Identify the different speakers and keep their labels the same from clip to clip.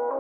Speaker 1: Hello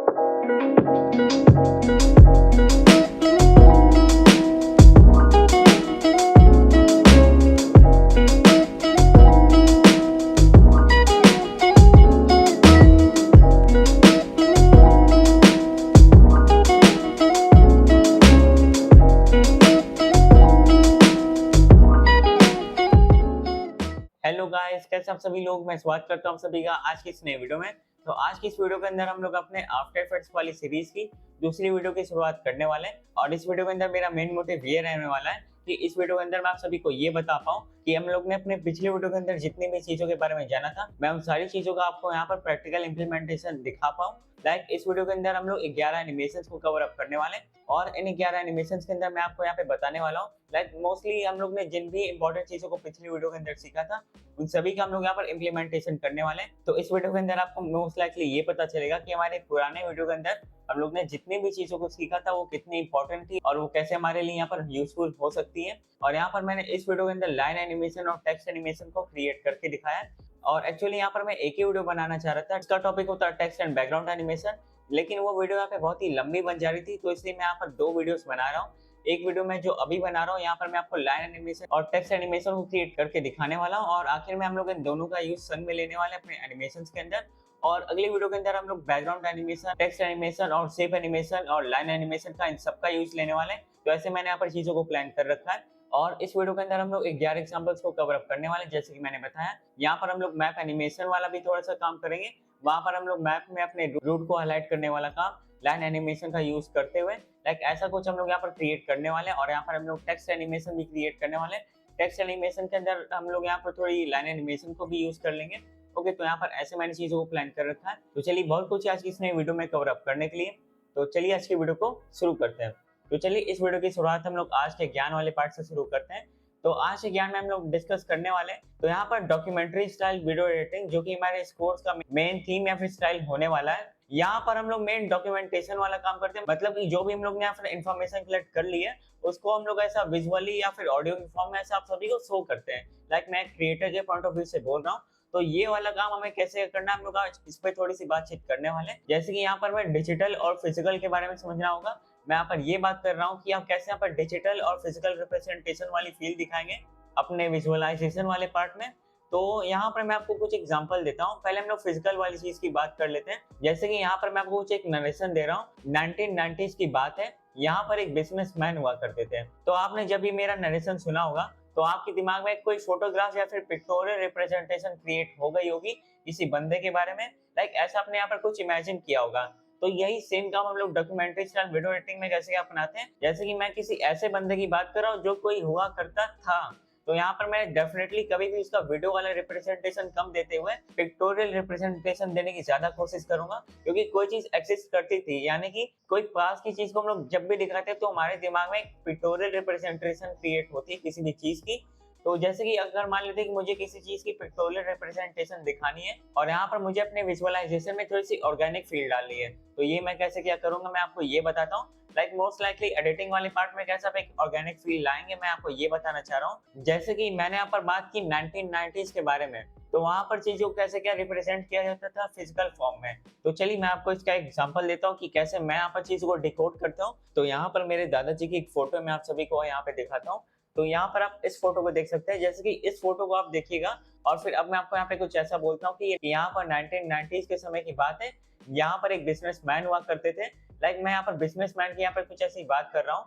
Speaker 1: guys, कैसे आप सभी लोग। मैं स्वागत करता हूँ आप सभी का आज की इस नए वीडियो में। तो आज की इस वीडियो के अंदर हम लोग अपने आफ्टर इफेक्ट्स वाली सीरीज की दूसरी वीडियो की शुरुआत करने वाले हैं। और इस वीडियो के अंदर मेरा मेन मोटिव ये रहने वाला है कि इस वीडियो के अंदर मैं आप सभी को ये बता पाऊँ कि हम लोग ने अपने पिछले वीडियो के अंदर जितनी भी चीजों के बारे में जाना था, मैं उन सारी चीजों का आपको यहाँ पर प्रैक्टिकल इंप्लीमेंटेशन दिखा पाऊँ। लाइक इस वीडियो के अंदर हम लोग 11 एनिमेशंस को कवर अप करने वाले हैं और इन 11 एनिमेशंस के अंदर मैं आपको यहाँ पे बताने वाला हूँ लाइक मोस्टली हम लोग ने जिन भी इंपॉर्टेंट चीजों को पिछली वीडियो के अंदर सीखा था, उन सभी का हम लोग यहाँ पर इम्प्लीमेंटेशन करने वाले हैं। तो इस वीडियो के अंदर आपको मोस्ट लाइकली ये पता चलेगा कि हमारे पुराने वीडियो के अंदर हम लोग ने जितनी भी चीजों को सीखा था वो कितनी इंपॉर्टेंट थी और वो कैसे हमारे लिए यहाँ पर यूजफुल हो सकती है। और यहाँ पर मैंने इस वीडियो के अंदर लाइन एनिमेशन और टेक्स्ट एनिमेशन को क्रिएट करके दिखाया है। और एक्चुअली यहाँ पर मैं एक ही वीडियो बनाना चाह रहा था, इसका टॉपिक होता है टेक्स्ट एंड बैकग्राउंड एनिमेशन, लेकिन वो वीडियो यहाँ पे बहुत ही लंबी बन जा रही थी, तो इसलिए मैं यहाँ पर 2 वीडियोस बना रहा हूँ। एक वीडियो में जो अभी बना रहा हूँ यहाँ पर मैं आपको लाइन एनिमेशन और टेक्स्ट एनिमेशन को क्रिएट करके दिखाने वाला हूँ और आखिर में हम लोग इन दोनों का यूज संग में लेने वाले अपने एनिमेशन के अंदर। और अगली वीडियो के अंदर हम लोग बैकग्राउंड एनिमेशन, टेक्स्ट एनिमेशन और शेप एनिमेशन और लाइन एनिमेशन का इन सबका यूज लेने वाले हैं। तो ऐसे मैंने यहाँ पर चीजों को प्लान कर रखा है। और इस वीडियो के अंदर हम लोग 11 एग्जांपल्स को कवर अप करने वाले हैं, जैसे कि मैंने बताया। यहाँ पर हम लोग मैप एनिमेशन वाला भी थोड़ा सा काम करेंगे, वहां पर हम लोग मैप में अपने रूट को हाईलाइट करने वाला काम लाइन एनिमेशन का यूज करते हुए लाइक ऐसा कुछ हम लोग यहाँ पर क्रिएट करने वाले हैं। और यहाँ पर हम लोग टेक्स्ट एनिमेशन भी क्रिएट करने वाले हैं। टेक्स्ट एनिमेशन के अंदर हम लोग यहाँ पर थोड़ी लाइन एनिमेशन को भी यूज कर लेंगे। ओके, तो यहाँ पर ऐसे मैंने चीजों को प्लान कर रखा है। तो चलिए, बहुत कुछ आज की इस नई वीडियो में कवर अप करने के लिए, तो चलिए आज की वीडियो को शुरू करते हैं। तो चलिए इस वीडियो की शुरुआत हम लोग आज के ज्ञान वाले पार्ट से शुरू करते हैं। तो आज के ज्ञान में हम लोग डिस्कस करने वाले हैं तो यहाँ पर डॉक्यूमेंट्री स्टाइल वीडियो एडिटिंग, जो कि हमारे इस कोर्स का मेन थीम या फिर स्टाइल होने वाला है। यहाँ पर हम लोग मेन डॉक्यूमेंटेशन वाला काम करते हैं, मतलब कि जो भी हम लोग ने यहाँ पर इंफॉर्मेशन कलेक्ट कर ली है उसको हम लोग ऐसा विजुअली या फिर ऑडियो की फॉर्म में ऐसा आप सभी को शो करते हैं। लाइक मैं क्रिएटर के पॉइंट ऑफ व्यू से बोल रहा हूँ। तो ये वाला काम हमें कैसे करना है, हम लोग आज इस पे थोड़ी सी बातचीत करने वाले हैं। जैसे कि यहाँ पर मैं डिजिटल और फिजिकल के बारे में समझना होगा। मैं यहाँ पर ये बात कर रहा हूँ कि हम कैसे यहाँ पर डिजिटल और फिजिकल रिप्रेजेंटेशन वाली फील दिखाएंगे अपने विजुअलाइजेशन वाले पार्ट में। तो यहाँ पर मैं आपको कुछ एग्जांपल देता हूँ। पहले हम लोग फिजिकल वाली चीज की बात कर लेते हैं। जैसे कि यहाँ पर मैं आपको कुछ एक नरेशन दे रहा हूँ। 1990s की बात है। यहाँ पर एक बिजनेसमैन हुआ करते थे। तो आपने जब भी मेरा नरेशन सुना होगा तो आपके दिमाग में कोई फोटोग्राफ या फिर पिक्टोरियल रिप्रेजेंटेशन क्रिएट हो गई होगी किसी बंदे के बारे में। लाइक ऐसा आपने यहाँ पर कुछ इमेजिन किया होगा। तो यही सेम काम हम लोग डॉक्यूमेंट्री स्टाइल वीडियो एडिटिंग में कैसे अपनाते हैं। जैसे कि मैं किसी ऐसे बंदे की बात कर रहा हूँ जो कोई हुआ करता था, तो यहाँ पर मैं डेफिनेटली कभी भी उसका वीडियो वाला रिप्रेजेंटेशन कम देते हुए पिक्टोरियल रिप्रेजेंटेशन देने की ज्यादा कोशिश करूंगा, क्योंकि कोई चीज एग्जिस्ट करती थी, यानी कि कोई पास की चीज को हम लोग जब भी दिखाते हैं तो हमारे दिमाग में एक पिक्टोरियल रिप्रेजेंटेशन क्रिएट होती है किसी भी चीज की। तो जैसे कि अगर मान लेते हैं कि मुझे किसी चीज की पिक्टोरियल रिप्रेजेंटेशन दिखानी है और यहाँ पर मुझे अपने विजुअलाइजेशन में थोड़ी सी ऑर्गेनिक फील डालनी है, तो ये मैं कैसे क्या करूंगा मैं आपको ये बताता हूँ। लाइक मोस्ट लाइकली एडिटिंग वाले पार्ट में कैसे आप एक ऑर्गेनिक फील लाएंगे मैं आपको ये बताना चाह रहा हूँ। जैसे कि मैंने यहाँ पर बात की 1990s के बारे में, तो वहां पर चीजों को कैसे क्या रिप्रेजेंट किया जाता था फिजिकल फॉर्म में। तो चलिए मैं आपको इसका एग्जांपल देता हूँ कि कैसे मैं यहाँ पर चीजों को डिकोड करता हूँ। तो यहाँ पर मेरे दादाजी की एक फोटो मैं आप सभी को यहाँ पे दिखाता हूँ। तो यहाँ पर आप इस फोटो को देख सकते हैं। जैसे कि इस फोटो को आप देखिएगा और फिर अब मैं आपको यहाँ पे कुछ ऐसा बोलता हूँ कि यहाँ पर 1990s के समय की बात है। यहाँ पर एक बिजनेसमैन हुआ करते थे। लाइक मैं यहाँ पर बिजनेसमैन की यहाँ पर कुछ ऐसी बात कर रहा हूँ।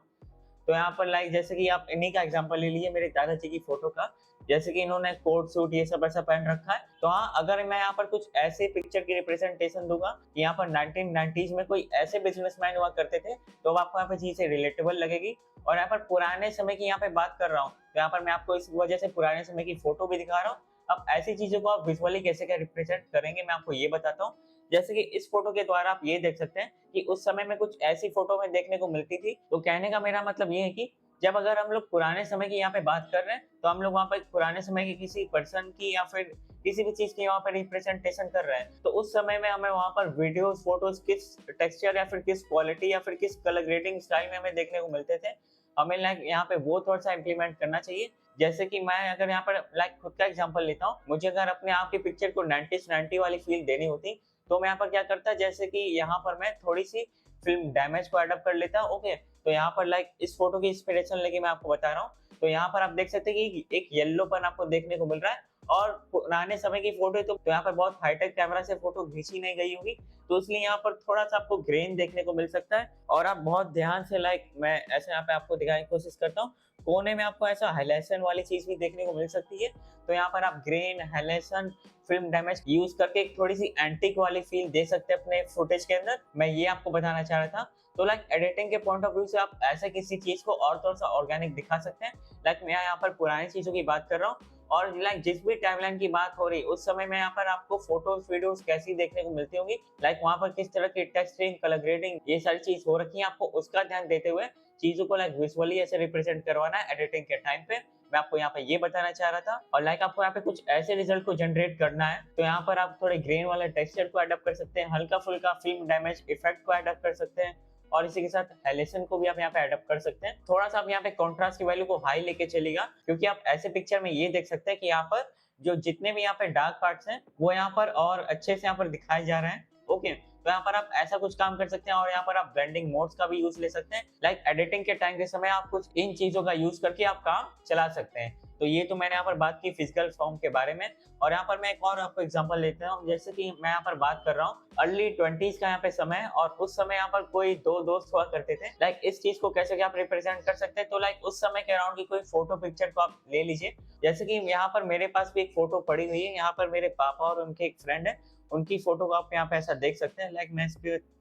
Speaker 1: तो यहाँ पर लाइक जैसे कि आप इन्हीं का एग्जांपल ले लीजिए मेरे दादाजी की फोटो का। जैसे कि इन्होंने कोट सूट ये सब ऐसा पहन रखा है। तो हाँ, अगर मैं यहाँ पर कुछ ऐसे पिक्चर की रिप्रेजेंटेशन दूंगा कि यहाँ पर 1990s में कोई ऐसे बिजनेसमैन हुआ करते थे, तो आपको यहाँ पर चीजें रिलेटेबल लगेगी। और यहाँ पर पुराने समय की यहाँ पे बात कर रहा हूँ, तो यहाँ पर मैं आपको इस वजह से पुराने समय की फोटो भी दिखा रहा हूँ। अब ऐसी चीजों को आप विजुअली कैसे क्या रिप्रेजेंट करेंगे मैं आपको ये बताता हूँ। जैसे कि इस फोटो के द्वारा आप ये देख सकते हैं कि उस समय में कुछ ऐसी फोटो में देखने को मिलती थी। तो कहने का मेरा मतलब ये है कि जब अगर हम लोग पुराने समय की यहाँ पे बात कर रहे हैं तो हम लोग वहाँ पर पुराने समय की किसी पर्सन की या फिर किसी भी चीज की वहाँ पर रिप्रेजेंटेशन कर रहे हैं, तो उस समय में हमें वहाँ पर वीडियोस फोटोज किस टेक्सचर या फिर किस क्वालिटी या फिर किस कलर ग्रेडिंग स्टाइल में हमें देखने को मिलते थे। हमें लाइक यहाँ पे वो थोड़ा सा इम्प्लीमेंट करना चाहिए। जैसे कि मैं अगर यहाँ पर लाइक खुद का एग्जांपल लेता हूँ, मुझे अगर अपने आप की पिक्चर को 90s 90 वाली फील देनी होती तो मैं यहाँ पर क्या करता, जैसे कि यहाँ पर मैं थोड़ी सी फिल्म डैमेज को एडअप कर लेता हूँ। ओके, तो यहाँ पर लाइक इस फोटो की इंस्पिरेशन लेके मैं आपको बता रहा हूँ। तो यहाँ पर आप देख सकते हैं कि एक येलोपन आपको देखने को मिल रहा है, और पुराने समय की फोटो है तो यहाँ पर बहुत हाईटेक कैमरा से फोटो खींची नहीं गई होगी, तो इसलिए यहाँ पर थोड़ा सा आपको ग्रेन देखने को मिल सकता है। और आप बहुत ध्यान से लाइक मैं ऐसे यहाँ पे आपको दिखाने की कोशिश करता हूँ, कोने में आपको ऐसा हाइलाइशन वाली चीज भी देखने को मिल सकती है। तो यहाँ पर आप ग्रेन, हाइलाइशन, फिल्म डैमेज यूज करके एक थोड़ी सी एंटिक वाली फील दे सकते हैं अपने फुटेज के अंदर। मैं ये आपको बताना चाह रहा था। तो लाइक एडिटिंग के पॉइंट ऑफ व्यू से आप ऐसे किसी चीज को और थोड़ा सा ऑर्गेनिक दिखा सकते हैं। लाइक मैं यहाँ पर पुरानी चीजों की बात कर रहा हूँ, और लाइक जिस भी टाइमलाइन की बात हो रही उस समय में यहाँ पर आपको फोटोज वीडियोस कैसी देखने को मिलती होंगी, लाइक वहाँ पर किस तरह की टेक्सचरिंग, कलर ग्रेडिंग, ये सारी चीज हो रखी है, आपको उसका ध्यान देते हुए चीजों को लाइक विजुअली ऐसे रिप्रेजेंट करवाना है एडिटिंग के टाइम पे। मैं आपको यहाँ पे ये बताना चाह रहा था। और लाइक आपको यहाँ पे कुछ ऐसे रिजल्ट को जनरेट करना है, तो यहाँ पर आप थोड़े ग्रेन वाले टेक्सचर को एडअप कर सकते हैं, हल्का फुल्का फिल्म डैमेज इफेक्ट को एडअप कर सकते हैं, और इसी के साथ हाइलाइशन को भी आप यहाँ पे एडअप कर सकते हैं। थोड़ा सा आप यहाँ पे कंट्रास्ट की वैल्यू को हाई लेके चलेगा, क्योंकि आप ऐसे पिक्चर में ये देख सकते हैं कि यहाँ पर जो जितने भी यहाँ पे डार्क पार्ट्स हैं वो यहाँ पर और अच्छे से यहाँ पर दिखाए जा रहे हैं। ओके, तो यहाँ पर आप ऐसा कुछ काम कर सकते हैं, और यहाँ पर आप ब्लेंडिंग मोड्स का भी यूज ले सकते हैं। लाइक एडिटिंग के टाइम के समय आप कुछ इन चीजों का यूज करके आप काम चला सकते हैं। तो ये तो मैंने यहाँ पर बात की फिजिकल फॉर्म के बारे में। और यहाँ पर मैं एक और आपको एग्जांपल लेता हूँ, जैसे कि मैं यहाँ पर बात कर रहा हूँ अर्ली 20s का यहाँ पे समय है, और उस समय यहाँ पर कोई दो दोस्त हुआ करते थे। लाइक इस चीज को कैसे क्या आप रिप्रेजेंट कर सकते हैं, तो लाइक उस समय के अराउंड की कोई फोटो पिक्चर को आप ले लीजिए। जैसे कि यहाँ पर मेरे पास भी एक फोटो पड़ी हुई है, यहाँ पर मेरे पापा और उनके एक फ्रेंड है, उनकी फोटो को आप यहाँ पे ऐसा देख सकते हैं।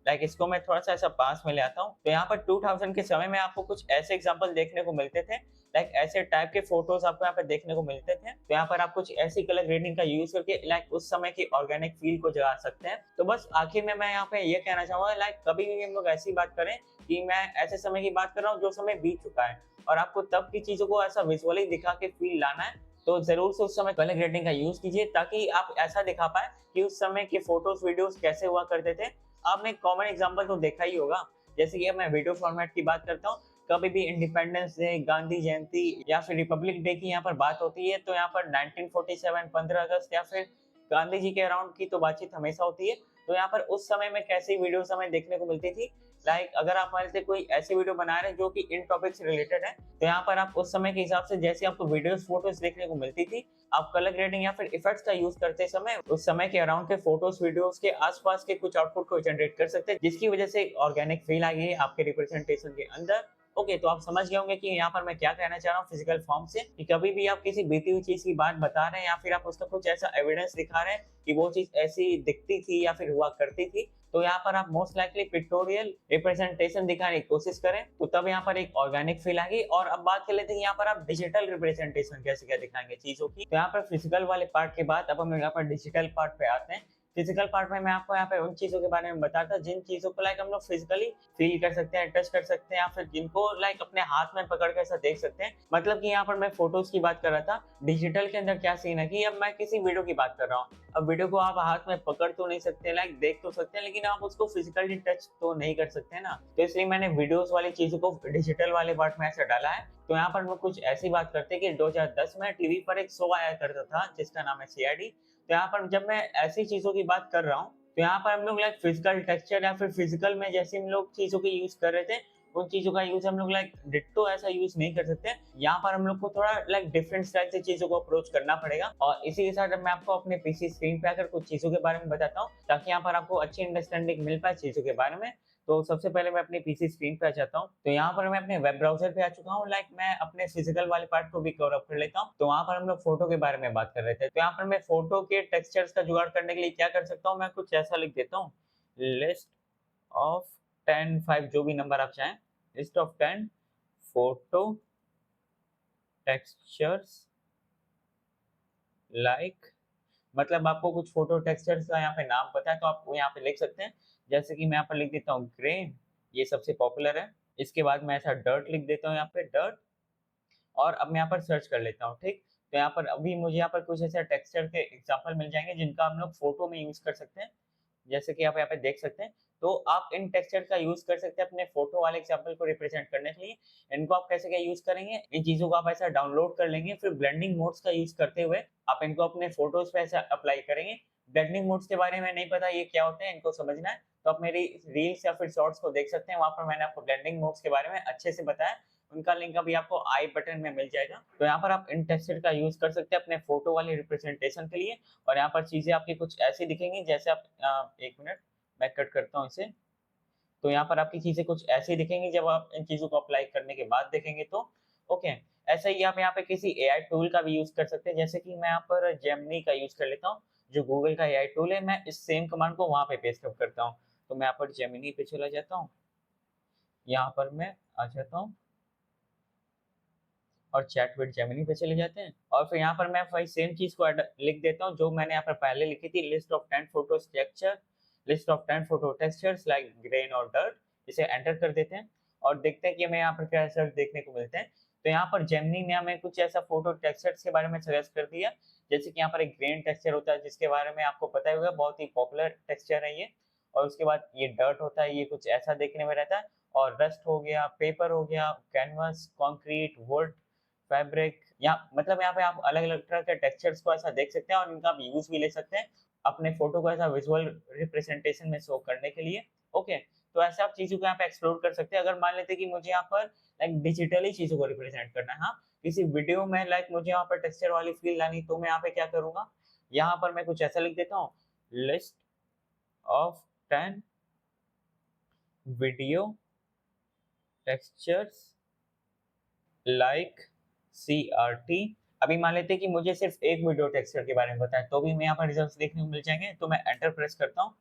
Speaker 1: लाइक इसको मैं थोड़ा सा ऐसा पास में ले आता हूँ, तो यहाँ पर 2000 के समय में आपको कुछ ऐसे एग्जांपल देखने को मिलते थे। लाइक ऐसे टाइप के फोटोज आपको यहाँ पे देखने को मिलते थे। तो यहाँ पर आप कुछ ऐसी कलर ग्रेडिंग का यूज करके लाइक उस समय की ऑर्गेनिक फील को जगा सकते हैं। तो बस आखिर में मैं यहाँ पे ये कहना चाहूंगा, लाइक कभी भी हम लोग ऐसी बात करें कि मैं ऐसे समय की बात कर रहा हूँ जो समय बीत चुका है, और आपको तब की चीजों को ऐसा विजुअली दिखा के फील लाना है, तो जरूर से उस समय कलर ग्रेडिंग का यूज कीजिए, ताकि आप ऐसा दिखा पाए कि उस समय के फोटोज वीडियोस कैसे हुआ करते थे। आपने कॉमन एग्जांपल तो देखा ही होगा, जैसे कि मैं वीडियो फॉर्मेट की बात करता हूँ, कभी भी इंडिपेंडेंस डे, गांधी जयंती या फिर रिपब्लिक डे की यहाँ पर बात होती है, तो यहाँ पर 1947, 15 अगस्त या फिर गांधी जी के अराउंड की तो बातचीत हमेशा होती है। तो यहाँ पर उस समय में कैसी वीडियोस हमें देखने को मिलती थी, लाइक अगर आप हमारे से कोई ऐसी वीडियो बना रहे हैं जो कि इन टॉपिक से रिलेटेड है, तो यहाँ पर आप उस समय के हिसाब से जैसे आपको वीडियोस फोटोज देखने को मिलती थी, आप कलर ग्रेडिंग या फिर इफेक्ट्स का यूज करते समय उस समय के अराउंड के फोटोज वीडियोस के आसपास के कुछ आउटपुट को जनरेट कर सकते हैं, जिसकी वजह से एक ऑर्गेनिक फील आ गई है आपके रिप्रेजेंटेशन के अंदर। ओके, तो आप समझ गए होंगे कि यहाँ पर मैं क्या कहना चाह रहा हूँ फिजिकल फॉर्म से, कि कभी भी आप किसी बीती हुई चीज की बात बता रहे हैं या फिर आप उसका कुछ ऐसा एविडेंस दिखा रहे हैं कि वो चीज ऐसी दिखती थी या फिर हुआ करती थी, तो यहाँ पर आप मोस्ट लाइकली पिक्टोरियल रिप्रेजेंटेशन दिखाने की कोशिश करें, तो तब यहाँ पर एक ऑर्गेनिक फील आएगी। और अब बात कर लेते हैं यहाँ पर आप डिजिटल रिप्रेजेंटेशन कैसे क्या दिखाएंगे चीजों की। तो यहाँ पर फिजिकल वाले पार्ट के बाद अब हम यहाँ पर डिजिटल पार्ट पे आते हैं। फिजिकल पार्ट में मैं आपको यहाँ पे उन चीजों के बारे में बताता जिन चीजों को लाइक हम लोग फिजिकली फील कर सकते हैं, टच कर सकते हैं, या फिर जिनको लाइक अपने हाथ में पकड़ के ऐसा देख सकते हैं। मतलब कि यहाँ पर मैं फोटोज की बात कर रहा था, डिजिटल के अंदर क्या सीन है कि अब मैं किसी वीडियो की बात कर रहा हूँ। अब वीडियो को आप हाथ में पकड़ तो नहीं सकते, लाइक देख तो सकते हैं, लेकिन आप उसको फिजिकली टच तो नहीं कर सकते ना। तो इसलिए मैंने वीडियोस वाली चीजों को डिजिटल वाले पार्ट में ऐसा डाला है। तो यहाँ पर हम कुछ ऐसी बात करते हैं कि 2010 में टीवी पर एक शो आया करता था जिसका नाम है सीआईडी। तो यहाँ पर जब मैं ऐसी चीजों की बात कर रहा हूँ, तो यहाँ पर हम लोग लाइक फिजिकल टेक्सचर या फिर फिजिकल में जैसे हम लोग चीजों की यूज कर रहे थे, उन चीजों का यूज हम लोग लाइक डिट्टो ऐसा यूज नहीं कर सकते। यहाँ पर हम लोग को थोड़ा लाइक डिफरेंट स्टाइल से चीजों को अप्रोच करना पड़ेगा। और इसी के साथ अब मैं आपको अपने पीसी स्क्रीन पे आकर कुछ चीजों के बारे में बताता हूँ, ताकि यहाँ पर आपको अच्छी अंडरस्टैंडिंग मिल पाए चीजों के बारे में। तो सबसे पहले मैं अपनी पीसी स्क्रीन पे आ जाता हूँ। तो यहाँ पर मैं अपने वेब ब्राउजर पे आ चुका हूँ। लाइक मैं अपने फिजिकल वाले पार्ट को भी कवर अप कर लेता हूँ। तो वहाँ पर हम लोग फोटो के बारे में बात कर रहे थे। तो यहाँ पर मैं फोटो के टेक्सचर्स का जुगाड़ करने के लिए क्या कर सकता हूँ, मैं कुछ ऐसा लिख देता हूँ, लिस्ट ऑफ 10, 5 जो भी नंबर आप चाहें, list of 10 photo textures like, मतलब आपको कुछ फोटो टेक्सचर्स का यहाँ पे नाम पता है तो आप वो यहाँ पे लिख सकते हैं। जैसे कि मैं यहाँ पर लिख देता हूँ ग्रेन, ये सबसे पॉपुलर है। इसके बाद मैं ऐसा डर्ट लिख देता हूँ यहाँ पे, डर्ट। और अब मैं यहाँ पर सर्च कर लेता हूँ, ठीक। तो यहाँ पर अभी मुझे यहाँ पर कुछ ऐसे टेक्सचर के एग्जांपल मिल जाएंगे जिनका हम लोग फोटो में यूज कर सकते हैं, जैसे कि आप यहाँ पे देख सकते हैं। तो आप इन टेक्सचर का यूज कर सकते हैं अपने फोटो वाले एग्जांपल को रिप्रेजेंट करने के लिए। इनको आप कैसे क्या यूज करेंगे, इन चीजों को आप ऐसा डाउनलोड कर लेंगे, फिर ब्लेंडिंग मोड्स का यूज करते हुए आप इनको अपने फोटोज पे ऐसा अप्लाई करेंगे। ब्लेंडिंग मोड्स के बारे में नहीं पता ये क्या होते हैं, इनको समझना है तो आप मेरी रील्स या फिर शॉर्ट्स को देख सकते हैं। वहाँ पर मैंने आपको ब्लेंडिंग मोड्स के बारे में अच्छे से बताया। उनका लिंक अभी आपको आई बटन में मिल जाएगा। तो यहाँ पर आप इन टेक्सचर का यूज़ कर सकते हैं अपने फोटो वाली रिप्रेजेंटेशन के लिए। और यहाँ पर चीज़ें आपकी कुछ ऐसी दिखेंगी जैसे आप 1 मिनट मैं कट करता हूँ इसे। तो यहाँ पर आपकी चीज़ें कुछ ऐसी दिखेंगी जब आप इन चीज़ों को अप्लाई करने के बाद देखेंगे तो ओके। ऐसा ही आप यहाँ पे किसी एआई टूल का भी यूज़ कर सकते हैं, जैसे कि मैं यहाँ पर जेमिनी का यूज़ कर लेता हूँ, जो गूगल का एआई टूल है। मैं इस सेम कमांड को वहाँ पे पेस्ट अप करता हूँ। तो मैं यहाँ पर जेमिनी पे चला जाता हूँ, यहाँ पर मैं आ जाता हूँ और चैट विद जेमिनी पे चले जाते हैं और फिर यहाँ पर मैं वही सेम चीज़ को लिख देता हूँ जो मैंने यहाँ पर पहले लिखी थी, list of 10 photos texture, list of 10 photo textures like grain और डर्ट। इसे एंटर कर देते हैं और देखते हैं कि हमें यहाँ पर क्या रिजल्ट देखने को मिलते हैं। तो यहाँ पर जेमिनी ने हमें कुछ ऐसा फोटो टेक्सचर्स के बारे में सजेस्ट कर दिया, जैसे कि यहाँ पर एक ग्रेन टेक्सचर होता है जिसके बारे में आपको पता ही होगा, बहुत ही पॉपुलर टेक्सचर है ये। और उसके बाद ये डर्ट होता है, ये कुछ ऐसा देखने में रहता है। और रस्ट हो गया, पेपर हो गया, कैनवस, कंक्रीट, वुड, फैब्रिक, या मतलब यहाँ पे आप अलग-अलग तरह के टेक्सचर्स को ऐसा देख सकते हैं और इनका आप यूज़ भी ले सकते हैं, अपने फ़ोटो को ऐसा विज़ुअल रिप्रेजेंटेशन में शो करने के लिए। ओके, तो ऐसे आप चीज़ों को यहाँ पे एक्सप्लोर कर सकते हैं। अगर मान लेते हैं कि मुझे यहाँ पर लाइक डिजिटली चीज़ों को रिप्रेजेंट करना है, हाँ, किसी वीडियो में लाइक मुझे यहाँ पर टेक्सचर वाली फ़ील लानी, तो मैं यहाँ पे क्या करूँगा, यहाँ पर मैं कुछ ऐसा लिख देता हूँ, list of 10 video textures like CRT. अभी मान लेते हैं कि मुझे सिर्फ एक वीडियो टेक्सचर के बारे में पता है, तो भी मैं यहाँ पर रिजल्ट्स देखने को मिल जाएंगे। तो मैं एंटर प्रेस करता हूँ।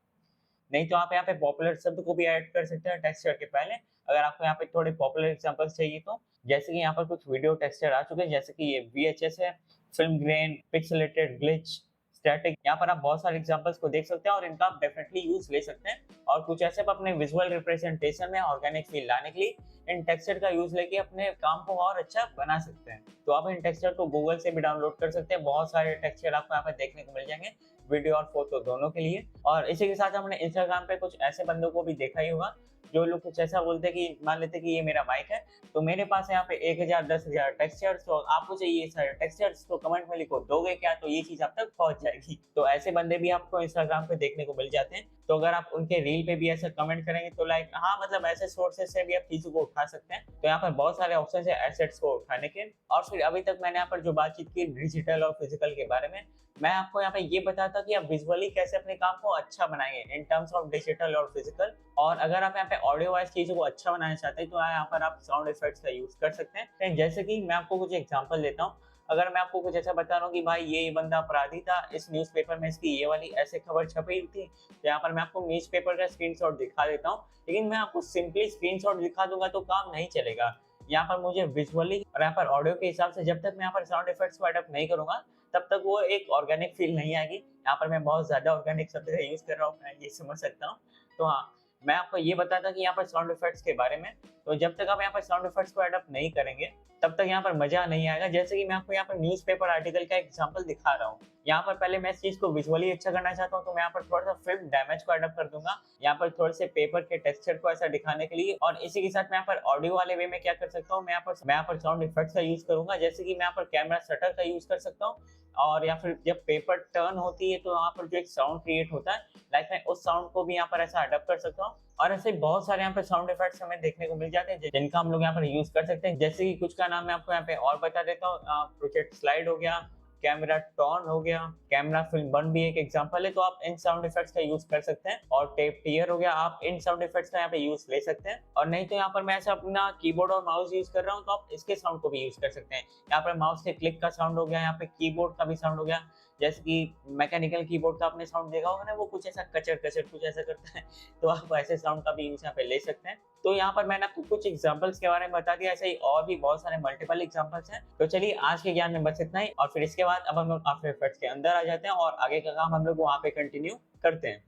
Speaker 1: नहीं तो आप यहाँ पे पॉपुलर शब्द को भी ऐड कर सकते हैं टेक्सचर के पहले, अगर आपको यहाँ पे थोड़े पॉपुलर एग्जांपल्स चाहिए तो। जैसे कि यहाँ पर कुछ वीडियो टेक्सचर आ चुके हैं, जैसे कि ये वीएचएस है, film grain, pixelated, glitch, static. यहाँ पर आप बहुत सारे एग्जांपल्स को देख सकते हैं और इनका आप डेफिनेटली यूज ले सकते हैं। और कुछ ऐसे आप अपने विजुअल रिप्रेजेंटेशन में ऑर्गेनिक फील लाने के लिए इन टेक्सचर का यूज लेके अपने काम को और अच्छा बना सकते हैं। तो आप इन टेक्सचर को गूगल से भी डाउनलोड कर सकते हैं। बहुत सारे टेक्सचर आपको यहाँ पे देखने को मिल जाएंगे, वीडियो और फोटो दोनों के लिए। और इसी के साथ हमने इंस्टाग्राम पे कुछ ऐसे बंदों को भी देखा ही होगा जो लोग कुछ ऐसा बोलते हैं कि मान लेते हैं कि ये मेरा बाइक है, तो मेरे पास यहाँ पे 1000 10,000 टेक्सचर्स, तो आपको चाहिए ये सारे टेक्सचर्स, तो कमेंट में लिखो दोगे क्या, तो ये चीज आप तक पहुंच जाएगी। तो ऐसे बंदे भी आपको इंस्टाग्राम पे देखने को मिल जाते हैं। तो अगर आप उनके रील पे भी ऐसा कमेंट करेंगे तो लाइक हाँ, मतलब ऐसे सोर्सेस से भी आप चीजों को उठा सकते हैं। तो यहाँ पर बहुत सारे ऑप्शन है एसेट्स को उठाने के। और फिर अभी तक मैंने यहाँ पर जो बातचीत की डिजिटल और फिजिकल के बारे में, मैं आपको यहाँ पे ये बताता कि आप विजुअली कैसे अपने काम को अच्छा बनाएंगे इन टर्म्स ऑफ डिजिटल और फिजिकल। और अगर आप यहाँ पे ऑडियो वाइज चीजों को अच्छा बनाना चाहते हैं तो यहाँ पर आप साउंड इफेक्ट्स का यूज कर सकते हैं। जैसे कि मैं आपको कुछ एग्जांपल देता हूँ। अगर मैं आपको कुछ ऐसा बता रहा हूँ कि भाई ये बंदा अपराधी था, इस न्यूज़पेपर में इसकी ये वाली ऐसे खबर छपी थी, तो यहाँ पर मैं आपको न्यूज़पेपर का स्क्रीनशॉट दिखा देता हूँ। लेकिन मैं आपको सिंपली स्क्रीनशॉट दिखा दूंगा तो काम नहीं चलेगा। यहाँ पर मुझे विजुअली और यहाँ पर ऑडियो के हिसाब से जब तक मैं यहाँ पर साउंड इफेक्ट्स को अडॉप्ट नहीं करूंगा तब तक वो एक ऑर्गेनिक फील नहीं आएगी। यहाँ पर मैं बहुत ज्यादा ऑर्गेनिक शब्द का यूज कर रहा हूँ, मैं ये समझ सकता हूँ। तो हाँ, मैं आपको ये बताता कि यहाँ पर साउंड इफेक्ट्स के बारे में, तो जब तक आप यहाँ पर साउंड इफेक्ट्स को अडॉप्ट नहीं करेंगे तब तक यहाँ पर मजा नहीं आएगा। जैसे कि मैं आपको यहाँ पर न्यूज़पेपर आर्टिकल का एग्जांपल दिखा रहा हूँ। यहाँ पर पहले मैं इस चीज को विजुअली अच्छा करना चाहता हूँ, तो मैं यहाँ पर थोड़ा सा फिल्म डैमेज को अडॉप्ट कर दूंगा, यहाँ पर थोड़े से पेपर के टेक्सचर को ऐसा दिखाने के लिए। और इसी के साथ मैं यहाँ पर ऑडियो वाले वे में क्या कर सकता हूँ, मैं यहाँ पर साउंड इफेक्ट्स का यूज करूंगा। जैसे कि मैं यहाँ पर कैमरा शटर का यूज कर सकता हूँ, और या फिर जब पेपर टर्न होती है तो यहाँ पर जो एक साउंड क्रिएट होता है, लाइक मैं उस साउंड को भी यहाँ पर ऐसा अडॉप्ट कर सकता हूँ। और ऐसे बहुत सारे यहाँ पे साउंड इफेक्ट्स हमें देखने को मिल जाते हैं जिनका हम लोग यहाँ पर यूज कर सकते हैं। जैसे कि कुछ का नाम मैं आपको यहाँ पे और बता देता हूँ, प्रोजेक्ट स्लाइड हो गया, कैमरा टर्न हो गया, कैमरा फिल्म बर्न भी एक एग्जांपल है। तो आप इन साउंड इफेक्ट्स का यूज कर सकते हैं। और टेप टीयर हो गया, आप इन साउंड इफेक्ट्स का यहाँ पे यूज ले सकते हैं। और नहीं तो यहाँ पर मैं ऐसा अपना कीबोर्ड और माउस यूज कर रहा हूँ तो आप इसके साउंड को भी यूज कर सकते हैं। यहाँ पर माउस के क्लिक का साउंड हो गया, यहाँ पे कीबोर्ड का भी साउंड हो गया। जैसे कि मैकेनिकल कीबोर्ड का आपने साउंड देखा होगा ना, वो कुछ ऐसा कचर कचर कुछ ऐसा करता है, तो आप ऐसे साउंड का भी यूज यहाँ पे ले सकते हैं। तो यहाँ पर मैंने आपको कुछ एग्जांपल्स के बारे में बता दिया, ऐसे ही और भी बहुत सारे मल्टीपल एग्जांपल्स हैं। तो चलिए आज के ज्ञान में बस इतना ही, और फिर इसके बाद अब हम लोग आफ्टर इफेक्ट्स के अंदर आ जाते हैं और आगे का काम हम लोग वहाँ पे कंटिन्यू करते हैं।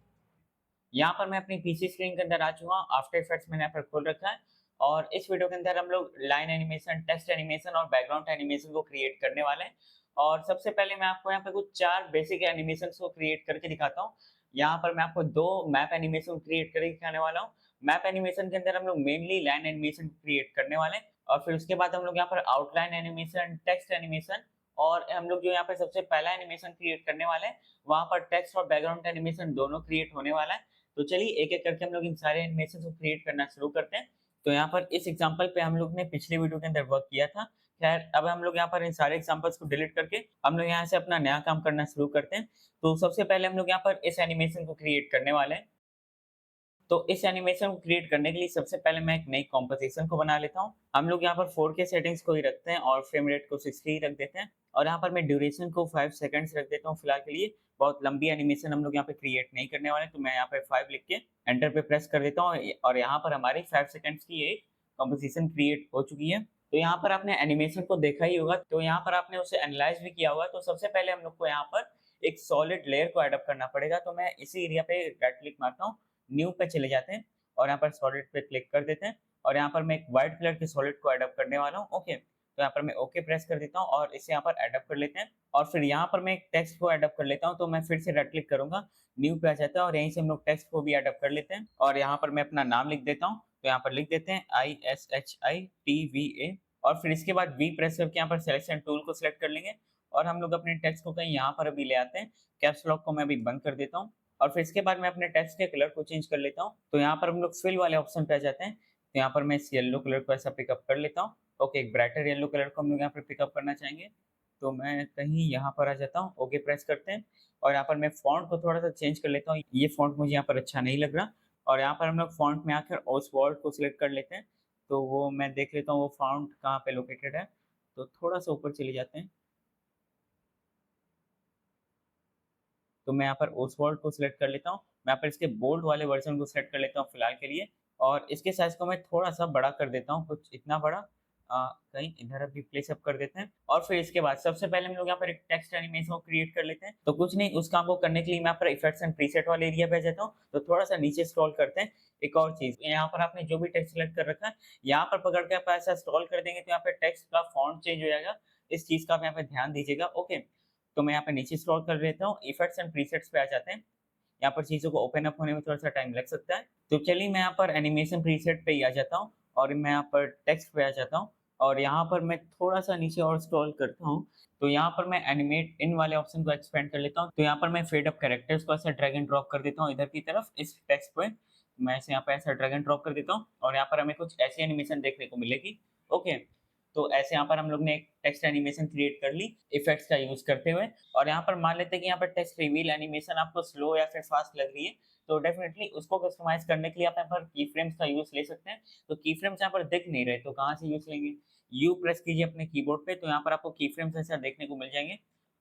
Speaker 1: यहाँ पर मैं अपनी पीसी स्क्रीन के अंदर आ चुका हूँ, आफ्टर इफेक्ट्स मैंने यहाँ पर खोल रखा है। और इस वीडियो के अंदर हम लोग लाइन एनिमेशन, टेक्स्ट एनिमेशन और बैकग्राउंड एनिमेशन को क्रिएट करने वाले हैं। और सबसे पहले मैं आपको यहाँ पे कुछ 4 बेसिक एनिमेशन को क्रिएट करके दिखाता हूँ। यहाँ पर मैं आपको 2 मैप एनिमेशन क्रिएट करके दिखाने वाला हूँ। मैप एनिमेशन के अंदर हम लोग मेनली लाइन एनिमेशन क्रिएट करने वाले हैं, और फिर उसके बाद हम लोग यहाँ पर आउटलाइन एनिमेशन, टेक्स्ट एनिमेशन और हम लोग जो यहाँ पे सबसे पहला एनिमेशन क्रिएट करने वाले हैं, वहाँ पर टेक्स्ट और बैकग्राउंड एनिमेशन दोनों क्रिएट होने वाला है। तो चलिए एक-एक करके हम लोग इन सारे एनिमेशन को क्रिएट करना शुरू करते हैं। तो यहाँ पर इस एग्जांपल पे हम लोग ने पिछले वीडियो के अंदर वर्क किया था। खैर अब हम लोग यहाँ पर इन सारे एग्जांपल्स को डिलीट करके हम लोग यहाँ से अपना नया काम करना शुरू करते हैं। तो सबसे पहले हम लोग यहाँ पर इस एनिमेशन को क्रिएट करने वाले हैं। तो इस एनिमेशन को क्रिएट करने के लिए सबसे पहले मैं एक नई कॉम्पोजिशन को बना लेता हूँ। हम लोग यहाँ पर 4K सेटिंग्स को ही रखते हैं और फ्रेम रेट को 60 ही रख देते हैं और यहाँ पर मैं ड्यूरेशन को 5 सेकंड्स रख देता हूँ फिलहाल के लिए। बहुत लंबी एनिमेशन हम लोग यहाँ पे क्रिएट नहीं करने वाले, तो मैं यहाँ पे 5 लिख के एंटर पे प्रेस कर देता हूँ और यहाँ पर हमारी 5 सेकंड्स की एक कॉम्पोजिशन क्रिएट हो चुकी है। तो यहाँ पर आपने एनिमेशन को देखा ही होगा, तो यहाँ पर आपने उसे एनालाइज भी किया होगा। तो सबसे पहले हम लोग को यहाँ पर एक सॉलिड लेयर को एडअप करना पड़ेगा। तो मैं इसी एरिया पे राइट क्लिक मारता हूँ, न्यू पे चले जाते हैं और यहाँ पर सॉलिड पे क्लिक कर देते हैं और यहाँ पर मैं एक व्हाइट कलर के सॉलिड को एडअप करने वाला हूँ। ओके, तो यहाँ पर मैं ओके प्रेस कर देता हूँ और इसे यहाँ पर एडअप कर लेते हैं और फिर यहाँ पर मैं एक टेक्स्ट को एडअप कर लेता हूँ। तो मैं फिर से राइट क्लिक करूंगा, न्यू पे आ जाता है और यहीं से हम लोग टेक्स्ट को भी एडअप कर लेते हैं और यहाँ पर मैं अपना नाम लिख देता हूँ। तो यहाँ पर लिख देते हैं ISHITVA और फिर इसके बाद वी प्रेस करके यहाँ पर सिलेक्शन टूल को सिलेक्ट कर लेंगे और हम लोग अपने टेक्स्ट को कहीं यहाँ पर अभी ले आते हैं। कैप्स लॉक को मैं अभी बंद कर देता हूँ और फिर इसके बाद मैं अपने टेक्स्ट के कलर को चेंज कर लेता हूँ। तो यहाँ पर हम लोग फिल वाले ऑप्शन पे आ जाते हैं। तो यहाँ पर मैं इस येलो कलर को ऐसा पिकअप कर लेता हूँ। ओके, एक ब्राइटर येलो कलर को हम लोग यहाँ पर पिकअप करना चाहेंगे। तो मैं कहीं यहाँ पर आ जाता हूँ, ओके प्रेस करते हैं और यहाँ पर मैं फॉन्ट को थोड़ा सा चेंज कर लेता हूँ। ये फॉन्ट मुझे यहाँ पर अच्छा नहीं लग रहा और यहाँ पर हम लोग फॉन्ट में आकर ओसवाल्ड को सिलेक्ट कर लेते हैं। तो वो मैं देख लेता हूँ वो फॉन्ट कहाँ पे लोकेटेड है। तो थोड़ा सा ऊपर चले जाते हैं। तो मैं यहाँ पर ओसवाल्ड को सिलेक्ट कर लेता हूँ। मैं यहाँ पर इसके बोल्ड वाले वर्ज़न को सेलेक्ट कर लेता हूँ फिलहाल के लिए और इसके साइज़ को मैं थोड़ा-सा बड़ा कर देता हूँ, कुछ इतना बड़ा कहीं इधर अभी प्लेस अप कर देते हैं और फिर इसके बाद सबसे पहले हम लोग यहाँ पर एक टेक्स्ट एनिमेशन को क्रिएट कर लेते हैं। तो कुछ नहीं, उस काम को करने के लिए मैं यहाँ पर इफेक्ट्स एंड प्रीसेट वाले एरिया पे आ जाता हूँ। तो थोड़ा-सा नीचे स्क्रॉल करते हैं। एक और चीज़, यहाँ पर आपने जो भी टेक्स्ट सेलेक्ट कर रखा है, यहाँ पर पकड़ के आप ऐसा स्क्रॉल कर देंगे तो यहाँ पे टेक्स्ट का फॉन्ट चेंज हो जाएगा। इस चीज़ का आप यहाँ पे ध्यान दीजिएगा। ओके। तो मैं यहाँ पे नीचे स्क्रॉल कर लेता हूँ, इफेक्ट्स एंड प्रीसेट्स पे आ जाते हैं। यहाँ पर चीज़ों को ओपन अप होने में थोड़ा-सा टाइम लग सकता है। तो चलिए मैं यहाँ पर एनिमेशन प्रीसेट पे ही आ जाता हूँ और मैं यहाँ पर टेक्स्ट पे आ जाता हूँ और यहाँ पर मैं थोड़ा-सा नीचे और स्क्रॉल करता हूँ। तो यहाँ पर मैं एनिमेट इन वाले ऑप्शन को एक्सपेंड कर लेता हूँ। तो यहाँ पर मैं फेड अप कैरेक्टर्स को ऐसा ड्रैग एंड ड्रॉप कर देता हूँ इधर की तरफ इस टेक्स्ट पे। मैं इसे यहाँ पे ऐसा ड्रैग एंड ड्रॉप कर देता हूँ और यहाँ पर हमें कुछ ऐसी एनिमेशन देखने को मिलेगी। ओके। तो ऐसे यहाँ पर हम लोग ने एक टेक्स्ट एनिमेशन क्रिएट कर ली इफेक्ट्स का यूज़ करते हुए और यहाँ पर मान लेते हैं कि यहाँ पर टेक्स्ट रिवील एनिमेशन आपको स्लो या फिर फास्ट लग रही है, तो डेफिनेटली उसको कस्टमाइज करने के लिए आप यहाँ पर की फ्रेम्स का यूज़ ले सकते हैं। तो की फ्रेम्स यहाँ पर दिख नहीं रहे, तो कहाँ से यूज़ लेंगे? यू प्रेस कीजिए अपने कीबोर्ड पे, तो यहाँ पर आपको की फ्रेम्स ऐसा देखने को मिल जाएँगे।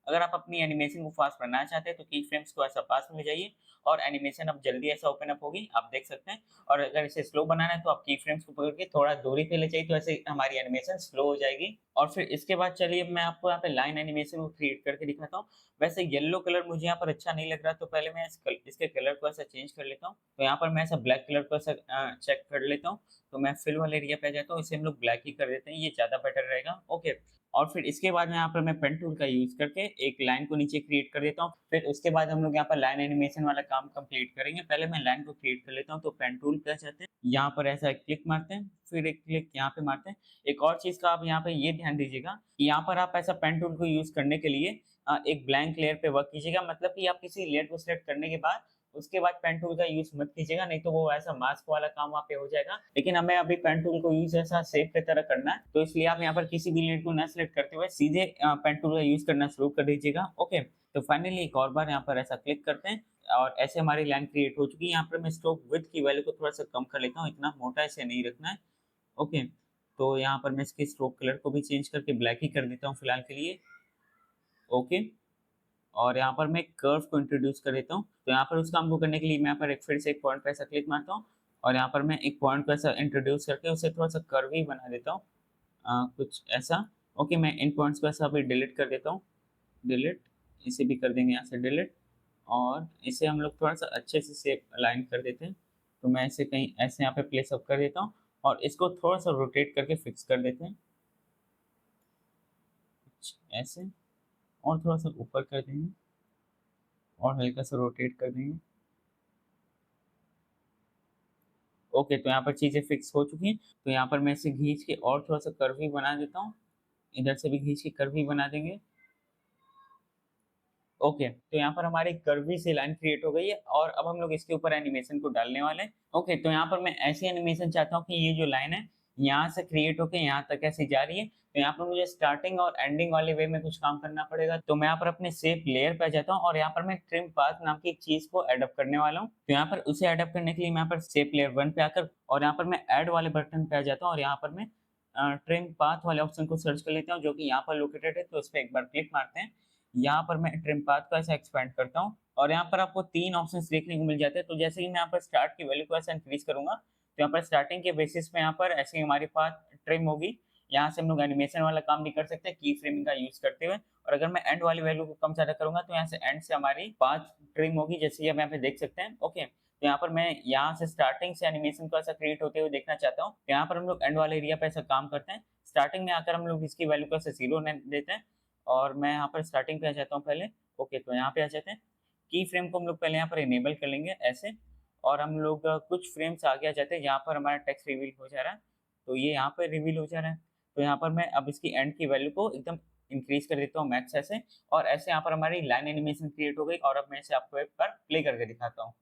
Speaker 1: अगर आप अपनी एनिमेशन को फास्ट बनाना चाहते हैं तो की फ्रेम्स को ऐसा पास में ले जाइए और एनिमेशन अब जल्दी ऐसा ओपन अप होगी, आप देख सकते हैं। और अगर इसे स्लो बनाना है तो आप की फ्रेम्स को पकड़ के थोड़ा दूरी पे ले जाइए, तो ऐसे हमारी एनिमेशन स्लो हो जाएगी। और फिर इसके बाद चलिए मैं आपको यहाँ पे लाइन एनिमेशन को क्रिएट करके दिखाता हूँ। वैसे येलो कलर मुझे यहाँ पर अच्छा नहीं लग रहा, तो पहले मैं इसके कलर को ऐसा चेंज कर लेता हूँ। तो यहाँ पर मैं ऐसा ब्लैक कलर को ऐसा चेक कर लेता हूँ। तो मैं फिल वाले एरिया पे आ जाता हूँ, इसे हम लोग ब्लैक ही कर देते हैं, ये ज़्यादा बेटर रहेगा। ओके। और फिर इसके बाद में यहाँ पर मैं पेन टूल का यूज़ करके एक लाइन को नीचे क्रिएट कर देता हूँ। फिर उसके बाद हम लोग यहाँ पर लाइन एनिमेशन वाला काम कंप्लीट करेंगे। पहले मैं लाइन को क्रिएट कर लेता हूँ, तो पेन टूल पे आ जाते हैं। यहाँ पर ऐसा क्लिक मारते हैं, फिर एक क्लिक यहाँ पे मारते हैं। एक और चीज़ का आप यहाँ पे ये ध्यान दीजिएगा कि यहाँ पर आप ऐसा पेन टूल को यूज़ करने के लिए एक ब्लैंक लेयर पे वर्क कीजिएगा। मतलब कि आप किसी लेयर को सिलेक्ट करने के बाद उसके बाद पेन टूल का यूज़ मत कीजिएगा, नहीं तो वो ऐसा मास्क वाला काम वहाँ पे हो जाएगा। लेकिन हमें अभी पेन टूल को यूज़ ऐसा शेप की तरह करना है, तो इसलिए आप यहाँ पर किसी भी लेयर को ना सिलेक्ट करते हुए सीधे पेन टूल का यूज़ करना शुरू कर दीजिएगा। ओके, तो फाइनली एक और बार यहाँ पर ऐसा क्लिक करते हैं और ऐसे हमारी लाइन क्रिएट हो चुकी है। यहाँ पर मैं स्ट्रोक विड्थ की वैल्यू को थोड़ा-सा कम कर लेता हूँ, इतना मोटा इसे नहीं रखना है। ओके, तो यहाँ पर मैं इसके स्ट्रोक कलर को भी चेंज करके ब्लैक ही कर देता हूँ फिलहाल के लिए। ओके, और यहाँ पर मैं कर्व को इंट्रोड्यूस कर देता हूँ। तो यहाँ पर उस काम को करने के लिए मैं यहाँ पर एक फिर से एक पॉइंट पे ऐसा क्लिक मारता हूँ और यहाँ पर मैं एक पॉइंट को ऐसा इंट्रोड्यूस करके उसे थोड़ा-सा कर्वी बना देता हूँ, कुछ ऐसा। ओके, मैं इन पॉइंट्स को ऐसा अभी डिलीट कर देता हूँ। डिलीट, इसे भी कर देंगे यहाँ से डिलीट और इसे हम लोग थोड़ा-सा अच्छे से शेप अलाइन कर देते हैं। तो मैं इसे कहीं ऐसे यहाँ पे प्लेस अप कर देता हूँ और इसको थोड़ा-सा रोटेट करके फिक्स कर देते हैं। कुछ ऐसे और थोड़ा-सा ऊपर कर देंगे और हल्का सा रोटेट कर देंगे। ओके, तो यहाँ पर चीज़ें फिक्स हो चुकी हैं। तो यहाँ पर मैं इसे खींच के और थोड़ा-सा कर्वी बना देता हूँ। इधर से भी खींच के कर्वी बना देंगे। ओके, तो यहाँ पर हमारी कर्वी सी लाइन क्रिएट हो गई है और अब हम लोग इसके ऊपर एनिमेशन को डालने वाले हैं। ओके, तो यहाँ पर मैं ऐसी एनिमेशन चाहता हूँ कि ये जो लाइन है, यहाँ से क्रिएट होके यहाँ तक ऐसे जा रही है। तो यहाँ पर मुझे स्टार्टिंग और एंडिंग वाले वे में कुछ काम करना पड़ेगा। तो मैं यहाँ पर अपने शेप लेयर पे आ जाता हूँ और यहाँ पर मैं ट्रिम पाथ नाम की एक चीज़ को एडॉप्ट करने वाला हूँ। तो यहाँ पर उसे एडॉप्ट करने के लिए मैं यहाँ पर शेप लेयर 1 पे आकर और यहाँ पर मैं ऐड वाले बटन पे आ जाता हूँ और यहाँ पर मैं ट्रिम पाथ वाले ऑप्शन को सर्च कर लेता हूँ, जो कि यहाँ पर लोकेटेड है। तो उस पे एक बार क्लिक मारते हैं। यहाँ पर मैं ट्रिम पाथ को ऐसे एक्सपेंड करता हूँ और यहाँ पर आपको 3 ऑप्शंस देखने को मिल जाते हैं। तो जैसे कि मैं यहाँ पर स्टार्ट की वैल्यू को ऐसे इंक्रीज करूँगा, तो यहाँ पर स्टार्टिंग के बेसिस पे यहाँ पर ऐसे ही हमारी पाथ ट्रिम होगी। यहाँ से हम लोग एनिमेशन वाला काम भी कर सकते हैं की फ्रेमिंग का यूज़ करते हुए। और अगर मैं एंड वाली वैल्यू को कम ज़्यादा करूँगा, तो यहाँ से एंड से हमारी पाथ ट्रिम होगी, जैसे कि हम यहाँ पे देख सकते हैं। ओके, तो यहाँ पर मैं यहाँ से स्टार्टिंग से एनिमेशन को ऐसा क्रिएट होते हुए देखना चाहता हूँ। तो यहाँ पर हम लोग एंड वाले एरिया पे ऐसा काम करते हैं। स्टार्टिंग में आकर हम लोग इसकी वैल्यू को ऐसे 0 देते हैं और मैं यहाँ पर स्टार्टिंग पे आ जाता हूँ पहले। ओके, तो यहाँ पे आ जाते हैं। की फ्रेम को हम लोग पहले यहाँ पर इनेबल कर लेंगे ऐसे और हम लोग कुछ फ्रेम्स आगे आ जाते हैं जहाँ पर हमारा टेक्स्ट रिवील हो जा रहा है। तो ये यहाँ पर रिवील हो जा रहा है। तो यहाँ पर मैं अब इसकी एंड की वैल्यू को एकदम इंक्रीज कर देता हूँ मैक्स ऐसे और ऐसे यहाँ पर हमारी लाइन एनिमेशन क्रिएट हो गई और अब मैं इसे आपको एक बार प्ले करके दिखाता हूँ।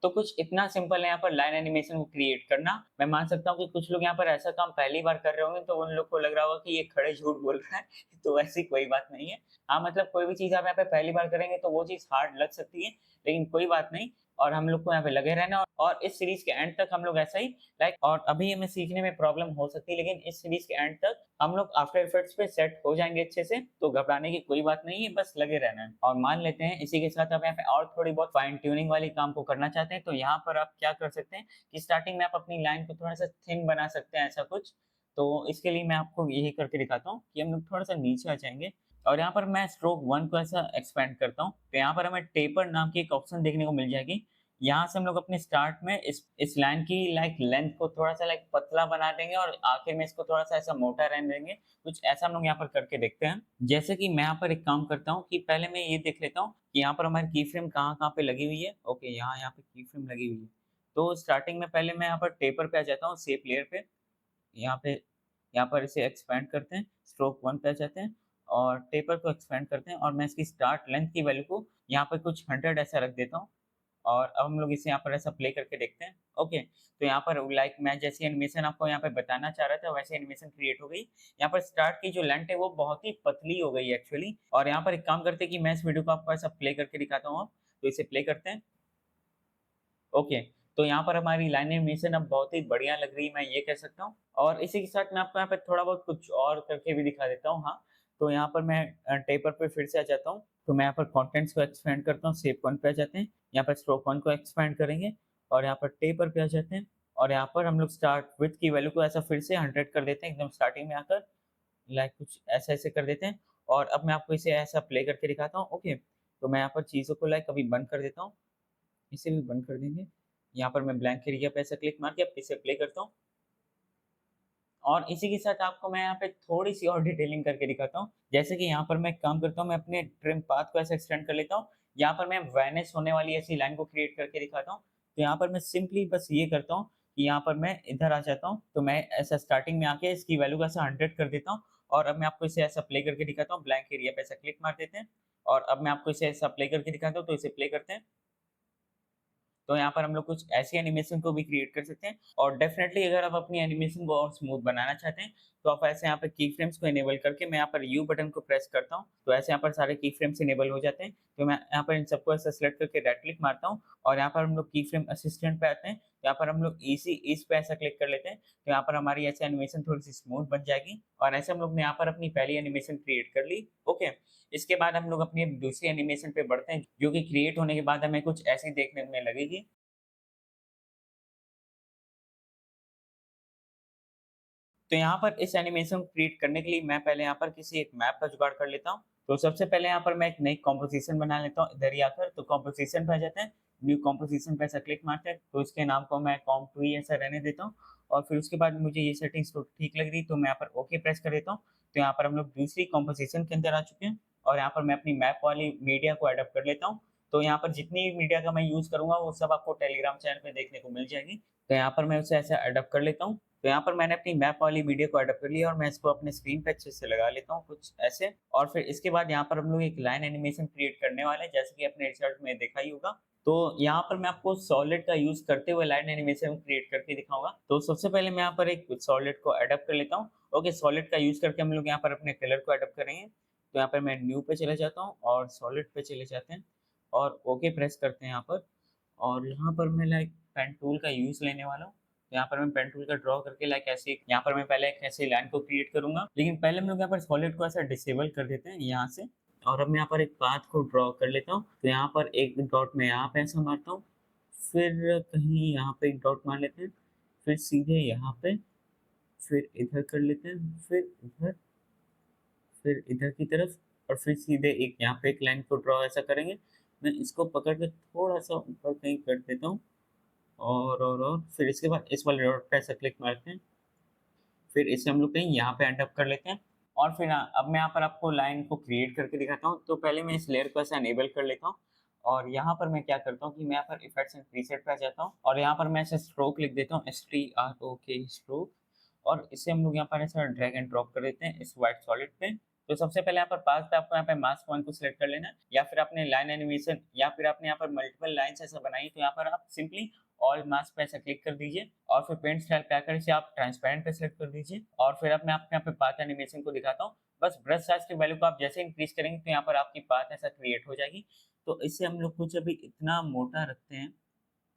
Speaker 1: तो कुछ इतना सिंपल है यहाँ पर लाइन एनिमेशन को क्रिएट करना। मैं मान सकता हूँ कि कुछ लोग यहाँ पर ऐसा काम पहली बार कर रहे होंगे, तो उन लोग को लग रहा होगा कि ये खड़े झूठ बोल रहा है। तो ऐसी कोई बात नहीं है। हाँ, मतलब कोई भी चीज़ आप यहाँ पे पहली बार करेंगे तो वो चीज़ हार्ड लग सकती है, लेकिन कोई बात नहीं। और हम लोग को यहाँ पे लगे रहना और इस सीरीज़ के एंड तक हम लोग ऐसा ही लाइक और अभी हमें सीखने में प्रॉब्लम हो सकती है, लेकिन इस सीरीज़ के एंड तक हम लोग आफ्टर इफेक्ट्स पे सेट हो जाएँगे अच्छे से। तो घबराने की कोई बात नहीं है, बस लगे रहना है। और मान लेते हैं इसी के साथ आप यहाँ पे और थोड़ी बहुत फाइन ट्यूनिंग वाली काम को करना चाहते हैं, तो यहाँ पर आप क्या कर सकते हैं कि स्टार्टिंग में आप अपनी लाइन को थोड़ा-सा थिन बना सकते हैं, ऐसा कुछ। तो इसके लिए मैं आपको यही करके दिखाता हूँ कि हम लोग थोड़ा-सा नीचे आ जाएँगे और यहाँ पर मैं स्ट्रोक 1 को ऐसा एक्सपेंड करता हूँ। तो यहाँ पर हमें टेपर नाम की एक ऑप्शन देखने को मिल जाएगी। यहाँ से हम लोग अपने स्टार्ट में इस लाइन की लाइक लेंथ को थोड़ा-सा लाइक पतला बना देंगे और आखिर में इसको थोड़ा-सा ऐसा मोटा रहने देंगे। कुछ ऐसा हम लोग यहाँ पर करके देखते हैं। जैसे कि मैं यहाँ पर एक काम करता हूँ कि पहले मैं ये देख लेता हूँ कि यहाँ पर हमारी की फ्रेम कहाँ-कहाँ पे लगी हुई है। ओके, यहाँ पे की फ्रेम लगी हुई है। तो स्टार्टिंग में पहले मैं यहाँ पर टेपर पे आ जाता हूँ, शेप लेयर पे। यहाँ पर इसे एक्सपेंड करते हैं, स्ट्रोक 1 पे आ जाते हैं और टेपर को एक्सपेंड करते हैं और मैं इसकी स्टार्ट लेंथ की वैल्यू को यहाँ पे कुछ 100 ऐसा रख देता हूँ। और अब हम लोग इसे यहाँ पर ऐसा प्ले करके देखते हैं। ओके, तो यहाँ पर लाइक मैं जैसी एनिमेशन आपको यहाँ पे बताना चाह रहा था, वैसे एनिमेशन क्रिएट हो गई। यहाँ पर स्टार्ट की जो लेंथ है वो बहुत ही पतली हो गई है एक्चुअली। और यहाँ पर एक काम करते हैं कि मैं इस वीडियो को आपको ऐसा प्ले करके दिखाता हूँ अब। तो इसे प्ले करते हैं। ओके, तो यहाँ पर हमारी लाइन एनिमेशन अब बहुत ही बढ़िया लग रही है, मैं ये कह सकता हूँ। और इसी के साथ मैं आपको यहाँ पे थोड़ा बहुत कुछ और करके भी दिखा देता हूँ। हाँ, तो यहाँ पर मैं टेपर पे फिर से आ जाता हूँ। तो मैं यहाँ पर कंटेंट्स को एक्सपेंड करता हूँ, शेप 1 पे आ जाते हैं। यहाँ पर स्ट्रोक 1 को एक्सपेंड करेंगे और यहाँ पर टेपर पे आ जाते हैं और यहाँ पर हम लोग स्टार्ट विड्थ की वैल्यू को ऐसा फिर से 100 कर देते हैं एकदम स्टार्टिंग में आकर, लाइक कुछ ऐसे-ऐसे कर देते हैं। और अब मैं आपको इसे ऐसा प्ले करके दिखाता हूँ। ओके, तो मैं यहाँ पर चीज़ों को लाइक अभी बंद कर देता हूँ। इसे भी बंद कर देंगे। यहाँ पर मैं ब्लैंक एरिया पे ऐसा क्लिक मार के अब इसे प्ले करता हूँ और इसी के साथ आपको मैं यहाँ पे थोड़ी-सी और डिटेलिंग करके दिखाता हूँ। जैसे कि यहाँ पर मैं एक काम करता हूँ, मैं अपने ट्रिम पाथ को ऐसे एक्सटेंड कर लेता हूँ। यहाँ पर मैं वैनिश होने वाली ऐसी लाइन को क्रिएट करके दिखाता हूँ। तो यहाँ पर मैं सिंपली बस ये करता हूँ कि यहाँ पर मैं इधर आ जाता हूँ। तो मैं ऐसा स्टार्टिंग में आके इसकी वैल्यू को ऐसा 100 कर देता हूँ और अब मैं आपको इसे ऐसा प्ले करके दिखाता हूँ। ब्लैंक एरिया पे ऐसा क्लिक मार देते हैं और अब मैं आपको इसे ऐसा प्ले करके दिखाता हूँ, तो इसे प्ले करते हैं। तो यहाँ पर हम लोग कुछ ऐसी एनिमेशन को भी क्रिएट कर सकते हैं और डेफिनेटली अगर आप अपनी एनिमेशन को और स्मूथ बनाना चाहते हैं, तो आप ऐसे यहाँ पे की फ्रेम्स को इनेबल करके मैं यहाँ पर यू बटन को प्रेस करता हूँ, तो ऐसे यहाँ पर सारे की फ्रेम्स इनेबल हो जाते हैं। तो मैं यहाँ पर इन सबको ऐसा सेलेक्ट करके राइट क्लिक मारता हूँ और यहाँ पर हम लोग की फ्रेम असिस्टेंट पे आते हैं। यहाँ पर हम लोग ईज़ी ईज़ पे ऐसा क्लिक कर लेते हैं, तो यहाँ पर हमारी ऐसे एनिमेशन थोड़ी-सी स्मूथ बन जाएगी और ऐसे हम लोग ने यहाँ पर अपनी पहली एनिमेशन क्रिएट कर ली। ओके, इसके बाद हम लोग अपनी दूसरी एनिमेशन पे बढ़ते हैं, जो कि क्रिएट होने के बाद हमें कुछ ऐसी देखने में लगेगी। तो यहाँ पर इस एनिमेशन को क्रिएट करने के लिए मैं पहले यहाँ पर किसी एक मैप का जुगाड़ कर लेता हूँ। तो सबसे पहले यहाँ पर मैं एक नई कंपोज़िशन बना लेता हूँ इधर ही आकर, तो कंपोज़िशन पे आ जाते हैं, न्यू कंपोज़िशन पे ऐसा क्लिक मारते हैं, तो इसके नाम को मैं comp2 ही ऐसा रहने देता हूँ और फिर उसके बाद मुझे ये सेटिंग्स तो ठीक लग रही, तो मैं यहाँ पर ओके प्रेस कर देता हूँ। तो यहाँ पर हम लोग दूसरी कंपोज़िशन के अंदर आ चुके हैं और यहाँ पर मैं अपनी मैप वाली मीडिया को एडॉप्ट कर लेता हूँ। तो यहाँ पर जितनी मीडिया का मैं यूज़ करूँगा वो सब आपको टेलीग्राम चैनल पे देखने को मिल जाएगी। तो यहाँ पर मैं उसे ऐसे अडॉप्ट कर लेता हूँ। तो यहाँ पर मैंने अपनी मैप वाली वीडियो को अडॉप्ट कर लिया और मैं इसको अपने स्क्रीन पे अच्छे से लगा लेता हूँ कुछ ऐसे। और फिर इसके बाद यहाँ पर हम लोग एक लाइन एनिमेशन क्रिएट करने वाले हैं, जैसे कि अपने रिजल्ट में देखा ही होगा। तो यहाँ पर मैं आपको सॉलिड का यूज़ करते हुए लाइन एनिमेशन क्रिएट करके दिखाऊँगा। तो सबसे पहले मैं यहाँ पर एक सॉलिड को अडॉप्ट कर लेता हूँ। ओके, सॉलिड का यूज़ करके हम लोग यहाँ पर अपने कलर को अडॉप्ट करेंगे। तो यहाँ पर मैं न्यू पे चले जाता हूँ और सॉलिड पे चले जाते हैं और ओके प्रेस करते हैं यहाँ पर। और यहाँ पर मैं लाइक पेन टूल का यूज़ लेने वाला हूँ। तो यहाँ पर मैं पेन टूल का ड्रॉ करके लाइक ऐसे यहाँ पर मैं पहले एक ऐसी लाइन को क्रिएट करूँगा। लेकिन पहले हम लोग यहाँ पर सॉलिड को ऐसा डिसेबल कर देते हैं यहाँ से। और अब मैं यहाँ पर एक पाथ को ड्रॉ कर लेता हूँ। तो यहाँ पर एक डॉट मैं यहाँ पे ऐसा मारता हूँ, फिर कहीं यहाँ पे एक डॉट मार लेते हैं, फिर सीधे यहाँ पे, फिर इधर कर लेते हैं, फिर इधर की तरफ, और फिर सीधे एक यहाँ पे एक लाइन को ड्रॉ ऐसा करेंगे। मैं इसको पकड़ के थोड़ा-सा ऊपर कहीं कर देता हूँ और फिर इसके बाद इस वाले डॉट पे ऐसा क्लिक मारते हैं। फिर इसे हम लोग कहीं यहाँ पे एंड अप कर लेते हैं। और फिर अब मैं यहाँ पर आपको लाइन को क्रिएट करके दिखाता हूँ। तो पहले मैं इस लेयर को ऐसा इनेबल कर लेता हूँ और यहाँ पर मैं क्या करता हूँ कि मैं यहाँ पर इफेक्ट्स एंड प्रीसेट पे आ जाता हूँ और यहाँ पर मैं ऐसे स्ट्रोक लिख देता हूँ, STROK स्ट्रोक। और इसे हम लोग यहाँ पर ऐसा ड्रैग एंड ड्रॉप कर देते हैं इस व्हाइट सॉलिड पे। तो सबसे पहले यहाँ पर पास पे आपको यहाँ पे मास्क वन को सिलेक्ट कर लेना है, या फिर आपने लाइन एनिमेशन या फिर आपने यहाँ पर मल्टीपल लाइन्स ऐसा बनाई तो यहाँ पर आप सिंपली ऑल मास्क पे ऐसा क्लिक कर दीजिए और फिर पेंट स्टाइल पे आकर इसे आप ट्रांसपेरेंट पे सेलेक्ट कर दीजिए। और फिर अब मैं आपको यहाँ पे पाथ एनिमेशन को दिखाता हूँ। बस ब्रश साइज की वैल्यू को आप जैसे इंक्रीज करेंगे तो यहाँ पर आपकी पाथ ऐसा क्रिएट हो जाएगी। तो इससे हम लोग कुछ अभी इतना मोटा रखते हैं,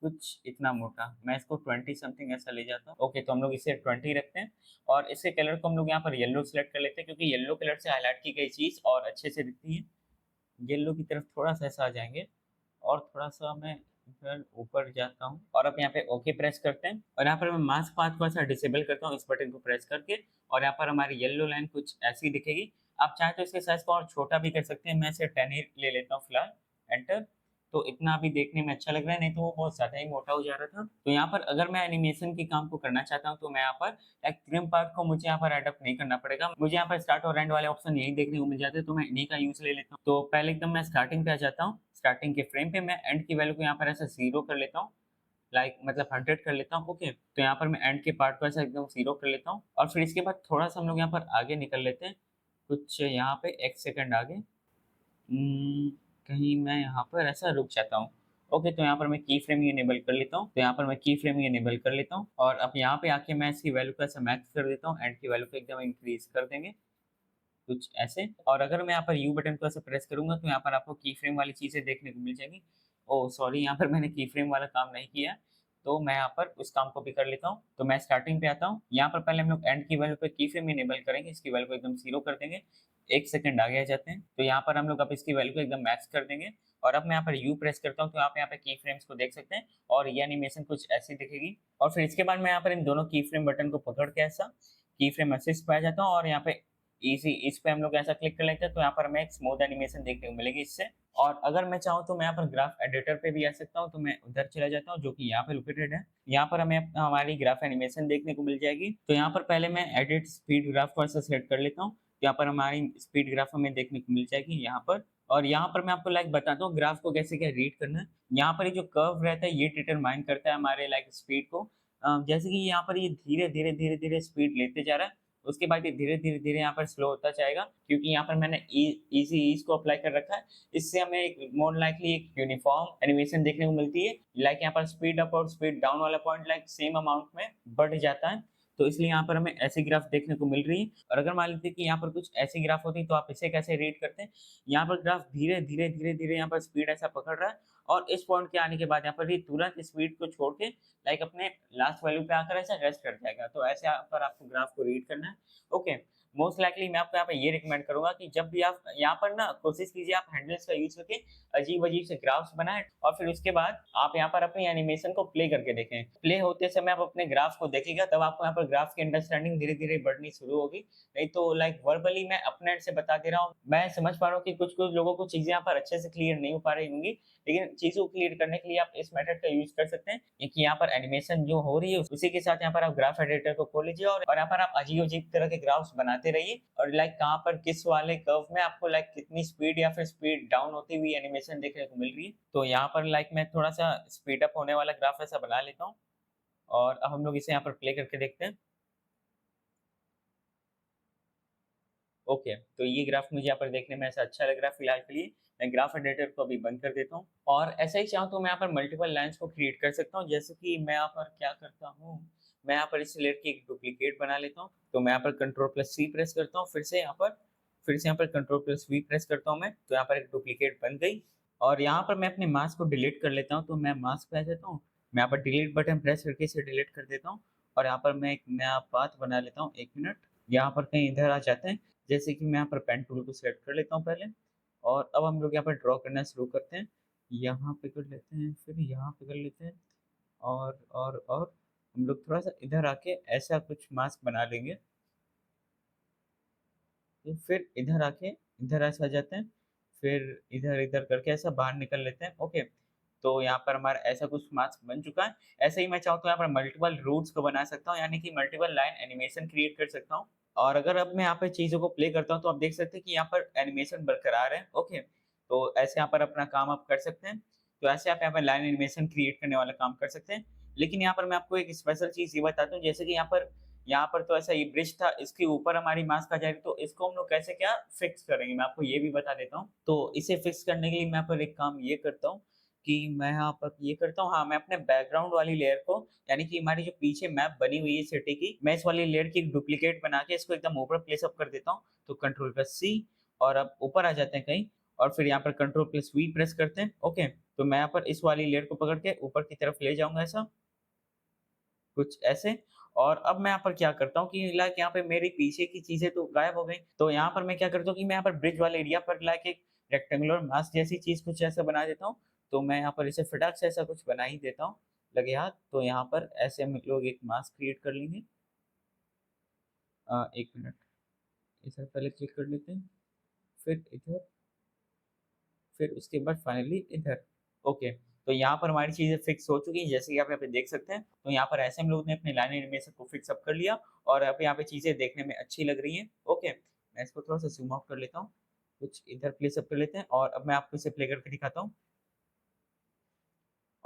Speaker 1: कुछ इतना मोटा, मैं इसको 20 समथिंग ऐसा ले जाता हूँ। ओके, तो हम लोग इसे 20 रखते हैं और इसके कलर को हम लोग यहाँ पर येलो सेलेक्ट कर लेते हैं, क्योंकि येलो कलर से हाईलाइट की गई चीज़ और अच्छे से दिखती है। येलो की तरफ थोड़ा-सा ऐसा आ जाएँगे और थोड़ा-सा मैं इधर ऊपर जाता हूँ और अब यहाँ पे ओके प्रेस करते हैं और यहाँ पर मैं मास्क पाथ को ऐसा डिसेबल करता हूँ इस बटन को प्रेस करके। और यहाँ पर हमारी येलो लाइन कुछ ऐसी दिखेगी। आप चाहें तो इसके साइज़ को और छोटा भी कर सकते हैं। मैं इसे 10 ही ले लेता हूँ फिलहाल, एंटर। तो इतना अभी देखने में अच्छा लग रहा है, नहीं तो वो बहुत ज़्यादा ही मोटा हो जा रहा था। तो यहाँ पर अगर मैं एनिमेशन के काम को करना चाहता हूँ तो मैं यहाँ पर एक ट्रिम पार्ट को मुझे यहाँ पर अडॉप्ट नहीं करना पड़ेगा। मुझे यहाँ पर स्टार्ट और एंड वाले ऑप्शन यही देखने को मिल जाते हैं, तो मैं इन्हीं का यूज़ ले लेता हूँ। तो पहले एकदम मैं स्टार्टिंग पे आ जाता हूँ। स्टार्टिंग के फ्रेम पे मैं एंड की वैल्यू को यहाँ पर ऐसा 0 कर लेता हूँ, लाइक मतलब 100 कर लेता हूँ। ओके, तो यहाँ पर मैं एंड के पार्ट को ऐसा एकदम 0 कर लेता हूँ और फिर इसके बाद थोड़ा-सा हम लोग यहाँ पर आगे निकल लेते हैं, कुछ यहाँ पे 1 सेकंड आगे। कहीं मैं यहाँ पर ऐसा रुक जाता हूँ। ओके, तो यहाँ पर मैं की फ्रेम ही इनेबल कर लेता हूँ। तो यहाँ पर मैं की फ्रेम ही इनेबल कर लेता हूँ और अब यहाँ पे आके मैं इसकी वैल्यू को ऐसा मैक्स कर देता हूँ, एंड की वैल्यू को एकदम इंक्रीज़ कर देंगे, कुछ ऐसे। और अगर मैं यहाँ पर यू बटन को ऐसे प्रेस करूँगा तो यहाँ पर आपको की फ्रेम वाली चीज़ें देखने को मिल जाएँगी। ओह! सॉरी, यहाँ पर मैंने की फ्रेम वाला काम नहीं किया है, तो मैं यहाँ पर उस काम को भी कर लेता हूँ। तो मैं स्टार्टिंग पे आता हूँ, यहाँ पर पहले हम लोग एंड की वैल्यू पे की फ्रेम इनेबल करेंगे, इसकी वैल्यू को एकदम 0 कर देंगे, 1 सेकंड आगे आ जाते हैं। तो यहाँ पर हम लोग अब इसकी वैल्यू को एकदम मैक्स कर देंगे और अब मैं यहाँ पर यू प्रेस करता हूँ तो आप यहाँ पे की फ्रेम्स को देख सकते हैं और ये एनिमेशन कुछ ऐसी दिखेगी। और फिर इसके बाद मैं यहाँ पर इन दोनों की फ्रेम बटन को पकड़ के ऐसा की फ्रेम असिस्ट पे आ जाता हूँ और यहाँ पे इसी इस पे हम लोग ऐसा क्लिक कर लेते हैं तो यहाँ पर हमें एक स्मूथ एनिमेशन देखने को मिलेगी इससे। और अगर मैं चाहूँ तो मैं यहाँ पर ग्राफ एडिटर पे भी आ सकता हूँ, तो मैं उधर चला जाता हूँ जो कि यहाँ पे लोकेटेड है। यहाँ पर हमें हमारी ग्राफ एनिमेशन देखने को मिल जाएगी। तो यहाँ पर पहले मैं एडिट स्पीड ग्राफ को ऐसा सेट कर लेता हूँ। यहाँ पर हमारी स्पीड ग्राफ हमें देखने को मिल जाएगी यहाँ पर। और यहाँ पर मैं आपको लाइक बताता हूँ ग्राफ को कैसे क्या रीड करना है। यहाँ पर ये जो कर्व रहता है ये डिटरमाइन करता है हमारे लाइक स्पीड को। जैसे कि यहाँ पर ये धीरे-धीरे स्पीड लेते जा रहा है, उसके बाद ये धीरे-धीरे यहाँ पर स्लो होता जाएगा, क्योंकि यहाँ पर मैंने ईज़ी ईज़ को अप्लाई कर रखा है। इससे हमें एक मोर लाइकली एक यूनिफ़ॉर्म एनिमेशन देखने को मिलती है। लाइक यहाँ पर स्पीड अप और स्पीड डाउन वाला पॉइंट लाइक सेम अमाउंट में बढ़ जाता है। तो इसलिए यहाँ पर हमें ऐसी ग्राफ देखने को मिल रही है। और अगर मान लीजिए कि यहाँ पर कुछ ऐसी ग्राफ होती तो आप इसे कैसे रीड करते हैं? यहाँ पर ग्राफ धीरे-धीरे यहाँ पर स्पीड ऐसा पकड़ रहा है और इस पॉइंट के आने के बाद यहाँ पर ये तुरंत स्पीड को छोड़ के लाइक अपने लास्ट वैल्यू पे आकर ऐसा रेस्ट कर जाएगा। तो ऐसे यहाँ पर आपको ग्राफ को रीड करना है। ओके, मोस्ट लाइकली मैं आपको यहाँ पे ये रिकमेंड करूँगा कि जब भी आप यहाँ पर ना कोशिश कीजिए आप हैंडल्स का यूज़ करके अजीब-अजीब से ग्राफ्स बनाएँ और फिर उसके बाद आप यहाँ पर अपनी एनिमेशन को प्ले करके देखें। प्ले होते समय आप अपने ग्राफ को देखिएगा, तब आपको यहाँ पर ग्राफ की अंडरस्टैंडिंग धीरे-धीरे बढ़नी शुरू होगी। नहीं तो लाइक वर्बली मैं अपने एंड से बता दे रहा हूँ, मैं समझ पा रहा हूँ कि कुछ-कुछ लोगों को चीज़ें यहाँ पर अच्छे से क्लियर नहीं हो पा रही होंगी, लेकिन चीज़ों को क्लियर करने के लिए आप इस मेथड का यूज़ कर सकते हैं कि यहाँ पर एनिमेशन जो हो रही है उसी के साथ यहाँ पर आप ग्राफ एडिटर को खोल लीजिए और यहाँ पर आप अजीब-अजीब तरह के ग्राफ्स बनाते रहिए और लाइक कहाँ पर किस वाले कर्व में आपको लाइक कितनी स्पीड या फिर स्पीड डाउन होती हुई एनिमेशन देखने को मिल रही है। तो यहाँ पर लाइक मैं थोड़ा-सा स्पीड अप होने वाला ग्राफ ऐसा बना लेता हूँ और अब हम लोग इसे यहाँ पर प्ले करके देखते हैं। ओके, तो ये ग्राफ मुझे यहाँ पर देखने में ऐसा अच्छा लग रहा है फिलहाल के लिए। मैं ग्राफ एडिटर को अभी बंद कर देता हूँ और ऐसा ही चाहूँ तो मैं यहाँ पर मल्टीपल लाइन्स को क्रिएट कर सकता हूँ। जैसे कि मैं यहाँ पर क्या करता हूँ, मैं यहाँ पर इस लेयर की एक डुप्लीकेट बना लेता हूँ। तो मैं यहाँ पर कंट्रोल+C प्रेस करता हूँ, फिर से यहाँ पर कंट्रोल+V प्रेस करता हूँ मैं, तो यहाँ पर एक डुप्लीकेट बन गई। और यहाँ पर मैं अपने मास्क को डिलीट कर लेता हूँ, तो मैं मास्क पे आ जाता हूँ। मैं यहाँ पर डिलीट बटन प्रेस करके इसे डिलीट कर देता हूँ और यहाँ पर मैं एक नया पाथ बना लेता हूँ। 1 मिनट, यहाँ पर कहीं इधर आ जाते हैं। जैसे कि मैं यहाँ पर पेन टूल को सेलेक्ट कर लेता हूँ पहले और अब हम लोग यहाँ पर ड्रॉ करना शुरू करते हैं। यहाँ पे कर लेते हैं, फिर यहाँ पे कर लेते हैं और हम लोग थोड़ा-सा इधर आके ऐसा कुछ मास्क बना लेंगे। तो फिर इधर ऐसे आ जाते हैं, फिर इधर-इधर करके ऐसा बाहर निकल लेते हैं, ओके। तो यहाँ पर हमारा ऐसा कुछ मास्क बन चुका है। ऐसे ही मैं चाहूँ तो यहाँ पर मल्टीपल रूट्स को बना सकता हूँ, यानी कि मल्टीपल लाइन एनिमेशन क्रिएट कर सकता हूँ। और अगर अब मैं यहाँ पे चीज़ों को प्ले करता हूँ, तो आप देख सकते हैं कि यहाँ पर एनिमेशन बरकरार है, ओके। तो ऐसे यहाँ पर अपना काम आप कर सकते हैं। तो ऐसे आप यहाँ पर लाइन एनिमेशन क्रिएट करने वाला काम कर सकते हैं। लेकिन यहाँ पर मैं आपको एक स्पेशल चीज़ ये बताता हूँ, जैसे कि यहाँ पर तो ऐसा ये ब्रिज था, इसके ऊपर हमारी मास्क आ जाएगी, तो इसको हम लोग कैसे क्या फिक्स करेंगे, मैं आपको ये भी बता देता हूँ। तो इसे फिक्स करने के लिए मैं यहाँ पर एक काम ये करता हूँ कि मैं यहाँ पर ये करता हूँ, हाँ, मैं अपने बैकग्राउंड वाली लेयर को, यानी कि हमारी जो पीछे मैप बनी हुई है सिटी की, मैं इस वाली लेयर की एक डुप्लीकेट बना के इसको एकदम ऊपर प्लेस अप कर देता हूँ। तो कंट्रोल+C और अब ऊपर आ जाते हैं कहीं और फिर यहाँ पर कंट्रोल+V प्रेस करते हैं, ओके। तो मैं यहाँ पर इस वाली लेयर को पकड़ के ऊपर की तरफ ले जाऊँगा ऐसा। कुछ ऐसे। और अब मैं यहाँ पर क्या करता हूँ कि लाइक यहाँ पे मेरी पीछे की चीज़ें तो गायब हो गई। तो यहाँ पर मैं क्या करता हूँ कि मैं यहाँ पर ब्रिज वाले एरिया पर लाइक एक रेक्टेंगुलर मास्क जैसी चीज़ कुछ ऐसा बना देता हूँ। तो मैं यहाँ पर इसे फटाक से ऐसा कुछ बना ही देता हूँ, लगे हाथ। तो यहाँ पर ऐसे हम लोग एक मास्क क्रिएट कर लेंगे। 1 मिनट, इसे पहले क्लिक कर लेते हैं, फिर इधर, फिर उसके बाद फाइनली इधर। ओके, तो यहाँ पर हमारी चीज़ें फिक्स हो चुकी हैं, जैसे कि आप यहाँ पे देख सकते हैं। तो यहाँ पर ऐसे हम लोगों ने अपनी लाइन एनिमेशन को फिक्स अप कर लिया और अब यहाँ पे चीज़ें देखने में अच्छी लग रही हैं। ओके, मैं इसको थोड़ा-सा ज़ूम आउट कर लेता हूँ, कुछ इधर प्लेस अप कर लेते हैं और अब मैं आपको इसे प्ले करके दिखाता हूँ।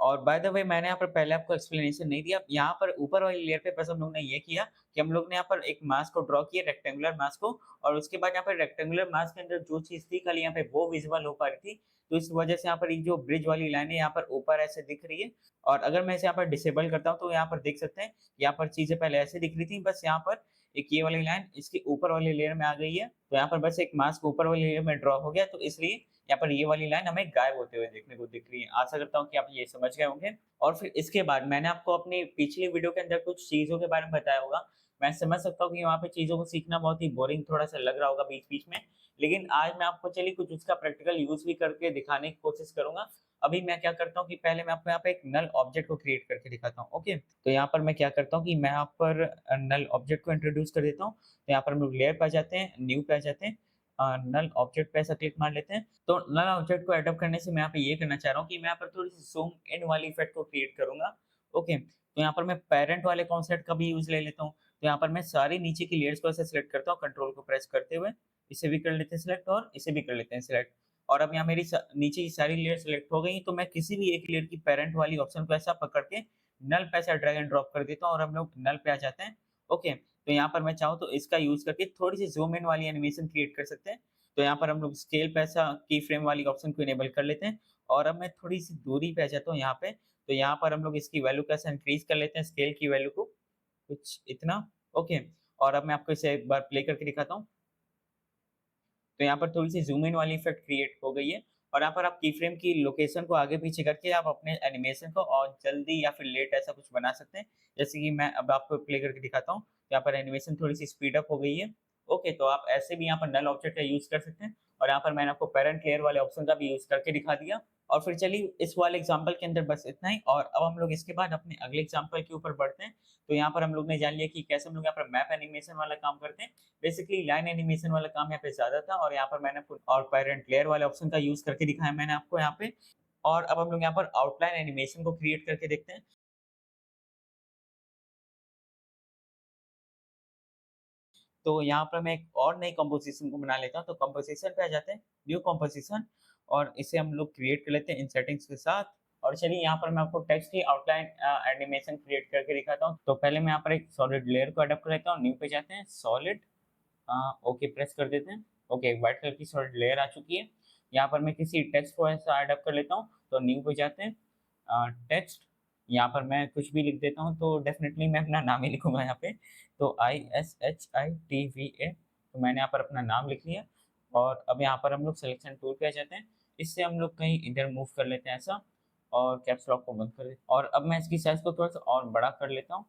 Speaker 1: और बाय द वे मैंने यहाँ पर पहले आपको एक्सप्लेनेशन नहीं दिया। यहाँ पर ऊपर वाली लेयर पे बस हम लोग ने ये किया कि हम लोग ने यहाँ पर एक मास्क को ड्रॉ किया, रेक्टेंगुलर मास्क को, और उसके बाद यहाँ पर रेक्टेंगुलर मास्क के अंदर जो चीज़ थी खाली यहाँ पे वो विज़िबल हो पा रही थी। तो इस वजह से यहाँ पर ये जो ब्रिज वाली लाइन है यहाँ पर ऊपर ऐसे दिख रही है। और अगर मैं इसे यहाँ पर डिसेबल करता हूँ तो यहाँ पर देख सकते हैं, यहाँ पर चीज़ें पहले ऐसे दिख रही थी, बस यहाँ पर एक ये वाली लाइन इसके ऊपर वाली लेयर में आ गई है। तो यहाँ पर बस एक मास्क ऊपर वाली लेयर में ड्रॉ हो गया, तो इसलिए यहाँ पर ये वाली लाइन हमें गायब होते हुए देखने को दिख रही है। आशा करता हूँ कि आप ये समझ गए होंगे। और फिर इसके बाद मैंने आपको अपनी पिछली वीडियो के अंदर कुछ चीज़ों के बारे में बताया होगा। मैं समझ सकता हूँ कि वहाँ पे चीज़ों को सीखना बहुत ही बोरिंग थोड़ा-सा लग रहा होगा बीच-बीच में। लेकिन आज मैं आपको चलिए कुछ उसका प्रैक्टिकल यूज़ भी करके दिखाने की कोशिश करूँगा। अभी मैं क्या करता हूँ कि पहले मैं आपको यहाँ पे एक नल ऑब्जेक्ट को क्रिएट करके दिखाता हूँ, ओके? तो यहाँ पर मैं क्या करता हूँ कि मैं यहाँ पर नल ऑब्जेक्ट को इंट्रोड्यूस कर देता हूँ। तो यहाँ पर हम लोग लेयर पे आ जाते हैं, न्यू पे आ जाते हैं, नल ऑब्जेक्ट पे ऐसा क्लिक मार लेते हैं। तो नल ऑब्जेक्ट को एडॉप्ट करने से मैं यहाँ पे ये करना चाह रहा हूँ कि मैं यहाँ पर थोड़ी-सी ज़ूम इन वाली इफ़ेक्ट को क्रिएट करूँगा, ओके। तो यहाँ पर मैं पैरेंट वाले कॉन्सेप्ट का भी यूज़ ले लेता हूँ। तो यहाँ पर मैं सारी नीचे की लेयर्स को ऐसे सिलेक्ट करता हूँ कंट्रोल को प्रेस करते हुए। इसे भी कर लेते हैं सिलेक्ट और इसे भी कर लेते हैं सिलेक्ट। और अब यहाँ मेरी नीचे की सारी लेयर सिलेक्ट हो गई, तो मैं किसी भी एक लेयर की पैरेंट वाली ऑप्शन को ऐसा पकड़ के नल पे ऐसा ड्रैग एंड ड्रॉप कर देता हूँ और हम लोग नल पे आ जाते हैं, ओके। तो यहाँ पर मैं चाहूँ तो इसका यूज़ करके थोड़ी-सी ज़ूम इन वाली एनिमेशन क्रिएट कर सकते हैं। तो यहाँ पर हम लोग स्केल पे ऐसा की फ्रेम वाली ऑप्शन को इनेबल कर लेते हैं और अब मैं थोड़ी-सी दूरी पे आ जाता हूँ यहाँ पे। तो यहाँ पर हम लोग इसकी वैल्यू को ऐसा इंक्रीज़ कर लेते हैं, स्केल की वैल्यू को, कुछ इतना, ओके। और अब मैं आपको इसे एक बार प्ले करके दिखाता हूँ। तो यहाँ पर थोड़ी-सी ज़ूम इन वाली इफ़ेक्ट क्रिएट हो गई है और यहाँ पर आप कीफ्रेम की लोकेशन को आगे-पीछे करके आप अपने एनिमेशन को और जल्दी या फिर लेट ऐसा कुछ बना सकते हैं। जैसे कि मैं अब आपको प्ले करके दिखाता हूँ। यहाँ पर एनिमेशन थोड़ी-सी स्पीड अप हो गई है। ओके, तो आप ऐसे भी यहाँ पर नल ऑब्जेक्ट का यूज़ कर सकते हैं और यहाँ पर मैंने आपको पैरेंट लेयर वाले ऑप्शन का भी यूज़ करके दिखा दिया। और फिर चलिए इस वाले एग्ज़ाम्पल के अंदर बस इतना ही, और अब हम लोग इसके बाद अपने अगले एग्ज़ाम्पल के ऊपर बढ़ते हैं। तो यहाँ पर हम लोग ने जान लिया कि कैसे हम लोग यहाँ पर मैप एनिमेशन वाला काम करते हैं। बेसिकली लाइन एनिमेशन वाला काम यहाँ पे ज़्यादा था और यहाँ पर मैंने और पैरेंट लेयर वाले ऑप्शन का यूज़ करके दिखाया मैंने आपको यहाँ पे। और अब हम लोग यहाँ पर आउटलाइन एनिमेशन को क्रिएट करके देखते हैं। तो यहाँ पर मैं एक और नई कंपोज़िशन को बना लेता हूँ, तो कंपोज़िशन पे आ जाते हैं, न्यू कंपोज़िशन और इसे हम लोग क्रिएट कर लेते हैं इन सेटिंग्स के साथ। और चलिए यहाँ पर मैं आपको टेक्स्ट की आउटलाइन एनिमेशन क्रिएट करके दिखाता हूँ। तो पहले मैं यहाँ पर एक सॉलिड लेयर को एडॉप्ट कर लेता हूँ, न्यू पे जाते हैं, सॉलिड ओके प्रेस कर देते हैं। ओके, व्हाइट कलर की सॉलिड लेयर आ चुकी है। यहाँ पर मैं किसी टेक्स्ट को ऐसा एडॉप्ट कर लेता हूँ, तो न्यू पे जाते हैं, टेक्स्ट, यहाँ पर मैं कुछ भी लिख देता हूँ, तो डेफ़िनेटली मैं अपना नाम ही लिखूँगा यहाँ पे। तो ISHITVA, तो मैंने यहाँ पर अपना नाम लिख लिया और अब यहाँ पर हम लोग सिलेक्शन टूल पे आ जाते हैं। इससे हम लोग कहीं इधर मूव कर लेते हैं ऐसा और कैप्स लॉक को बंद कर देते हैं और अब मैं इसकी साइज़ को थोड़ा-सा और बड़ा कर लेता हूँ।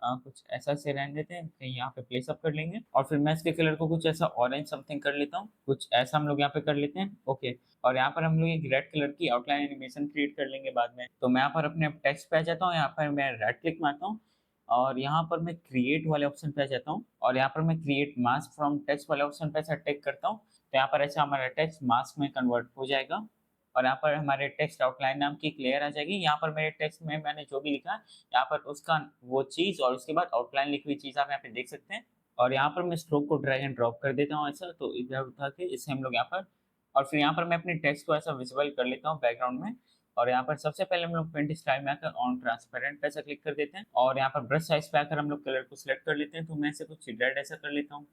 Speaker 1: कुछ ऐसा से रहने देते हैं, कहीं यहाँ पे प्लेस अप कर लेंगे और फिर मैं इसके कलर को कुछ ऐसा ऑरेंज समथिंग कर लेता हूँ, कुछ ऐसा हम लोग यहाँ पे कर लेते हैं, ओके। और यहाँ पर हम लोग एक रेड कलर की आउटलाइन एनिमेशन क्रिएट कर लेंगे बाद में। तो मैं यहाँ पर अपने टेक्स्ट पे आ जाता हूँ, यहाँ पर मैं राइट क्लिक मारता हूँ और यहाँ पर मैं क्रिएट वाले ऑप्शन पे आ जाता हूँ और यहाँ पर मैं क्रिएट मास्क फ्रॉम टेक्स्ट वाले ऑप्शन पे ऐसा टिक करता हूँ। तो यहाँ पर ऐसा हमारा टेक्स्ट मास्क में कन्वर्ट हो जाएगा और यहाँ पर हमारे टेक्स्ट आउटलाइन नाम की एक लेयर आ जाएगी। यहाँ पर मेरे टेक्स्ट में मैंने जो भी लिखा है, यहाँ पर उसका वो चीज़ और उसके बाद आउटलाइन लिखी हुई चीज़ आप यहाँ पे देख सकते हैं। और यहाँ पर मैं स्ट्रोक को ड्रैग एंड ड्रॉप कर देता हूँ ऐसा, तो इधर उठा के इसे हम लोग यहाँ पर और फिर यहाँ पर मैं अपने टेक्स्ट को ऐसा विज़ुअल कर लेता हूँ बैकग्राउंड में और यहाँ पर सबसे पहले हम लोग पेंट स्टाइल में आकर ऑन ट्रांसपेरेंट पे ऐसा क्लिक कर देते हैं और यहाँ पर ब्रश साइज़ पे आकर हम लोग कलर को सिलेक्ट कर लेते हैं। तो मैं इसे कुछ रेड ऐसा कर लेता हूँ।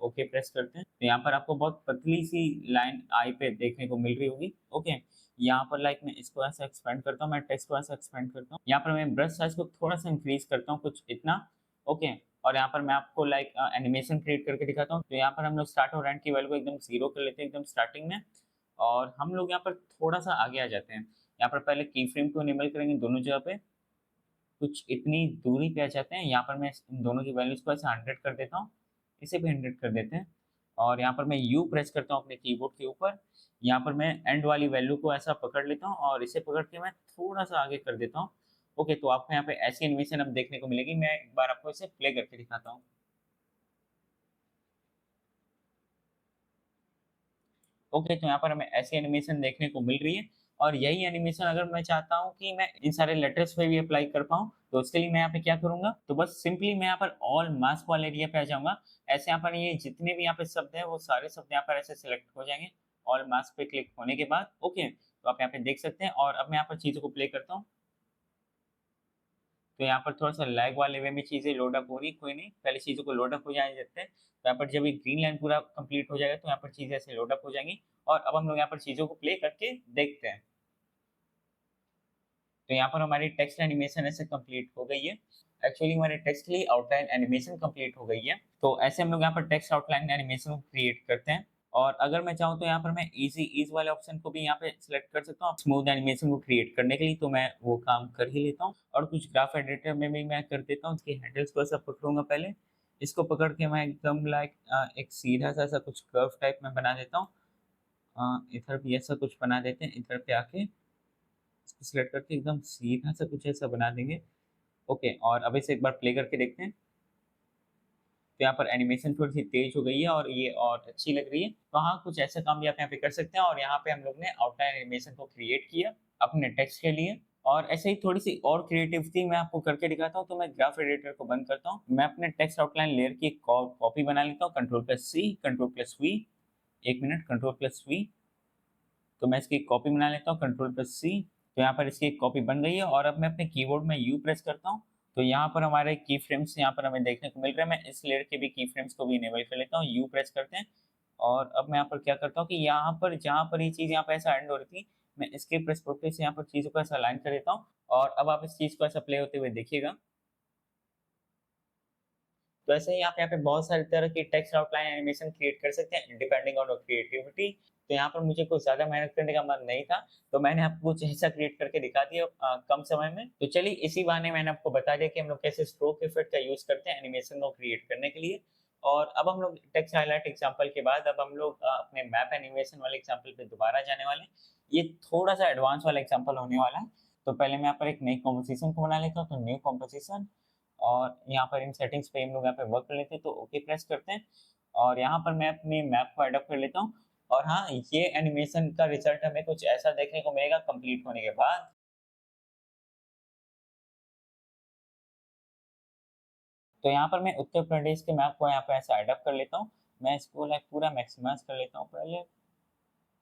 Speaker 1: ओके प्रेस करते हैं। तो यहाँ पर आपको बहुत पतली सी लाइन आई पे देखने को मिल रही होगी। ओके, यहाँ पर लाइक मैं इसको ऐसा एक्सपेंड करता हूँ, मैं टेक्स्ट को ऐसा एक्सपेंड करता हूँ। यहाँ पर मैं ब्रश साइज़ को थोड़ा-सा इंक्रीज़ करता हूँ, कुछ इतना। ओके, और यहाँ पर मैं आपको लाइक एनिमेशन क्रिएट करके दिखाता हूँ। तो यहाँ पर हम लोग स्टार्ट और एंड की वैल्यू को एकदम 0 कर लेते हैं एकदम स्टार्टिंग में और हम लोग यहाँ पर थोड़ा-सा आगे आ जाते हैं। यहाँ पर पहले की फ्रेम को इनेबल करेंगे दोनों जगह पे, कुछ इतनी दूरी पे आ जाते हैं। यहाँ पर मैं इन दोनों की वैल्यूज़ को ऐसे 100 कर देता हूँ, इसे भी 100 कर देते हैं और यहाँ पर मैं यू प्रेस करता हूँ अपने कीबोर्ड के ऊपर। यहाँ पर मैं एंड वाली वैल्यू को ऐसा पकड़ लेता हूँ और इसे पकड़ के मैं थोड़ा-सा आगे कर देता हूँ। ओके, तो आपको यहाँ पे ऐसी एनिमेशन अब देखने को मिलेगी। मैं एक बार आपको इसे प्ले करके दिखाता हूँ। ओके, तो यहाँ पर हमें ऐसी एनिमेशन देखने को मिल रही है और यही एनिमेशन अगर मैं चाहता हूँ कि मैं इन सारे लेटर्स पे भी अप्लाई कर पाऊँ, तो उसके लिए मैं यहाँ पे क्या करूँगा, तो बस सिंपली मैं यहाँ पर ऑल मास्क वाले एरिया पे आ जाऊँगा। ऐसे यहाँ पर ये जितने भी यहाँ पे शब्द हैं, वो सारे शब्द यहाँ पर ऐसे सेलेक्ट हो जाएँगे, ऑल मास्क पे क्लिक होने के बाद। ओके, तो आप यहाँ पे देख सकते हैं और अब मैं यहाँ पर चीज़ों को प्ले करता हूँ। तो यहाँ पर थोड़ा-सा लैग वाले वे में चीज़ें लोड अप हो रही, कोई नहीं, पहले चीज़ों को लोड अप हो जाने देते हैं। तो यहाँ पर जब ये ग्रीन लाइन पूरा कंप्लीट हो जाएगा, तो यहाँ पर चीज़ें ऐसे लोड अप हो जाएँगी और अब हम लोग यहाँ पर चीज़ों को प्ले करके देखते हैं। तो यहाँ पर हमारी टेक्स्ट एनिमेशन ऐसे कंप्लीट हो गई है। एक्चुअली हमारे टेक्स्ट की आउटलाइन एनिमेशन कंप्लीट हो गई है। तो ऐसे हम लोग यहाँ पर टेक्स्ट आउटलाइन एनिमेशन को क्रिएट करते हैं और अगर मैं चाहूँ तो यहाँ पर मैं ईज़ी ईज़ वाले ऑप्शन को भी यहाँ पे सिलेक्ट कर सकता हूँ स्मूथ एनिमेशन को क्रिएट करने के लिए, तो मैं वो काम कर ही लेता हूँ और कुछ ग्राफ एडिटर में भी मैं कर देता हूँ। इसके हैंडल्स को ऐसा पकड़ूँगा पहले, इसको पकड़ के मैं एकदम लाइक एक सीधा-सा ऐसा कुछ कर्व टाइप में बना देता हूँ। इधर भी ऐसा कुछ बना देते हैं, इधर पे आके इसको सिलेक्ट करके एकदम सीधा सा कुछ ऐसा बना देंगे। ओके, और अब इसे एक बार प्ले करके देखते हैं। तो यहाँ पर एनिमेशन थोड़ी-सी तेज़ हो गई है और ये और अच्छी लग रही है। तो हाँ, कुछ ऐसा काम भी आप यहाँ पे कर सकते हैं और यहाँ पे हम लोग ने आउटलाइन एनिमेशन को क्रिएट किया अपने टेक्स्ट के लिए और ऐसे ही थोड़ी-सी और क्रिएटिविटी मैं आपको करके दिखाता हूँ। तो मैं ग्राफ एडिटर को बंद करता हूँ। मैं अपने टेक्स्ट आउटलाइन लेयर की एक कॉपी बना लेता हूँ, कंट्रोल+C, कंट्रोल+V, 1 मिनट, कंट्रोल+V। तो मैं इसकी एक कॉपी बना लेता हूँ, कंट्रोल+C। तो यहाँ पर इसकी एक कॉपी बन गई है और अब मैं अपने कीबोर्ड में यू प्रेस करता हूँ। तो यहाँ पर हमारे की फ्रेम्स यहाँ पर हमें देखने को मिल रहे हैं। मैं इस लेयर के भी की फ्रेम्स को भी इनेबल कर लेता हूँ, यू प्रेस करते हैं और अब मैं यहाँ पर क्या करता हूँ कि यहाँ पर जहाँ पर ये चीज़ यहाँ पे ऐसा एंड हो रही थी, मैं इसके पर्सपेक्टिव से यहाँ पर चीज़ों को ऐसा अलाइन कर देता हूँ और अब आप इस चीज़ को ऐसा प्ले होते हुए देखिएगा। तो ऐसे ही आप यहाँ पे बहुत सारी तरह की टेक्स्ट आउटलाइन एनिमेशन क्रिएट कर सकते हैं डिपेंडिंग ऑन योर क्रिएटिविटी। तो यहाँ पर मुझे कुछ ज़्यादा मेहनत करने का मन नहीं था, तो मैंने आपको कुछ ऐसा क्रिएट करके दिखा दिया कम समय में। तो चलिए इसी बहाने मैंने आपको बता दिया कि हम लोग कैसे स्ट्रोक इफेक्ट का यूज़ करते हैं एनिमेशन को क्रिएट करने के लिए। और अब हम लोग टेक्स्ट हाइलाइट एग्जांपल के बाद अब हम लोग अपने मैप एनिमेशन वाले एग्जांपल पे दोबारा जाने वाले हैं। ये थोड़ा-सा एडवांस वाला एग्जांपल होने वाला है। तो पहले मैं यहाँ पर एक नई कंपोज़िशन को बना लेता हूँ, तो न्यू कंपोज़िशन और यहाँ पर इन सेटिंग्स पे हम लोग यहाँ पे वर्क कर लेते हैं, तो ओके प्रेस करते हैं और यहाँ पर मैं अपने मैप को एडॉप्ट कर लेता हूँ और हाँ, ये एनिमेशन का रिजल्ट हमें कुछ ऐसा देखने को मिलेगा कंप्लीट होने के बाद। तो यहाँ पर मैं उत्तर प्रदेश के मैप को यहाँ पे ऐसा एडप्ट कर लेता हूँ। मैं इसको लाइक पूरा मैक्सिमाइज़ कर लेता हूँ पहले,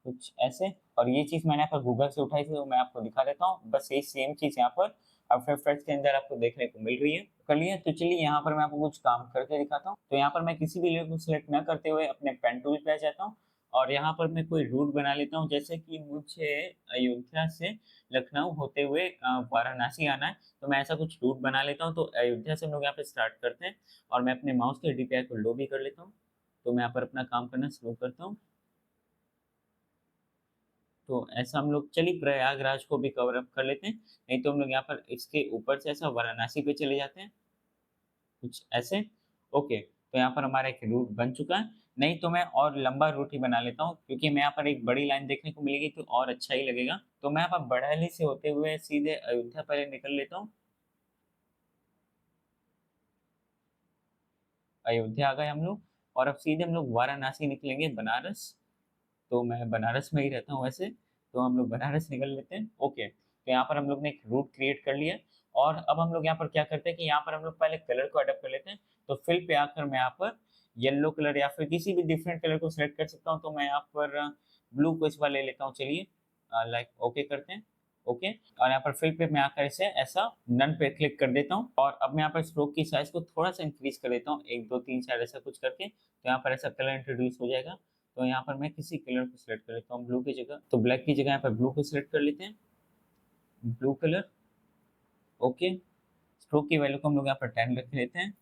Speaker 1: कुछ ऐसे। और ये चीज़ मैंने यहाँ पर गूगल से उठाई थी, तो मैं आपको दिखा देता हूँ। बस यही सेम चीज़ यहाँ पर आफ्टर इफेक्ट्स के अंदर आपको देखने को मिल रही है। कर लिया, तो चलिए यहाँ पर मैं आपको कुछ काम करके दिखाता हूँ। तो यहाँ पर मैं किसी भी लेयर को सिलेक्ट ना करते हुए अपने पेन टूल पे आ जाता हूँ और यहाँ पर मैं कोई रूट बना लेता हूँ। जैसे कि मुझे अयोध्या से लखनऊ होते हुए वाराणसी आना है, तो मैं ऐसा कुछ रूट बना लेता हूँ। तो अयोध्या से हम लोग यहाँ पे स्टार्ट करते हैं और मैं अपने माउस के DPI को लो भी कर लेता हूँ। तो मैं यहाँ पर अपना काम करना शुरू करता हूँ। तो ऐसा हम लोग, चलिए प्रयागराज को भी कवर अप कर लेते हैं, नहीं तो हम लोग यहाँ पर इसके ऊपर से ऐसा वाराणसी पे चले जाते हैं, कुछ ऐसे। ओके, तो यहाँ पर हमारा एक रूट बन चुका है। नहीं तो मैं और लंबा रूट ही बना लेता हूँ, क्योंकि मैं यहाँ पर एक बड़ी लाइन देखने को मिलेगी तो और अच्छा ही लगेगा। तो मैं यहाँ पर बड़हली से होते हुए सीधे अयोध्या पहले निकल लेता हूँ। अयोध्या आ गए हम लोग और अब सीधे हम लोग वाराणसी निकलेंगे, बनारस। तो मैं बनारस में ही रहता हूँ वैसे, तो हम लोग बनारस निकल लेते हैं। ओके, तो यहाँ पर हम लोग ने एक रूट क्रिएट कर लिया और अब हम लोग यहाँ पर क्या करते हैं कि यहाँ पर हम लोग पहले कलर को अडॉप्ट कर लेते हैं। तो फिल पे आकर मैं यहाँ पर येलो कलर या फिर किसी भी डिफरेंट कलर को सिलेक्ट कर सकता हूँ। तो मैं यहाँ पर ब्लू को इस बार ले लेता हूँ, चलिए। लाइक ओके करते हैं। ओके, और यहाँ पर फिल पे मैं आकर इसे ऐसा नन पे क्लिक कर देता हूँ और अब मैं यहाँ पर स्ट्रोक की साइज को थोड़ा सा इंक्रीज कर देता हूँ, 1 2 3 4 ऐसा कुछ करके। तो यहाँ पर ऐसा कलर इंट्रोड्यूस हो जाएगा। तो यहाँ पर मैं किसी कलर को सिलेक्ट कर लेता हूँ ब्लू की जगह, तो ब्लैक की जगह यहाँ पर ब्लू को सिलेक्ट कर लेते हैं, ब्लू कलर। ओके, स्ट्रोक की वैल्यू को हम लोग यहाँ पर 10 रख लेते हैं,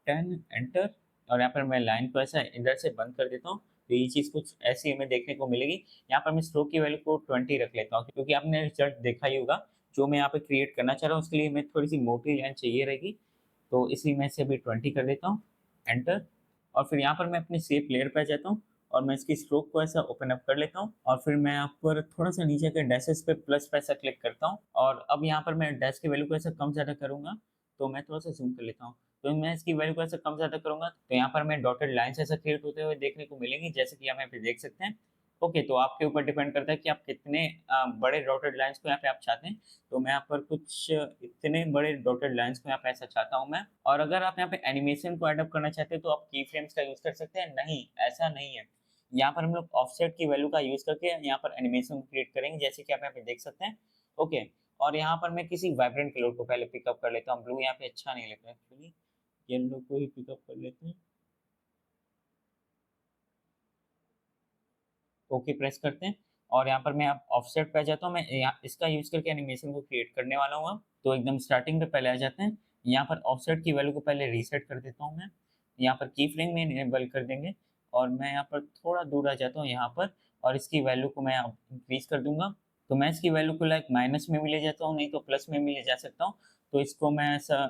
Speaker 1: 10 एंटर। और यहाँ पर मैं लाइन को ऐसा इधर से बंद कर देता हूँ। तो ये चीज़ कुछ ऐसी हमें देखने को मिलेगी। यहाँ पर मैं स्ट्रोक की वैल्यू को 20 रख लेता हूँ, क्योंकि आपने रिजल्ट देखा ही होगा जो मैं यहाँ पे क्रिएट करना चाह रहा हूँ, उसके लिए मैं थोड़ी सी मोटी लाइन चाहिए रहेगी। तो इसलिए मैं इसे अभी 20 कर देता हूँ, एंटर। और फिर यहाँ पर मैं अपने शेप लेयर पे आ जाता हूँ और मैं इसकी स्ट्रोक को ऐसा ओपन अप कर लेता हूँ और फिर मैं यहाँ पर थोड़ा सा नीचे के डैशेस पे प्लस पे ऐसा क्लिक करता हूँ और अब यहाँ पर मैं डैश की वैल्यू को ऐसा कम ज़्यादा करूँगा। तो मैं थोड़ा सा जूम कर लेता हूँ। तो मैं इसकी वैल्यू को ऐसा कम ज़्यादा करूँगा तो यहाँ पर मैं डॉटेड लाइन्स ऐसा क्रिएट होते हुए देखने को मिलेंगी, जैसे कि आप यहाँ पे देख सकते हैं। ओके, तो आपके ऊपर डिपेंड करता है कि आप कितने बड़े डॉटेड लाइन्स को यहाँ पे आप चाहते हैं। तो मैं यहाँ पर कुछ इतने बड़े डॉटेड लाइन्स को यहाँ पे ऐसा चाहता हूँ मैं। और अगर आप यहाँ पे एनिमेशन को एडअप करना चाहते हैं तो आप की फ्रेम्स का यूज़ कर सकते हैं। नहीं, ऐसा नहीं है। यहाँ पर हम लोग ऑफसेट की वैल्यू का यूज़ करके यहाँ पर एनिमेशन को क्रिएट करेंगे, जैसे कि आप यहाँ पे देख सकते हैं। ओके, और यहाँ पर मैं किसी वाइब्रेंट कलर को पहले पिकअप कर लेता हूँ। ब्लू यहाँ पे अच्छा नहीं लगता एक्चुअली, येलो को ही पिकअप कर लेते हैं। ओके प्रेस करते हैं और यहाँ पर मैं अब ऑफसेट पे आ जाता हूँ। मैं यहाँ इसका यूज़ करके एनिमेशन को क्रिएट करने वाला हूँ अब। तो एकदम स्टार्टिंग पे पहले आ जाते हैं। यहाँ पर ऑफसेट की वैल्यू को पहले रीसेट कर देता हूँ मैं। यहाँ पर की फ्रेम में इनेबल कर देंगे और मैं यहाँ पर थोड़ा दूर आ जाता हूँ यहाँ पर और इसकी वैल्यू को मैं इंक्रीज़ कर दूँगा। तो मैं इसकी वैल्यू को लाइक माइनस में भी ले जाता हूँ, नहीं तो प्लस में भी ले जा सकता हूँ। तो इसको मैं ऐसा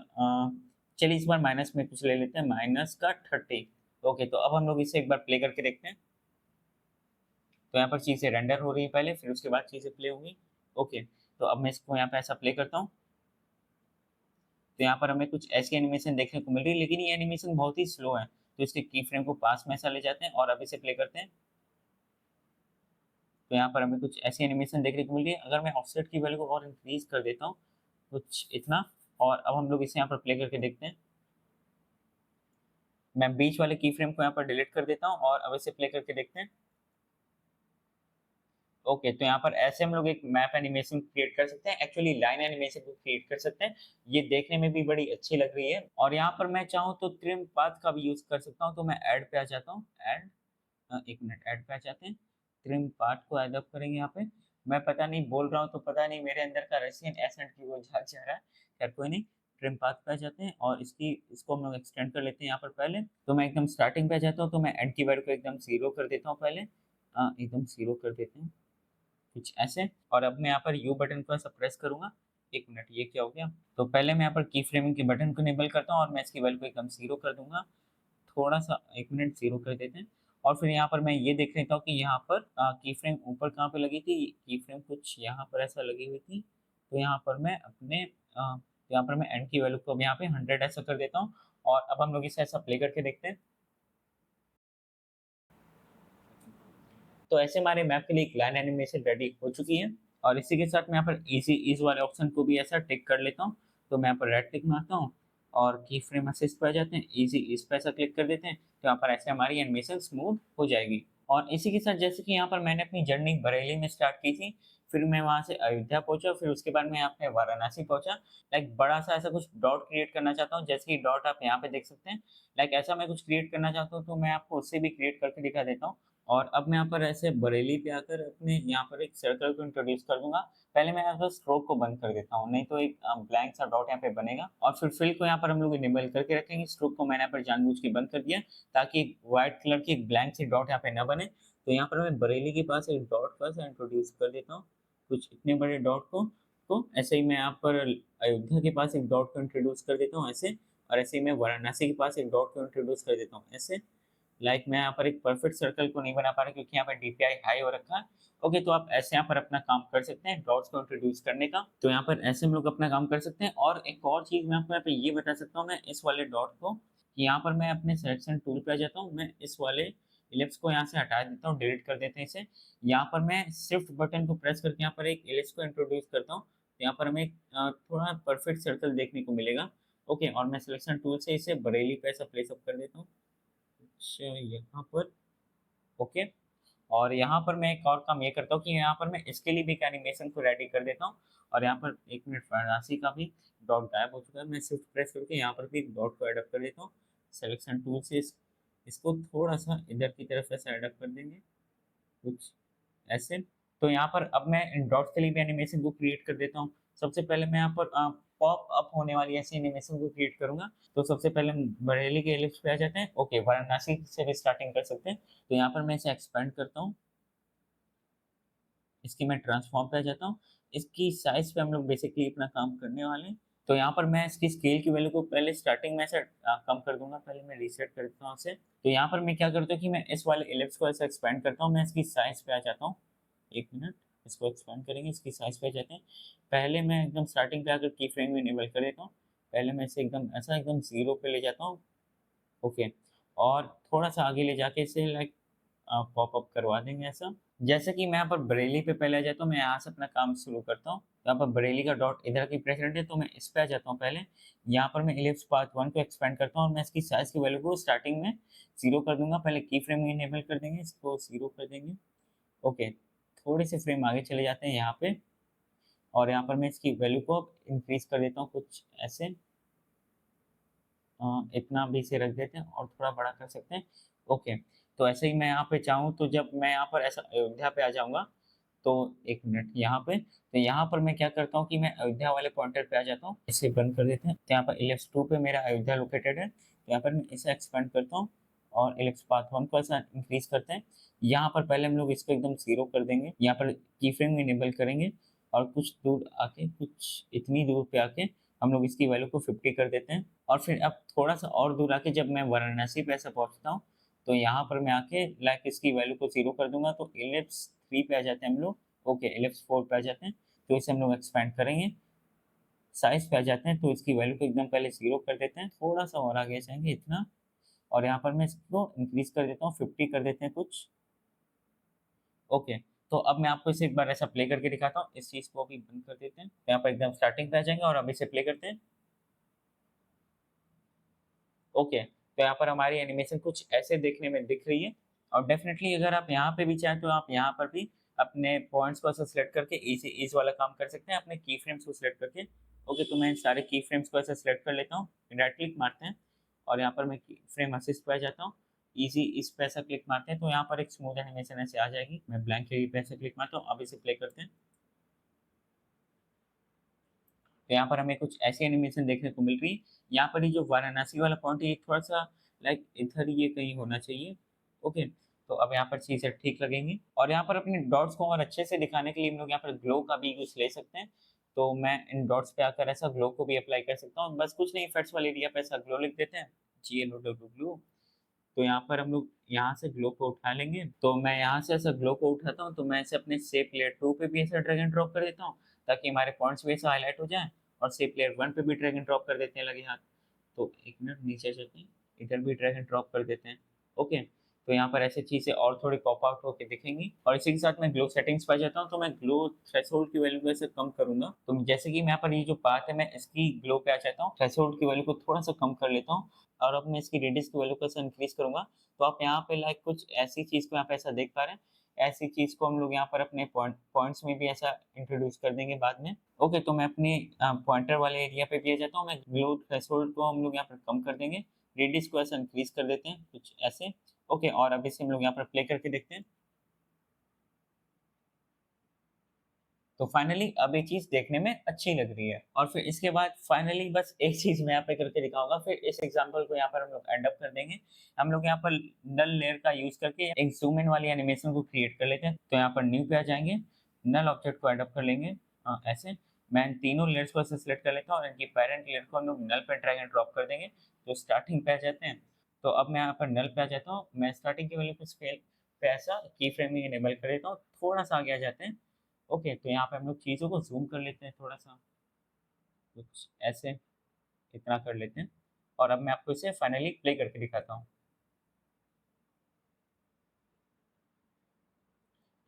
Speaker 1: चलिए इस बार माइनस में कुछ ले लेते हैं, माइनस का 30। ओके, तो अब हम लोग इसे एक बार प्ले करके देखते हैं। तो यहाँ पर चीज़ें रेंडर हो रही है पहले, फिर उसके बाद चीज़ें प्ले होंगी। ओके, तो अब मैं इसको यहाँ पे ऐसा प्ले करता हूँ। तो यहाँ पर हमें कुछ ऐसी एनिमेशन देखने को मिल रही है, लेकिन ये एनिमेशन बहुत ही स्लो है। तो इसके की फ्रेम को पास में ऐसा ले जाते हैं और अब इसे प्ले करते हैं। तो यहाँ पर हमें कुछ ऐसी एनिमेशन देखने को मिल रही है। अगर मैं ऑफसेट की वैल्यू को और इंक्रीज कर देता हूँ कुछ इतना, और अब हम लोग इसे यहाँ पर प्ले करके देखते हैं। मैं बीच वाले की फ्रेम को यहाँ पर डिलीट कर देता हूँ और अब इसे प्ले करके देखते हैं। ओके, तो यहाँ पर ऐसे हम लोग एक मैप एनिमेशन क्रिएट कर सकते हैं, एक्चुअली लाइन एनिमेशन को क्रिएट कर सकते हैं। ये देखने में भी बड़ी अच्छी लग रही है और यहाँ पर मैं चाहूँ तो ट्रिम पाथ का भी यूज कर सकता हूँ। तो मैं ऐड पे आ जाता हूँ, ऐड, एक मिनट, ऐड पे आ जाते हैं। ट्रिम पार्ट को ऐड अप करेंगे यहाँ पे। मैं पता नहीं बोल रहा हूँ तो पता नहीं मेरे अंदर का रशियन एसेंट की वो झाग जा रहा है। खैर कोई नहीं, ट्रिम पाथ पे आ जाते हैं और इसको हम लोग एक्सटेंड कर लेते हैं यहाँ पर पहले। तो मैं एकदम स्टार्टिंग पे आ जाता हूँ, तो मैं एंड की वैल्यू को एकदम 0 कर देता हूँ पहले। एकदम 0 कर देते हैं, कुछ ऐसे। और अब मैं यहाँ पर यू बटन को ऐसा प्रेस करूंगा। एक मिनट, ये क्या हो गया? तो पहले मैं यहाँ पर की फ्रेमिंग के बटन को इनेबल करता हूँ और मैं इसकी वैल्यू को एकदम 0 कर दूंगा। थोड़ा सा, एक मिनट, 0 कर देते हैं। और फिर यहाँ पर मैं ये देख लेता हूँ कि यहाँ पर की फ्रेम ऊपर कहाँ पे लगी थी। की फ्रेम कुछ यहाँ पर ऐसा लगी हुई थी। तो यहाँ पर मैं अपने यहाँ पर मैं एंड की वैल्यू को अब यहाँ पे 100 ऐसा कर देता हूँ। और अब हम लोग इसे ऐसा प्ले करके देखते हैं। तो ऐसे हमारे मैप के लिए एक लाइन एनिमेशन रेडी हो चुकी है। और इसी के साथ मैं यहाँ पर इजी ईज वाले ऑप्शन को भी ऐसा टिक कर लेता हूँ। तो मैं यहाँ पर रेड टिक मारता हूँ और की फ्रेम असिस्ट पे आ जाते हैं, इजी इस पे ऐसा क्लिक कर देते हैं, तो यहाँ पर ऐसे हमारी एनिमेशन स्मूथ हो जाएगी। और इसी के साथ जैसे कि यहाँ पर मैंने अपनी जर्नी बरेली में स्टार्ट की थी, फिर मैं वहाँ से अयोध्या पहुंचा, फिर उसके बाद मैं यहाँ पे वाराणसी पहुंचा। लाइक बड़ा सा ऐसा कुछ डॉट क्रिएट करना चाहता हूँ, जैसे कि डॉट आप यहाँ पे देख सकते हैं। लाइक ऐसा मैं कुछ क्रिएट करना चाहता हूँ, तो मैं आपको उससे भी क्रिएट करके दिखा देता हूँ। और अब मैं यहाँ पर ऐसे बरेली पे आकर अपने यहाँ पर एक सर्कल को इंट्रोड्यूस कर दूंगा। पहले मैं यहाँ पर स्ट्रोक को बंद कर देता हूँ, नहीं तो एक ब्लैंक सा डॉट यहाँ पे बनेगा। और फिर फिल को यहाँ पर हम लोग इनेबल करके रखेंगे। स्ट्रोक को मैंने यहाँ पर जानबूझ के बंद कर दिया, ताकि व्हाइट कलर की एक ब्लैंक सी डॉट यहाँ पे ना बने। तो यहाँ पर मैं बरेली के पास एक डॉट का सा इंट्रोड्यूस कर देता हूँ, कुछ इतने बड़े डॉट को। तो ऐसे ही मैं यहाँ पर अयोध्या के पास एक डॉट को इंट्रोड्यूस कर देता हूँ ऐसे। और ऐसे ही मैं वाराणसी के पास एक डॉट को इंट्रोड्यूस कर देता हूँ ऐसे। लाइक मैं यहाँ पर एक परफेक्ट सर्कल को नहीं बना पा रहा, क्योंकि यहाँ पर डीपीआई हाई हो रखा है। ओके, तो आप ऐसे यहाँ पर अपना काम कर सकते हैं डॉट्स को इंट्रोड्यूस करने का। तो यहाँ पर ऐसे हम लोग अपना काम कर सकते हैं। और एक और चीज मैं आपको यहाँ पे ये बता सकता हूँ, मैं इस वाले डॉट को, कि यहाँ पर मैं अपने सिलेक्शन टूल पे आ जाता हूँ, मैं इस वाले इलिप्स को यहाँ से हटा देता हूँ, डिलीट कर देते हैं इसे। यहाँ पर मैं शिफ्ट बटन को प्रेस करके यहाँ पर एक इलिप्स को इंट्रोड्यूस करता हूँ, तो यहाँ पर हमें एक थोड़ा परफेक्ट सर्कल देखने को मिलेगा। ओके, और मैं सिलेक्शन टूल से इसे बरेली पे ऐसा प्लेस अप कर देता हूँ, अच्छा यहाँ पर। ओके, और यहाँ पर मैं एक और काम ये करता हूँ कि यहाँ पर मैं इसके लिए भी एक एनिमेशन को रेडी कर देता हूँ। और यहाँ पर 1 मिनट, वाराणसी का भी डॉट गायब हो चुका है, मैं शिफ्ट प्रेस करके यहाँ पर भी एक डॉट को एडअप कर देता हूँ। सिलेक्शन टूल से इसको थोड़ा सा इधर की तरफ ऐसे एडअप कर देंगे, कुछ ऐसे। तो यहाँ पर अब मैं इन डॉट्स के लिए भी एनिमेशन को क्रिएट कर देता हूँ। सबसे पहले मैं यहाँ पर पॉप अप होने वाली ऐसी एनिमेशन को क्रिएट करूंगा। तो सबसे पहले हम बरेली के एलिप्स पे आ जाते हैं। ओके, वाराणसी से भी स्टार्टिंग कर सकते हैं। तो यहाँ पर मैं इसे एक्सपेंड करता हूँ, इसकी मैं ट्रांसफॉर्म पे आ जाता हूँ। इसकी साइज पे हम लोग बेसिकली अपना काम करने वाले हैं। तो यहाँ पर मैं इसकी स्केल की वैल्यू को पहले स्टार्टिंग में ऐसे कम कर दूंगा, पहले मैं रीसेट कर देता हूँ इसे। तो यहाँ पर मैं क्या करता हूँ कि मैं इस वाले इलिप्स को ऐसे एक्सपेंड करता हूँ, मैं इसकी साइज पे आ जाता हूँ। 1 मिनट, इसको एक्सपेंड करेंगे, इसकी साइज पे आ जाते हैं। पहले मैं एकदम स्टार्टिंग पे आकर की फ्रेम इनेबल कर देता हूँ। पहले मैं इसे एकदम ऐसा एकदम जीरो पे ले जाता हूँ। ओके, और थोड़ा सा आगे ले जाके इसे लाइक पॉपअप करवा देंगे ऐसा। जैसे कि मैं यहाँ पर बरेली पे पहले आ जाता हूँ, मैं यहाँ से अपना काम शुरू करता हूँ। यहाँ पर बरेली का डॉट इधर की प्रेजेंट है, तो मैं इस पे आ जाता हूँ पहले। यहाँ पर मैं इलिप्स पाथ 1 को एक्सपेंड करता हूँ, और मैं इसकी साइज की वैल्यू को स्टार्टिंग में जीरो कर दूंगा। पहले की फ्रेम इनेबल कर देंगे, इसको जीरो कर देंगे। ओके, थोड़े से फ्रेम आगे चले जाते हैं यहाँ पे। और यहाँ पर मैं इसकी वैल्यू को इंक्रीज कर देता हूँ, कुछ ऐसे। इतना भी इसे रख देते हैं और थोड़ा बड़ा कर सकते हैं। ओके, तो ऐसे ही मैं यहाँ पे चाहूँ तो जब मैं यहाँ पर ऐसा अयोध्या पे आ जाऊँगा, तो 1 मिनट यहाँ पे, तो यहाँ पर मैं क्या करता हूँ कि मैं अयोध्या वाले पॉइंटर पे आ जाता हूँ, इसे बंद कर देते हैं। तो यहाँ पर इलिप्स 2 पे मेरा अयोध्या लोकेटेड है, तो यहाँ पर मैं इसे एक्सपेंड करता हूँ और इलिप्स पाथ 1 को ऐसा इंक्रीज करते हैं। यहाँ पर पहले हम लोग इसको एकदम जीरो कर देंगे, यहाँ पर की फ्रेम इनेबल करेंगे, और कुछ दूर आके, कुछ इतनी दूर पे आके हम लोग इसकी वैल्यू को 50 कर देते हैं। और फिर अब थोड़ा सा और दूर आके जब मैं वाराणसी पे ऐसा पहुंचता हूँ, तो यहाँ पर मैं आके लाइक इसकी वैल्यू को जीरो कर दूंगा, तो इलिप्स 3 पे आ जाते हैं हम लोग। ओके, इलिप्स 4 पे आ जाते हैं, तो इसे हम लोग एक्सपेंड करेंगे। साइज पे आ जाते हैं, तो इसकी वैल्यू को एकदम पहले जीरो कर देते हैं, थोड़ा सा और आगे जाएंगे इतना। और यहाँ पर मैं इसको इंक्रीज कर देता हूँ, 50 कर देते हैं कुछ। ओके, तो अब मैं आपको इसे एक बार ऐसा प्ले करके दिखाता हूँ। इस चीज को अभी बंद कर देते हैं, यहाँ पर एकदम स्टार्टिंग पे आ जाएंगे, और अब इसे प्ले करते हैं। ओके, तो यहाँ पर हमारी एनिमेशन कुछ ऐसे देखने में दिख रही है। और डेफिनेटली अगर आप यहाँ पे भी चाहें, तो आप यहाँ पर भी अपने पॉइंट्स को ऐसा सिलेक्ट करके इजी इज वाला काम कर सकते हैं, अपने की फ्रेम्स को सिलेक्ट करके। ओके, तो मैं सारे की फ्रेम्स को ऐसा सिलेक्ट कर लेता हूँ, राइट क्लिक मारते हैं, और यहाँ पर मैं की फ्रेम असिस्ट पे आ जाता हूँ। इजी इस पे ऐसा क्लिक मारते हैं, तो यहाँ पर एक स्मूथ एनिमेशन ऐसे आ जाएगी। मैं ब्लैंक पे ऐसे क्लिक मारता हूँ, अब इसे प्ले करते हैं। तो यहाँ पर हमें कुछ ऐसी एनिमेशन देखने को मिल रही है। यहाँ पर ही जो वाराणसी वाला पॉइंट है, ये थोड़ा सा लाइक इधर ये कहीं होना चाहिए। ओके, तो अब यहाँ पर चीजें ठीक लगेंगी। और यहाँ पर अपने डॉट्स को और अच्छे से दिखाने के लिए हम लोग यहाँ पर ग्लो का भी यूज ले सकते हैं। तो मैं इन डॉट्स पे आकर ऐसा ग्लो को भी अप्लाई कर सकता हूँ। बस कुछ नहीं, इफेक्ट्स वाले एरिया पे ऐसा ग्लो लिख देते हैं, GLO ग्लो। तो यहाँ पर हम लोग यहाँ से ग्लो को उठा लेंगे। तो मैं यहाँ से ऐसा ग्लो को उठाता हूँ, तो मैं इसे अपने शेप लेयर 2 पे भी ऐसा ड्रैग एंड ड्रॉप कर देता हूँ, ताकि हमारे पॉइंट्स भी ऐसा हाईलाइट हो जाए। और शेप लेयर 1 पे भी ड्रैग एंड ड्रॉप कर देते हैं लगे हाथ। तो 1 मिनट नीचे चलते हैं, इधर भी ड्रैग एंड ड्रॉप कर देते हैं। ओके, तो यहाँ पर ऐसी चीजें और थोड़ी पॉप आउट होकर दिखेंगी। और इसी के साथ मैं ग्लो सेटिंग्स पर जाता हूँ, तो मैं ग्लो थ्रेशोल्ड की वैल्यू को ऐसे कम करूंगा। तो जैसे कि मैं यहाँ पर ये जो पाथ है मैं इसकी ग्लो पे आ जाता हूँ, थ्रेशोल्ड की वैल्यू को थोड़ा सा कम कर लेता हूँ और अब मैं इसकी रेडियस की वैल्यू को ऐसे इंक्रीज करूंगा। तो आप यहाँ पे लाइक कुछ ऐसी चीज को यहाँ पे ऐसा देख पा रहे हैं। ऐसी चीज को हम लोग यहाँ पर अपने पॉइंट्स में भी ऐसा इंट्रोड्यूस कर देंगे बाद में। ओके, तो मैं अपने पॉइंटर वाले एरिया पे भी आ जाता हूँ। मैं ग्लो थ्रेशोल्ड को हम लोग यहाँ पर कम कर देंगे, रेडियस को ऐसा इंक्रीज कर देते हैं कुछ ऐसे। ओके, और अब इसे हम लोग यहाँ पर प्ले करके देखते हैं। तो फाइनली अब ये चीज देखने में अच्छी लग रही है। और फिर इसके बाद फाइनली बस एक चीज मैं यहाँ पे करके दिखाऊंगा, फिर इस एग्जांपल को यहाँ पर हम लोग एंड अप कर देंगे। हम लोग यहाँ पर नल लेयर का यूज करके एक जूम इन वाली एनिमेशन को क्रिएट कर लेते हैं। तो यहाँ पर न्यू पे आ जाएंगे, नल ऑब्जेक्ट को एड अप कर लेंगे। ऐसे मैं इन तीनों लेयर्स को ऐसे सिलेक्ट कर लेता हूँ और इनकी पेरेंट लेयर को हम लोग नल पे ड्रैग एंड ड्रॉप कर देंगे। तो स्टार्टिंग पे आ जाते हैं। तो अब मैं यहाँ पर नल पे आ जाता हूँ, मैं स्टार्टिंग की वैल्यू को स्केल पे ऐसा की फ्रेमिंग इनेबल कर देता हूँ, थोड़ा सा आगे आ जाते हैं। ओके, तो यहाँ पे हम लोग चीज़ों को ज़ूम कर लेते हैं थोड़ा सा, कुछ ऐसे, इतना कर लेते हैं। और अब मैं आपको इसे फाइनली प्ले करके दिखाता हूँ।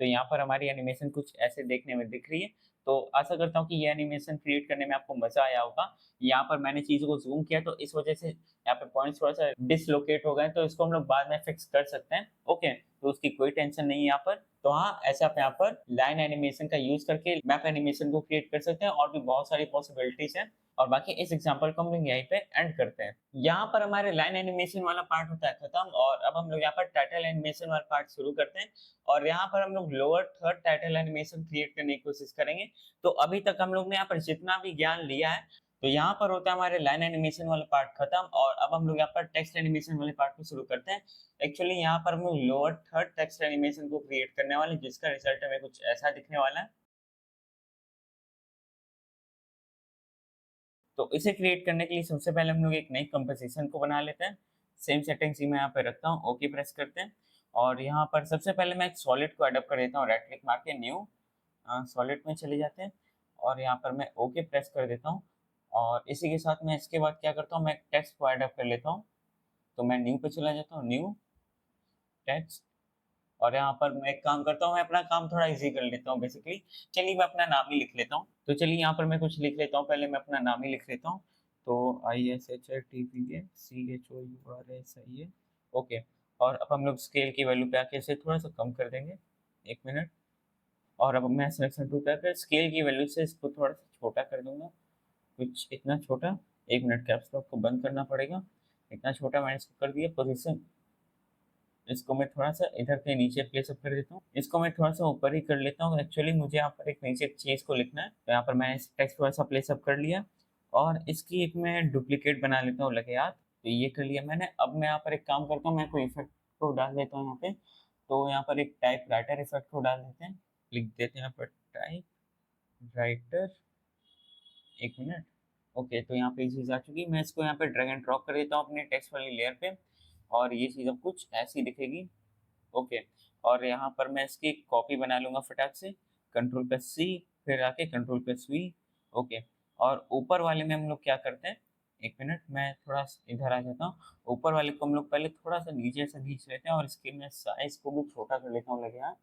Speaker 1: तो यहाँ पर हमारी एनिमेशन कुछ ऐसे देखने में दिख रही है। तो आशा करता हूँ कि ये एनिमेशन क्रिएट करने में आपको मजा आया होगा। यहाँ पर मैंने चीज़ों को ज़ूम किया तो इस वजह से यहाँ पे पॉइंट्स थोड़ा सा डिसलोकेट हो गए, तो इसको हम लोग बाद में फिक्स कर सकते हैं। ओके, तो उसकी कोई टेंशन नहीं है यहाँ पर। तो हाँ, ऐसे आप यहाँ पर लाइन एनिमेशन का यूज करके मैप एनिमेशन को क्रिएट कर सकते हैं, और भी बहुत सारी पॉसिबिलिटीज हैं। और बाकी इस एग्जांपल को हम लोग यहीं पे एंड करते हैं। यहाँ पर हमारे लाइन एनिमेशन वाला पार्ट होता है खत्म, और अब हम लोग यहाँ पर टाइटल एनिमेशन वाला पार्ट शुरू करते हैं। और यहाँ पर हम लोग lower third title animation create करने की कोशिश करेंगे। तो अभी तक हम लोग ने यहाँ पर जितना भी ज्ञान लिया है, तो यहाँ पर होता है हमारे लाइन एनिमेशन वाला पार्ट खत्म, और अब हम लोग यहाँ पर टेक्स्ट एनिमेशन वाले पार्ट को शुरू करते हैं। एक्चुअली यहाँ पर हम लोग लोअर थर्ड टेक्स्ट एनिमेशन को क्रिएट करने वाले हैं, जिसका रिजल्ट हमें कुछ ऐसा दिखने वाला है। तो इसे क्रिएट करने के लिए सबसे पहले हम लोग एक नई कंपोजिशन को बना लेते हैं। सेम सेटिंग्स ही मैं यहाँ पे रखता हूँ, ओके प्रेस करते हैं। और यहाँ पर सबसे पहले मैं एक सॉलिड को एडअप कर देता हूँ, राइट क्लिक मार के न्यू सॉलिड में चले जाते हैं। और यहाँ पर मैं ओके प्रेस कर देता हूँ। और इसी के साथ मैं इसके बाद क्या करता हूँ, मैं टेक्स्ट को एडअप कर लेता हूँ। तो मैं न्यू पे चला जाता हूँ, न्यू टेक्स्ट। और यहाँ पर मैं एक काम करता हूँ, मैं अपना काम थोड़ा इजी कर लेता हूँ बेसिकली। चलिए मैं अपना नाम ही लिख लेता हूँ। तो चलिए यहाँ पर मैं कुछ लिख लेता हूँ, पहले मैं अपना नाम ही लिख लेता हूँ। तो ISHRTVACHOURSIA, ओके। और अब हम लोग स्केल की वैल्यू पे आके इसे थोड़ा सा कम कर देंगे, 1 मिनट। और अब मैं सिलेक्शन टूल पे आकर स्केल की वैल्यू से इसको थोड़ा सा छोटा कर दूंगा, कुछ इतना छोटा। 1 मिनट, कैप्स लॉक को बंद करना पड़ेगा। इतना छोटा मैंने इसको कर दिया। पोजीशन, इसको मैं थोड़ा सा इधर के नीचे प्लेस अप कर देता हूँ। इसको मैं थोड़ा सा ऊपर ही कर लेता हूँ, एक्चुअली मुझे यहाँ पर एक नीचे चीज को लिखना है। तो यहाँ पर मैंने इस टेक्स्ट थोड़ा सा प्लेस अप कर लिया, और इसकी एक मैं डुप्लीकेट बना लेता हूँ लगे हाथ। तो ये कर लिया मैंने। अब मैं यहाँ पर एक काम करता हूँ, मैं कोई इफेक्ट को डाल देता हूँ यहाँ पे। तो यहाँ पर एक टाइप राइटर इफेक्ट को डाल देते हैं, लिख देते हैं यहाँ पर टाइप राइटर। 1 मिनट। ओके, तो यहाँ पे ये चीज़ आ चुकी है। मैं इसको यहाँ पे ड्रैग एंड ड्रॉप कर देता हूँ अपने टेक्स्ट वाली लेयर पे, और ये चीज़ अब कुछ ऐसी दिखेगी। ओके, और यहाँ पर मैं इसकी कॉपी बना लूंगा फटाक से, कंट्रोल प्लस सी, फिर आके कंट्रोल प्लस वी। ओके, और ऊपर वाले में हम लोग क्या करते हैं, 1 मिनट, मैं थोड़ा इधर आ जाता हूँ। ऊपर वाले को हम लोग पहले थोड़ा सा नीचे से खींच लेते हैं, और इसके मैं साइज को भी छोटा कर लेता हूँ, लगे यहाँ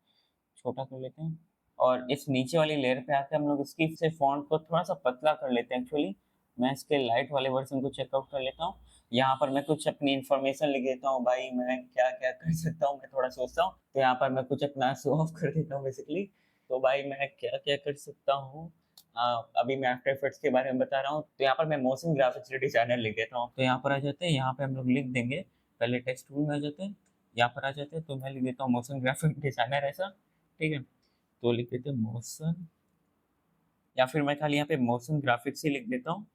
Speaker 1: छोटा कर लेते हैं। और इस नीचे वाली लेयर पे आके हम लोग इसकी से फॉन्ट को थोड़ा सा पतला कर लेते हैं। एक्चुअली मैं इसके लाइट वाले वर्जन को चेकआउट कर लेता हूँ। यहाँ पर मैं कुछ अपनी इन्फॉर्मेशन लिख देता हूँ, भाई मैं क्या क्या कर सकता हूँ, मैं थोड़ा सोचता हूँ। तो यहाँ पर मैं कुछ अपना शो ऑफ कर देता हूँ बेसिकली। तो भाई मैं क्या क्या कर सकता हूँ, अभी मैं आफ्टर इफेक्ट्स के बारे में बता रहा हूँ। तो यहाँ पर मैं मोशन ग्राफिक्स डिजाइनर लिख देता हूँ। तो यहाँ पर आ जाते हैं, यहाँ पे हम लोग लिख देंगे, पहले टेक्स्ट टूल में आ जाते हैं, यहाँ पर आ जाते हैं। तो मैं लिख देता हूँ मोशन ग्राफिक डिजाइनर ऐसा, ठीक है। तो लिख देते हैं मोशन, या फिर मैं खाली यहाँ पे मोशन ग्राफिक्स ही लिख देता हूँ,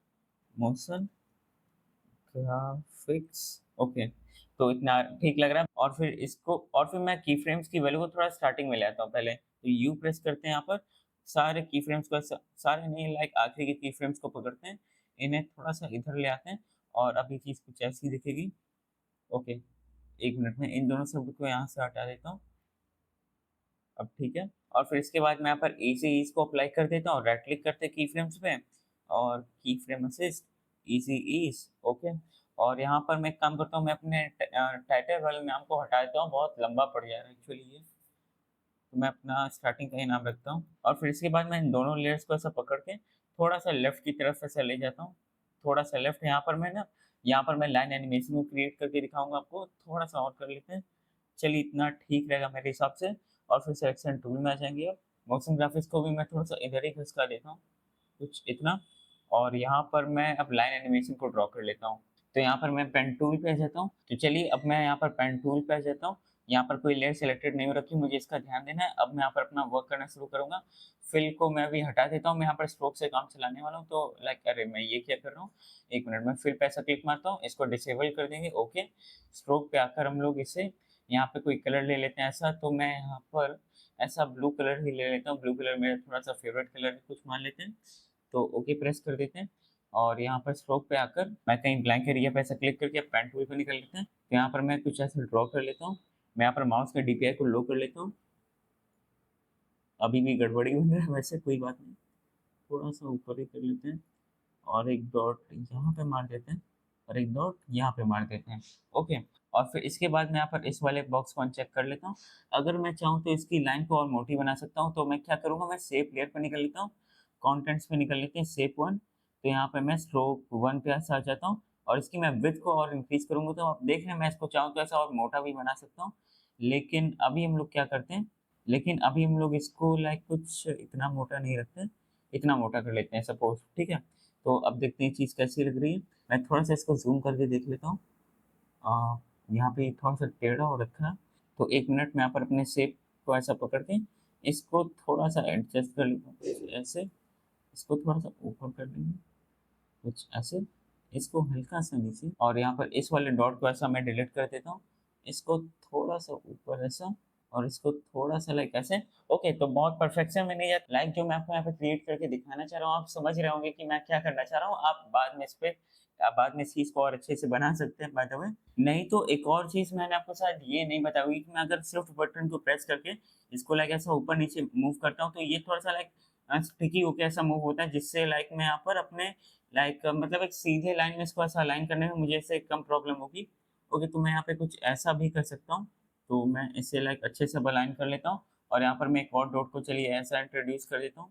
Speaker 1: मोशन ग्राफिक्स। ओके, तो इतना ठीक लग रहा है। और फिर इसको, और फिर मैं की फ्रेम्स की वैल्यू को थोड़ा स्टार्टिंग में ले आता हूँ पहले। तो यू प्रेस करते हैं यहाँ पर, सारे की फ्रेम्स को सारे नहीं, लाइक आखिरी के की फ्रेम्स को पकड़ते हैं, इन्हें थोड़ा सा इधर ले आते हैं, और अब ये चीज़ कुछ ऐसी दिखेगी। ओके, 1 मिनट में इन दोनों शब्द को यहाँ से हटा देता हूँ, अब ठीक है। और फिर इसके बाद मैं यहाँ पर इजी ईज को अप्लाई कर देता हूँ, राइट क्लिक करते हैं की फ्रेम्स पे, और key frame assist, easy ease, okay. और यहाँ पर मैं एक काम करता हूँ, मैं अपने टाइटल वाले नाम को हटा देता हूँ, बहुत लंबा पड़ जा रहा है एक्चुअली ये। तो मैं अपना स्टार्टिंग का ही नाम रखता हूँ और फिर इसके बाद मैं इन दोनों लेयर्स को ऐसा पकड़ के थोड़ा-सा लेफ्ट की तरफ ऐसा ले जाता हूँ। थोड़ा-सा लेफ्ट यहाँ पर मैं लाइन एनिमेशन को क्रिएट करके दिखाऊँगा आपको, थोड़ा-सा और कर लेते हैं। चलिए इतना ठीक रहेगा मेरे हिसाब से और फिर सिलेक्शन टूल में आ जाएँगे अब। मोशन ग्राफिक्स को भी मैं थोड़ा-सा इधर ही खिसका देता हूँ, कुछ इतना। और यहाँ पर मैं अब लाइन एनिमेशन को ड्रॉ कर लेता हूँ। तो यहाँ पर मैं पेन टूल पे आ जाता हूँ। तो चलिए अब मैं यहाँ पर पेन टूल पे आ जाता हूँ। यहाँ पर कोई लेयर सेलेक्टेड नहीं हो रखी, मुझे इसका ध्यान देना है। अब मैं यहाँ पर अपना वर्क करना शुरू करूँगा। फिल को मैं अभी हटा देता हूँ, मैं यहाँ पर स्ट्रोक से काम चलाने वाला हूँ। तो लाइक अरे मैं ये क्या कर रहा हूँ? 1 मिनट में फिल पे ऐसा क्लिक मारता हूँ, इसको डिसेबल कर देंगे, ओके। स्ट्रोक पे आकर हम लोग इसे यहाँ पे कोई कलर ले लेते हैं ऐसा, तो मैं यहाँ पर ऐसा ब्लू कलर ही ले लेता हूँ। ब्लू कलर मेरा थोड़ा-सा फेवरेट कलर है, कुछ मान लेते हैं। तो ओके प्रेस कर देते हैं और यहाँ पर स्ट्रोक पे आकर मैं कहीं ब्लैंक एरिया पे ऐसा क्लिक करके पेन टूल पे निकल लेते हैं। तो यहाँ पर मैं कुछ ऐसा ड्रॉ कर लेता हूँ। मैं यहाँ पर माउस के डीपीआई को लो कर लेता हूँ। अभी भी गड़बड़ी हो रहा है, वैसे कोई बात नहीं। थोड़ा-सा ऊपर ही कर लेते हैं और एक डॉट यहाँ पे मार देते हैं और एक डॉट यहाँ पे मार देते हैं। ओके। और फिर इसके बाद मैं यहाँ पर इस वाले बॉक्स को अनचेक कर लेता हूँ। अगर मैं चाहूँ तो इसकी लाइन को और मोटी बना सकता हूँ, तो मैं क्या करूँगा, मैं शेप लेयर पे निकल लेता हूँ। कंटेंट्स पे निकल लेते हैं शेप 1। तो यहाँ पे मैं स्ट्रोक 1 पे ऐसा आ जाता हूँ और इसकी मैं विड्थ को और इंक्रीज़ करूँगा, तो आप देख रहे हैं मैं इसको चाहूँ तो ऐसा और मोटा भी बना सकता हूँ। लेकिन अभी हम लोग क्या करते हैं, लेकिन अभी हम लोग इसको लाइक कुछ इतना मोटा नहीं रखते, इतना मोटा कर लेते हैं सपोज़, ठीक है? तो अब देखते हैं चीज़ कैसी लग रही है। मैं थोड़ा-सा इसको ज़ूम करके देख लेता हूँ। यहाँ पे थोड़ा-सा टेढ़ा हो रखा है, तो 1 मिनट में यहाँ पर अपने शेप को ऐसा पकड़ के इसको थोड़ा-सा एडजस्ट कर लेता हूँ, कुछ ऐसे। इसको थोड़ा-सा ऊपर कर लेंगे, कुछ ऐसे। इसको हल्का-सा नीचे और यहाँ पर इस वाले डॉट को ऐसा मैं डिलीट कर देता हूँ। इसको थोड़ा-सा ऊपर ऐसा और इसको थोड़ा-सा लाइक ऐसे। ओके, तो बहुत परफेक्शन में नहीं जाता, लाइक जो मैं आपको यहाँ पे क्रिएट करके दिखाना चाह रहा हूँ, आप समझ रहे होंगे कि मैं क्या करना चाह रहा हूँ। आप बाद में इस चीज़ को और अच्छे से बना सकते हैं बाय द वे। नहीं तो एक और चीज़ मैंने आपको शायद ये नहीं बताई होगी कि मैं अगर शिफ्ट बटन को प्रेस करके इसको लाइक ऐसा ऊपर-नीचे मूव करता हूँ, तो ये थोड़ा-सा लाइक स्टिकी होके ऐसा मूव होता है, जिससे लाइक मैं यहाँ पर अपने लाइक मतलब एक सीधे लाइन में इसको ऐसा अलाइन करने में मुझे इससे कम प्रॉब्लम होगी। ओके, तो मैं यहाँ पे कुछ ऐसा भी कर सकता हूँ। तो मैं इसे लाइक अच्छे से अब अलाइन कर लेता हूँ और यहाँ पर मैं एक और डॉट को चलिए ऐसा इंट्रोड्यूस कर देता हूँ,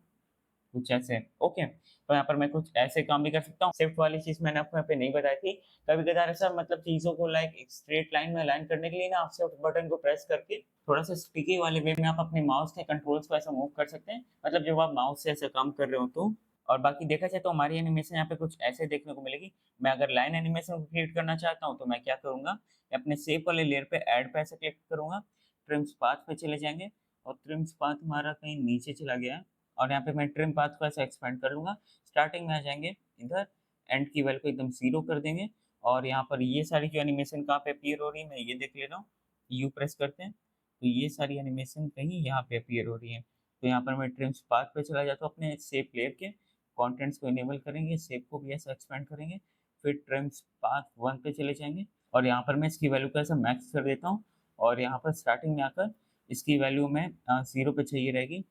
Speaker 1: कुछ ऐसे। ओके, तो यहाँ पर मैं कुछ ऐसे काम भी कर सकता हूँ। शिफ्ट वाली चीज़ मैंने आपको यहाँ पे नहीं बताई थी। कभी-कभार ऐसा मतलब चीज़ों को लाइक एक स्ट्रेट लाइन में अलाइन करने के लिए ना आप शिफ्ट बटन को प्रेस करके थोड़ा-सा स्टिकी वाले वे में आप अपने माउस के कंट्रोल्स को ऐसा मूव कर सकते हैं। मतलब जब आप माउस से ऐसा काम कर रहे हो तो। और बाकी देखा जाए तो हमारी एनिमेशन यहाँ पे कुछ ऐसे देखने को मिलेगी। मैं अगर लाइन एनिमेशन को क्रिएट करना चाहता हूँ तो मैं क्या करूँगा, मैं अपने शेप वाले लेयर पे ऐड पे ऐसे क्लिक करूँगा, ट्रिम्स पाथ पे चले जाएँगे और ट्रिम्स पाथ हमारा कहीं नीचे चला गया है। और यहाँ पे मैं ट्रिम पाथ को ऐसे एक्सपेंड कर लूँगा। स्टार्टिंग में आ जाएँगे इधर, एंड की वैल्यू को एकदम 0 कर देंगे और यहाँ पर ये सारी जो एनिमेशन कहाँ पे अपीयर हो रही है, मैं ये देख ले रहा हूँ। यू प्रेस करते हैं, तो ये सारी एनिमेशन कहीं यहाँ पे अपीयर हो रही है। तो यहाँ पर मैं ट्रिम्स पाथ पे चला जाता हूँ अपने शेप लेयर के, कंटेंट्स को इनेबल करेंगे, शेप को भी ऐसा एक्सपेंड करेंगे, फिर ट्रिम्स पाथ 1 पे चले जाएँगे और यहाँ पर मैं इसकी वैल्यू को ऐसा मैक्स कर देता हूँ और यहाँ पर स्टार्टिंग में आकर इसकी वैल्यू मैं 0 पे चाहिए रहेगी।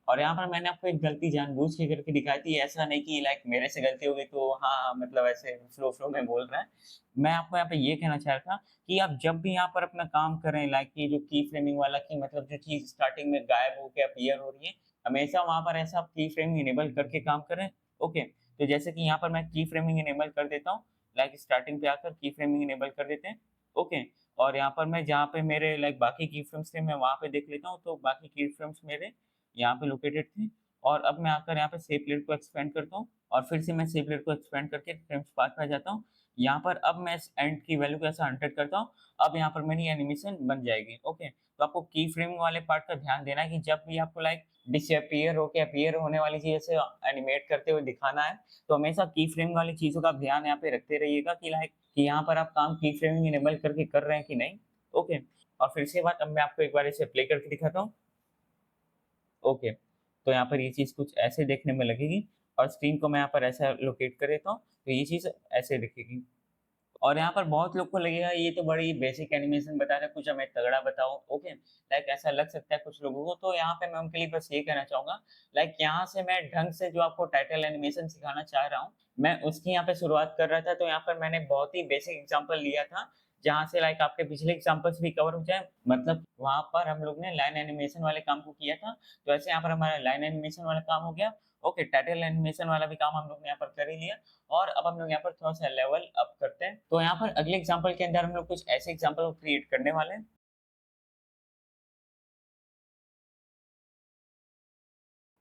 Speaker 1: और यहाँ पर मैंने आपको एक गलती जानबूझ के करके दिखाई थी, ऐसा नहीं कि लाइक मेरे से गलती हो गई तो हाँ, मतलब ऐसे फ्लो में बोल रहा है। मैं आपको यहाँ पे ये कहना चाह रहा था कि आप जब भी यहाँ पर अपना काम करें, लाइक ये जो की फ्रेमिंग वाला कि मतलब जो चीज़ स्टार्टिंग में गायब होके अपीयर हो रही है, हमेशा वहाँ पर ऐसा आप की फ्रेमिंग इनेबल करके काम करें। ओके, तो जैसे कि यहाँ पर मैं की फ्रेमिंग इनेबल कर देता हूँ, लाइक स्टार्टिंग पे आकर की फ्रेमिंग इनेबल कर देते हैं। ओके, और यहाँ पर मैं जहाँ पे मेरे लाइक बाकी की फ्रेम्स थे, मैं वहाँ पे देख लेता हूँ, तो बाकी की फ्रेम्स मेरे यहाँ पे लोकेटेड थी और अब मैं आकर यहाँ पे शेप लेयर को एक्सपेंड करता हूँ और फिर से मैं शेप लेयर को एक्सपेंड करके फ्रेम्स पाथ पे आ जाता हूँ। यहाँ पर अब मैं इस एंड की वैल्यू को ऐसा 100 करता हूँ। अब यहाँ पर मेरी एनिमेशन बन जाएगी। ओके, तो आपको की फ्रेमिंग वाले पार्ट का ध्यान देना है कि जब भी आपको लाइक डिसअपीयर होके अपीयर होने वाली चीज़ से एनिमेट करते हुए दिखाना है, तो हमेशा की फ्रेमिंग वाली चीज़ों का आप ध्यान यहाँ पे रखते रहिएगा कि लाइक कि यहाँ पर आप काम की फ्रेमिंग इनेबल करके कर रहे हैं कि नहीं। ओके, और फिर इसके बाद अब मैं आपको एक बार इसे प्ले करके दिखाता हूँ। ओके, तो यहाँ पर ये चीज़ कुछ ऐसे देखने में लगेगी और स्क्रीन को मैं यहाँ पर ऐसा लोकेट कर देता हूँ, तो ये चीज़ ऐसे दिखेगी। और यहाँ पर बहुत लोग को लगेगा ये तो बड़ी बेसिक एनिमेशन बता रहा है, कुछ हमें तगड़ा बताओ। ओके, लाइक ऐसा लग सकता है कुछ लोगों को। तो यहाँ पे मैं उनके लिए बस ये कहना चाहूंगा, लाइक यहाँ से मैं ढंग से जो आपको टाइटल एनिमेशन सिखाना चाह रहा हूँ, मैं उसकी यहाँ पे शुरुआत कर रहा था। तो यहाँ पर मैंने बहुत ही बेसिक एग्जांपल लिया था, जहाँ से लाइक आपके पिछले एग्जांपल्स भी कवर हो जाए। मतलब वहाँ पर हम लोग ने लाइन एनिमेशन वाले काम को किया था, तो ऐसे यहाँ पर हमारा लाइन एनिमेशन वाला काम हो गया। ओके, टाइटल एनिमेशन वाला भी काम हम लोग ने यहाँ पर कर ही लिया। और अब हम लोग यहाँ पर थोड़ा सा लेवल अप करते हैं। तो यहाँ पर अगले एग्जांपल के अंदर हम लोग कुछ ऐसे एग्जांपल क्रिएट करने वाले हैं।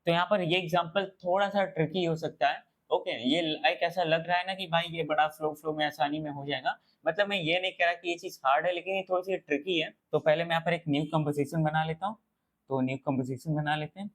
Speaker 1: तो यहाँ पर ये एग्जांपल थोड़ा सा ट्रिकी हो सकता है। ओके, ये लाइक ऐसा लग रहा है ना कि भाई ये बड़ा फ्लो फ्लो में आसानी में हो जाएगा। मतलब मैं ये नहीं कह रहा कि ये चीज हार्ड है, लेकिन ये थोड़ी सी ट्रिकी है। तो पहले मैं यहाँ पर एक न्यू कंपोजिशन बना लेता हूँ। तो न्यू कंपोजिशन बना लेते हैं,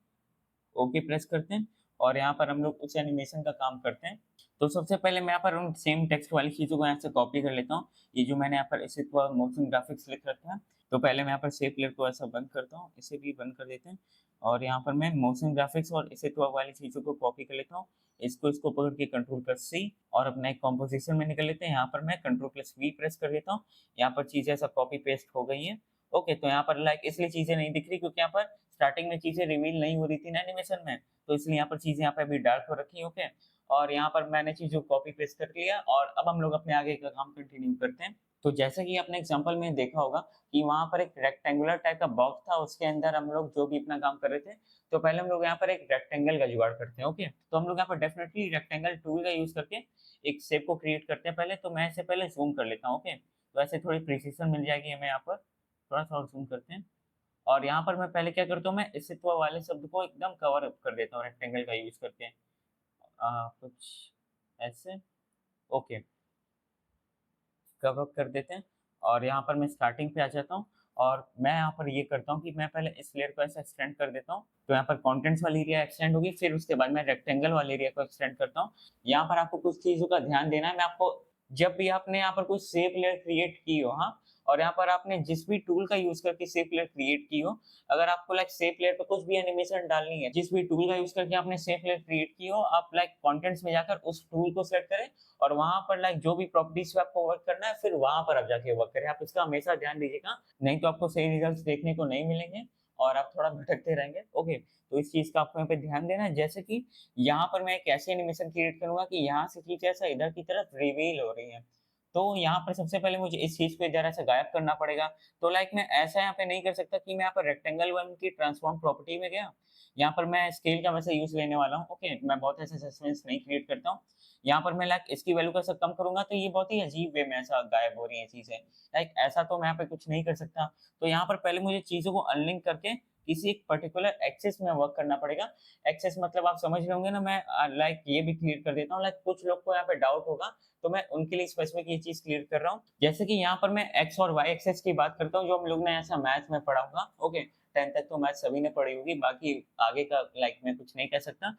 Speaker 1: ओके प्रेस करते हैं, और यहाँ पर हम लोग उस एनिमेशन का काम करते हैं। तो सबसे पहले मैं यहाँ पर उन सेम टेक्स्ट वाली चीज़ों को यहाँ से कॉपी कर लेता हूँ। ये जो मैंने यहाँ पर इसे मोशन ग्राफिक्स लिख रखा है, तो पहले मैं यहाँ पर शेप लेयर को ऐसा बंद करता हूँ, इसे भी बंद कर देते हैं। और यहाँ पर मैं मोशन ग्राफिक्स और इसे वाली चीज़ों को कॉपी कर लेता हूँ। इसको पकड़ के कंट्रोल प्लस सी और अपना एक कॉम्पोजिशन में निकल लेते हैं। यहाँ पर मैं कंट्रोल प्लस वी प्रेस कर देता हूँ। यहाँ पर चीज़ें सब कॉपी पेस्ट हो गई है। ओके, तो यहाँ पर लाइक इसलिए चीज़ें नहीं दिख रही क्योंकि यहाँ पर स्टार्टिंग में चीज़ें रिवील नहीं हो रही थी ना एनिमेशन में, तो इसलिए यहाँ पर चीज़ें यहाँ पे अभी डार्क हो रखी है। ओके, और यहाँ पर मैंने चीज़ों को कॉपी पेस्ट कर लिया, और अब हम लोग अपने आगे का काम कंटिन्यू करते हैं। तो जैसे कि आपने एग्जांपल में देखा होगा कि वहाँ पर एक रेक्टेंगुलर टाइप का बॉक्स था, उसके अंदर हम लोग जो भी अपना काम कर रहे थे। तो पहले हम लोग यहाँ पर एक रेक्टेंगल का जुगाड़ करते हैं। ओके, तो हम लोग यहाँ पर डेफिनेटली रेक्टेंगल टूल का यूज करके एक शेप को क्रिएट करते हैं। पहले तो मैं इसे पहले जूम कर लेता हूँ। ओके, तो ऐसे थोड़ी प्रिसिशन मिल जाएगी हमें। यहाँ पर थोड़ा सा और जूम करते हैं, और यहाँ पर मैं पहले क्या करता हूँ, मैं अस्तित्व वाले शब्द को एकदम कवर अप कर देता हूँ रेक्टेंगल का यूज करके। कुछ ऐसे। ओके, कवर अप कर देते हैं, और यहाँ पर मैं स्टार्टिंग पे आ जाता हूँ। और मैं यहाँ पर ये करता हूँ कि मैं पहले इस लेयर को ऐसा एक्सटेंड कर देता हूँ। तो यहाँ पर कंटेंट्स वाली एरिया एक्सटेंड होगी, फिर उसके बाद मैं रेक्टेंगल वाले एरिया को एक्सटेंड करता हूँ। यहाँ पर आपको कुछ चीज़ों का ध्यान देना है। मैं आपको, जब भी आपने यहाँ पर कोई शेप लेयर क्रिएट की हो, हाँ, और यहाँ पर आपने जिस भी टूल का यूज करके शेप लेयर क्रिएट की हो, अगर आपको लाइक शेप लेयर पे कुछ भी एनिमेशन डालनी है, जिस भी टूल का यूज करके आपने शेप लेयर क्रिएट की हो, आप लाइक कंटेंट्स में जाकर उस टूल को सेलेक्ट करें, और वहां पर लाइक जो भी प्रॉपर्टीज पे आपको वर्क करना है, फिर वहां पर आप जाके वर्क करें। आप इसका हमेशा ध्यान दीजिएगा, नहीं तो आपको सही रिजल्ट देखने को नहीं मिलेंगे और आप थोड़ा भटकते रहेंगे। ओके, तो इस चीज का आपको यहाँ पे ध्यान देना है। जैसे कि यहाँ पर मैं एक ऐसे एनिमेशन क्रिएट करूंगा कि यहाँ से चीजें ऐसा इधर की तरफ रिवील हो रही है। तो यहाँ पर सबसे पहले मुझे इस चीज को जरा सा गायब करना पड़ेगा। तो लाइक मैं ऐसा यहाँ पे नहीं कर सकता कि मैं यहाँ पर रेक्टेंगल वन की ट्रांसफॉर्म प्रॉपर्टी में गया, यहाँ पर मैं स्केल का वैसे यूज लेने वाला हूँ। ओके, मैं बहुत ऐसे सस्पेंस नहीं क्रिएट करता हूँ। यहाँ पर मैं लाइक इसकी वैल्यू को ऐसा कम करूंगा, तो ये बहुत ही अजीब वे में ऐसा गायब हो रही है चीजें। लाइक ऐसा तो मैं यहाँ पे कुछ नहीं कर सकता। तो यहाँ पर पहले मुझे चीजों को अनलिंक करके किसी एक पर्टिकुलर एक्सेस में वर्क करना पड़ेगा। एक्सेस मतलब आप समझ रहे होंगे ना। मैं लाइक ये भी क्लियर कर देता हूँ, लाइक कुछ लोग को यहाँ पे डाउट होगा, तो मैं उनके लिए स्पेसिफिक ये चीज क्लियर कर रहा हूँ। जैसे कि यहाँ पर मैं एक्स और वाई एक्सेस की बात करता हूँ, जो हम लोग ने ऐसा मैथ में पढ़ा होगा। ओके, 10 तक तो मैथ सभी ने पढ़ी होगी, बाकी आगे का लाइक मैं कुछ नहीं कह सकता।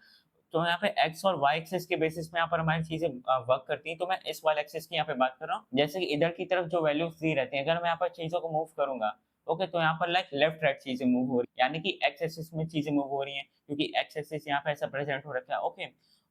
Speaker 1: तो यहाँ पे एक्स और वाई एक्सिस के बेसिस में यहाँ पर हमारी चीजें वर्क करती हैं। तो मैं इस वाले एक्सिस की यहाँ पे बात कर रहा हूँ। जैसे कि इधर की तरफ जो वैल्यूज दी रहती हैं, अगर मैं यहाँ पर चीजों को मूव करूंगा, ओके, तो यहाँ पर लाइक लेफ्ट राइट चीजें मूव हो रही है, यानी कि एक्स एक्सिस में चीजें मूव हो रही हैं, क्योंकि एक्स एक्सिस यहाँ पे ऐसा प्रेजेंट हो रखा है। ओके,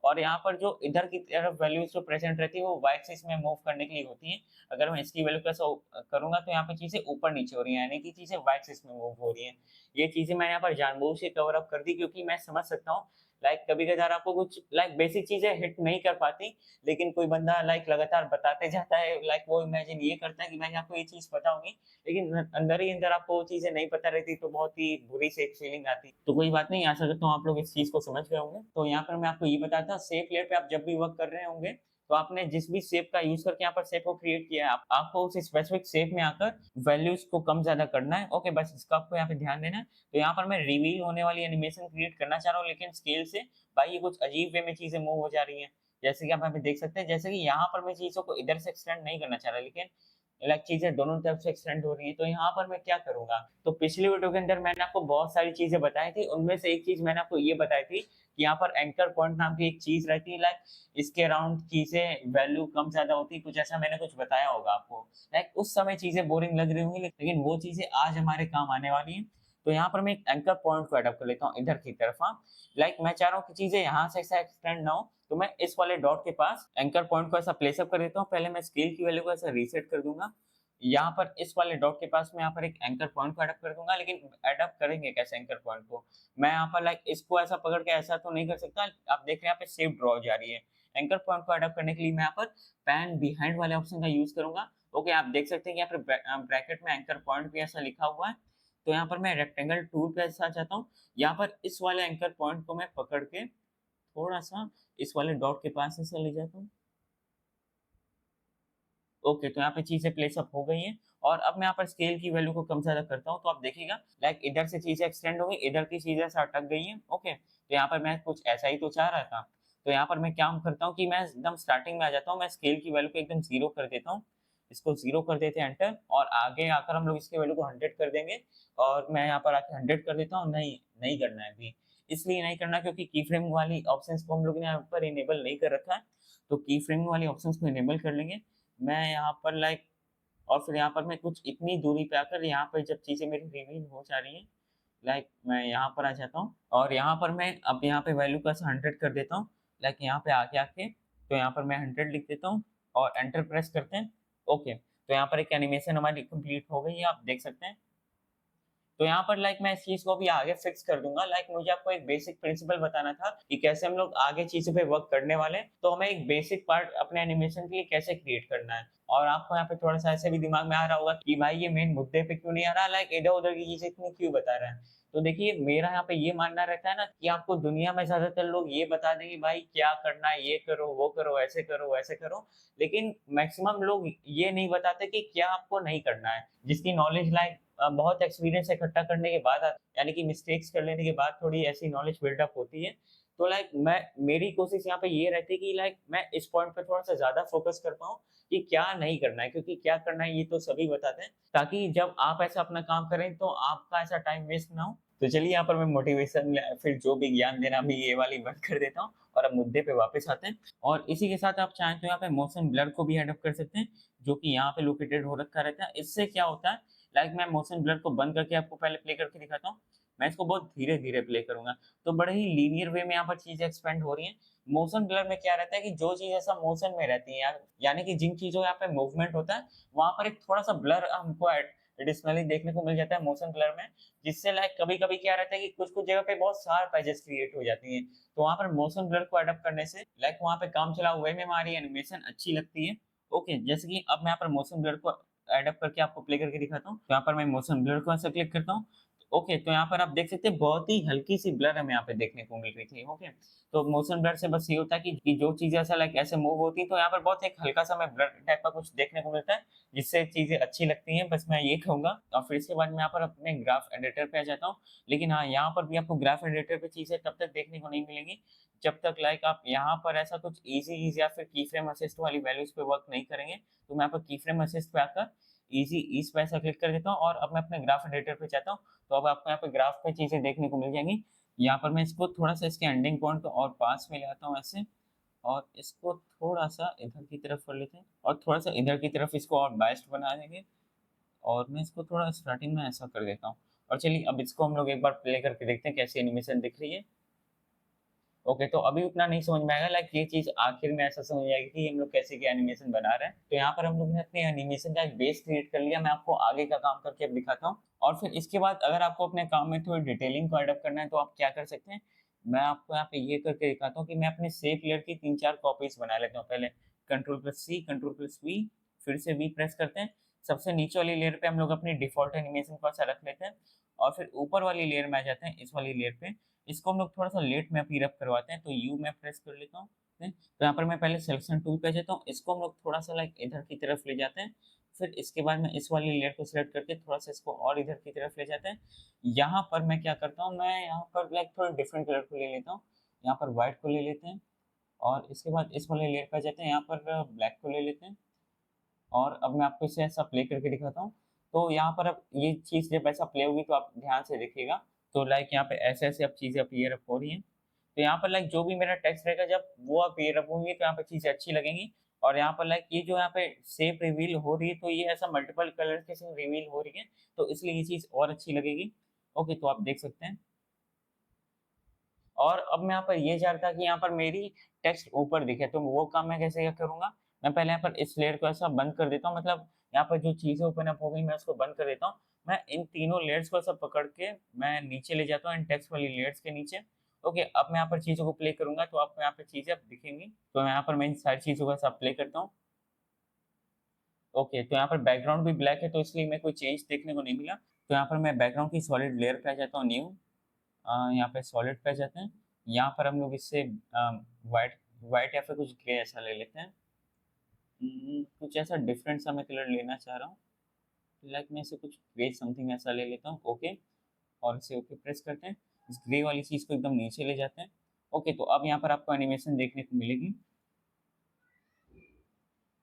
Speaker 1: और यहाँ पर जो इधर की तरफ वैल्यूज जो प्रेजेंट रहती है, वो वाई एक्सिस में मूव करने के लिए होती है। अगर मैं इसकी वैल्यू कैसे करूंगा, तो यहाँ पे चीजें ऊपर नीचे हो रही है, यानी कि चीजें वाई एक्सिस में मूव हो रही है। ये चीजें मैंने यहाँ पर जानबूझ के कवर अप कर दी, क्योंकि मैं समझ सकता हूँ लाइक कभी कभार आपको कुछ लाइक बेसिक चीजें हिट नहीं कर पाती, लेकिन कोई बंदा लाइक लगातार बताते जाता है, लाइक वो इमेजिन ये करता है कि मैं आपको ये चीज पता होगी, लेकिन अंदर ही अंदर आपको वो चीजें नहीं पता रहती, तो बहुत ही बुरी से एक फीलिंग आती। तो कोई बात नहीं, आशा करता हूँ आप लोग इस चीज को समझ गए होंगे। तो यहाँ पर मैं आपको ये बताता, शेप लेयर पे आप जब भी वर्क कर रहे होंगे, तो आपने जिस भी शेप का यूज करके यहाँ पर शेप को क्रिएट किया है, आपको उस स्पेसिफिक शेप में आकर वैल्यूज को कम ज्यादा करना है। ओके, बस इसका आपको यहाँ पे ध्यान देना है। तो यहाँ पर मैं रिवील होने वाली एनिमेशन क्रिएट करना चाह रहा हूँ, लेकिन स्केल से भाई ये कुछ अजीब वे में चीजें मूव हो जा रही हैं। जैसे कि आप यहाँ पे देख सकते हैं, जैसे कि यहाँ पर मैं चीजों को इधर से एक्सटेंड नहीं करना चाह रहा, लेकिन लाइक चीजें दोनों तरफ से एक्सटेंड हो रही है। तो यहाँ पर मैं क्या करूंगा, तो पिछली वीडियो के अंदर मैंने आपको बहुत सारी चीजें बताई थी, उनमें से एक चीज मैंने आपको ये बताई थी कि यहाँ पर एंकर पॉइंट नाम की एक चीज रहती है, लाइक इसके अराउंड चीजें वैल्यू कम ज्यादा होती है, कुछ ऐसा मैंने कुछ बताया होगा आपको। लाइक उस समय चीजें बोरिंग लग रही होंगी, लेकिन वो चीजें आज हमारे काम आने वाली है। तो यहाँ पर मैं एक एंकर पॉइंट को अडॉप्ट कर लेता हूँ इधर की तरफ। हाँ, लाइक मैं चाह रहा हूँ कि चीजें यहाँ से ऐसा एक्सटेंड ना हो, तो मैं इस वाले डॉट के पास एंकर पॉइंट को ऐसा प्लेस अप कर देता हूँ। पहले मैं स्केल की वैल्यू को ऐसा रीसेट कर दूंगा। यहाँ पर इस वाले डॉट के पास मैं यहाँ पर एक एंकर पॉइंट को अडॉप्ट कर दूंगा, लेकिन अडॉप्ट करेंगे कैसे एंकर पॉइंट को? मैं यहाँ पर लाइक इसको ऐसा पकड़ के ऐसा तो नहीं कर सकता। आप देख रहे हैं यहाँ पे शेप ड्रॉ जा रही है। एंकर पॉइंट को अडॉप्ट करने के लिए मैं यहाँ पर पैन बिहाइंड वाले ऑप्शन का यूज करूंगा। ओके, आप देख सकते हैं कि यहाँ पर ब्रैकेट में एंकर पॉइंट भी ऐसा लिखा हुआ है। तो यहाँ पर मैं रेक्टेंगल टूल पे ऐसा चाहता हूँ। यहाँ पर इस वाले एंकर पॉइंट को मैं पकड़ के थोड़ा सा इस वाले डॉट के पास ऐसा ले जाता हूँ। ओके, तो यहाँ पे चीजें प्लेस अप हो गई हैं। और अब मैं यहाँ पर स्केल की वैल्यू को कम ज्यादा करता हूँ, तो आप देखिएगा लाइक इधर से चीजें एक्सटेंड हो गई, इधर की चीजें ऐसा अटक गई हैं। ओके, तो यहाँ पर मैं कुछ ऐसा ही तो चाह रहा था। तो यहाँ पर मैं क्या करता हूँ कि मैं एकदम स्टार्टिंग में आ जाता हूँ, मैं स्केल की वैल्यू को एकदम 0 कर देता हूँ। इसको 0 कर देते हैं एंटर, और आगे आकर हम लोग इसकी वैल्यू को 100 कर देंगे। और मैं यहाँ पर आके 100 कर देता हूँ। नहीं, नहीं करना है अभी। इसलिए नहीं करना क्योंकि की फ्रेम वाली ऑप्शंस को हम लोग ने यहाँ पर इनेबल नहीं कर रखा है। तो की फ्रेम वाली ऑप्शंस को इनेबल कर लेंगे। मैं यहाँ पर लाइक, और फिर यहाँ पर मैं कुछ इतनी दूरी पे आकर यहाँ पर जब चीज़ें मेरी रिवील हो जा रही हैं, लाइक मैं यहाँ पर आ जाता हूँ और यहाँ पर मैं अब यहाँ पे वैल्यू का 100 कर देता हूँ। लाइक यहाँ पे आके आके तो यहाँ पर मैं 100 लिख देता हूँ और एंटर प्रेस करते हैं। ओके, तो यहाँ पर एक एनिमेशन हमारी कंप्लीट हो गई है, आप देख सकते हैं। तो यहाँ पर लाइक मैं इस चीज को भी आगे फिक्स कर दूंगा। लाइक मुझे आपको एक बेसिक प्रिंसिपल बताना था कि कैसे हम लोग आगे चीजों पे वर्क करने वाले हैं। तो हमें एक बेसिक पार्ट अपने एनिमेशन के लिए कैसे क्रिएट करना है। और आपको यहाँ पे थोड़ा सा ऐसे भी दिमाग में आ रहा होगा कि भाई ये मेन मुद्दे पे क्यों नहीं आ रहा, लाइक इधर उधर की चीजें इतनी क्यों बता रहा है। तो देखिए, मेरा यहाँ पे ये मानना रहता है ना कि आपको दुनिया में ज्यादातर लोग ये बता देंगे भाई क्या करना है, ये करो वो करो ऐसे करो वैसे करो, लेकिन मैक्सिमम लोग ये नहीं बताते कि क्या आपको नहीं करना है। जिसकी नॉलेज लाइक बहुत एक्सपीरियंस इकट्ठा करने के बाद यानी कि मिस्टेक्स कर लेने के बाद थोड़ी ऐसी नॉलेज बिल्डअप होती है। तो लाइक मैं, मेरी कोशिश यहाँ पे ये रहती है कि लाइक मैं इस पॉइंट पे थोड़ा सा ज्यादा फोकस कर पाऊँ कि क्या नहीं करना है, क्योंकि क्या करना है ये तो सभी बताते हैं, ताकि जब आप ऐसा अपना काम करें तो आपका ऐसा टाइम वेस्ट ना हो। तो चलिए, यहाँ पर मैं मोटिवेशन फिर जो भी ज्ञान देना भी ये वाली बंद कर देता हूँ और अब मुद्दे पे वापस आते हैं। और इसी के साथ आप चाहें तो यहाँ पे मोशन ब्लर को भी एडअप कर सकते हैं, जो कि यहाँ पे लोकेटेड हो रखा रहता है। इससे क्या होता है, लाइक मैं मोशन ब्लर को बंद करके आपको पहले प्ले करके दिखाता हूँ। मैं इसको बहुत धीरे-धीरे प्ले करूँगा, तो बड़े ही लीनियर वे में यहाँ पर चीज़ें एक्सपेंड हो रही हैं। मोशन ब्लर में क्या रहता है कि जो चीज़ ऐसा मोशन में रहती है यार, यानी कि जिन चीज़ों यहाँ पे मूवमेंट होता है, वहाँ पर एक थोड़ा-सा ब्लर हमको एडिशनली देखने को मिल जाता है मोशन ब्लर में, जिससे लाइक कभी-कभी क्या रहता है कि कुछ-कुछ जगह पे बहुत शार्प एजेस क्रिएट हो जाती हैं। तो वहाँ पर मोशन ब्लर को अडॉप्ट करने से लाइक वहाँ पे काम चलाऊ वे में हमारी एनिमेशन अच्छी लगती है। ओके, जैसे कि अब मैं यहाँ पर मोशन ब्लर को एडअप करके आपको प्ले करके दिखाता हूँ। तो यहाँ पर मैं मोशन ब्लर को ऐसा क्लिक करता हूँ। ओके, तो यहाँ पर आप देख सकते हैं बहुत ही हल्की-सी ब्लर हमें यहाँ पे देखने को मिल रही थी। ओके, तो मोशन ब्लर से बस ये होता है कि जो चीज़ें ऐसा लाइक ऐसे मूव होती हैं, तो यहाँ पर बहुत एक हल्का-सा हमें ब्लर टाइप का कुछ देखने को मिलता है, जिससे चीज़ें अच्छी लगती हैं, बस मैं ये कहूँगा। और फिर इसके बाद मैं यहाँ पर अपने ग्राफ एडिटर पे आ जाता हूँ। लेकिन हाँ, यहाँ पर भी आपको ग्राफ एडिटर पे चीज़ें तब तक देखने को नहीं मिलेंगी, जब तक लाइक आप यहाँ पर ऐसा कुछ ईज़ी या फिर की फ्रेम असिस्ट वाली वैल्यूज़ पे वर्क नहीं करेंगे। तो मैं यहाँ पर की फ्रेम असिस्ट पे आकर ईज़ी ईज़ पे ऐसा क्लिक कर देता हूँ और अब मैं अपने ग्राफ एडिटर पे जाता हूँ। तो अब आपको यहाँ पे ग्राफ पे चीज़ें देखने को मिल जाएँगी। यहाँ पर मैं इसको थोड़ा-सा इसके एंडिंग पॉइंट को और पास में ले आता हूँ ऐसे, और इसको थोड़ा-सा इधर की तरफ कर लेते हैं और थोड़ा-सा इधर की तरफ इसको और बायस्ड बना देंगे, और मैं इसको थोड़ा स्टार्टिंग में ऐसा कर देता हूँ। और चलिए, अब इसको हम लोग एक बार प्ले करके देखते हैं कैसी एनिमेशन दिख रही है। ओके, तो अभी उतना नहीं समझ में आएगा, लाइक ये चीज़ आखिर में ऐसा समझ आएगी कि हम लोग कैसे क्या एनिमेशन बना रहे हैं। तो यहाँ पर हम लोग ने अपने एनिमेशन का एक बेस क्रिएट कर लिया। मैं आपको आगे का काम करके अब दिखाता हूँ। और फिर इसके बाद अगर आपको अपने काम में थोड़ी डिटेलिंग को एडॉप्ट करना है तो आप क्या कर सकते हैं, मैं आपको यहाँ पे ये करके दिखाता हूँ कि मैं अपने शेप लेयर की 3-4 कॉपीज़ बना लेता हूँ पहले। कंट्रोल+C, कंट्रोल+V, फिर से V प्रेस करते हैं। सबसे नीचे वाली लेयर पे हम लोग अपनी डिफ़ॉल्ट एनिमेशन को ऐसा रख लेते हैं, और फिर ऊपर वाली लेयर में आ जाते हैं, इस वाली लेयर पे। इसको हम लोग थोड़ा-सा लेट में अपीयर अप करवाते हैं, तो यू मैं प्रेस कर लेता हूँ। हैं? तो यहाँ पर मैं पहले सिलेक्शन टूल पे जाता हूँ, इसको हम लोग थोड़ा-सा लाइक इधर की तरफ ले जाते हैं। फिर इसके बाद मैं इस वाली लेयर को सिलेक्ट करके थोड़ा-सा इसको और इधर की तरफ ले जाते हैं। यहाँ पर मैं क्या करता हूँ, मैं यहाँ पर लाइक थोड़ा डिफरेंट कलर को ले लेता हूँ। यहाँ पर व्हाइट को ले लेते हैं, और इसके बाद इस वाले लेयर पे आ जाते हैं, यहाँ पर ब्लैक को ले लेते हैं। और अब मैं आपको इसे ऐसा प्ले करके दिखाता हूँ। तो यहाँ पर अब ये चीज़ जब ऐसा प्ले होगी तो आप ध्यान से देखिएगा। तो लाइक यहाँ पे ऐसे-ऐसे अब चीज़ें अपीयर अप हो रही हैं। तो यहाँ पर लाइक जो भी मेरा टेक्स्ट रहेगा जब वो अपीयर अप होंगी तो यहाँ पे चीज़ें अच्छी लगेंगी। और यहाँ पर लाइक ये जो यहाँ पे शेप रिवील हो रही है, तो ये ऐसा मल्टीपल कलर के साथ रिवील हो रही है, तो इसलिए ये चीज़ और अच्छी लगेगी। ओके, तो आप देख सकते हैं। और अब मैं यहाँ पर ये चाह रहा था कि यहाँ पर मेरी टेक्स्ट ऊपर दिखे, तो वो काम मैं कैसे क्या करूँगा, मैं पहले यहाँ पर इस लेयर को ऐसा बंद कर देता हूँ, मतलब यहाँ पर जो चीज़ें ओपन अप हो गई मैं उसको बंद कर देता हूँ। मैं इन तीनों लेयर्स को ऐसा पकड़ के मैं नीचे ले जाता हूँ इन टेक्स्ट वाली लेयर्स के नीचे। ओके, अब मैं यहाँ पर चीज़ों को प्ले करूँगा तो आपको यहाँ पे चीज़ें अब दिखेंगी। तो यहाँ पर मैं इन सारी चीज़ों को ऐसा प्ले करता हूँ। ओके, तो यहाँ पर बैकग्राउंड भी ब्लैक है तो इसलिए मैं कोई चेंज देखने को नहीं मिला। तो यहाँ पर मैं बैकग्राउंड की सॉलिड लेयर पे आ जाता हूँ, न्यू, यहाँ पे सॉलिड पे आ जाते हैं। यहाँ पर हम लोग इससे व्हाइट व्हाइट या फिर कुछ ग्रे ऐसा ले लेते हैं। कुछ ऐसा डिफरेंट सा मैं कलर लेना चाह रहा हूँ। लाइक मैं इसे कुछ ग्रे समथिंग ऐसा ले लेता हूँ। ओके, और इसे ओके प्रेस करते हैं। इस ग्रे वाली चीज़ को एकदम नीचे ले जाते हैं। ओके, तो अब यहाँ पर आपको एनिमेशन देखने को मिलेगी।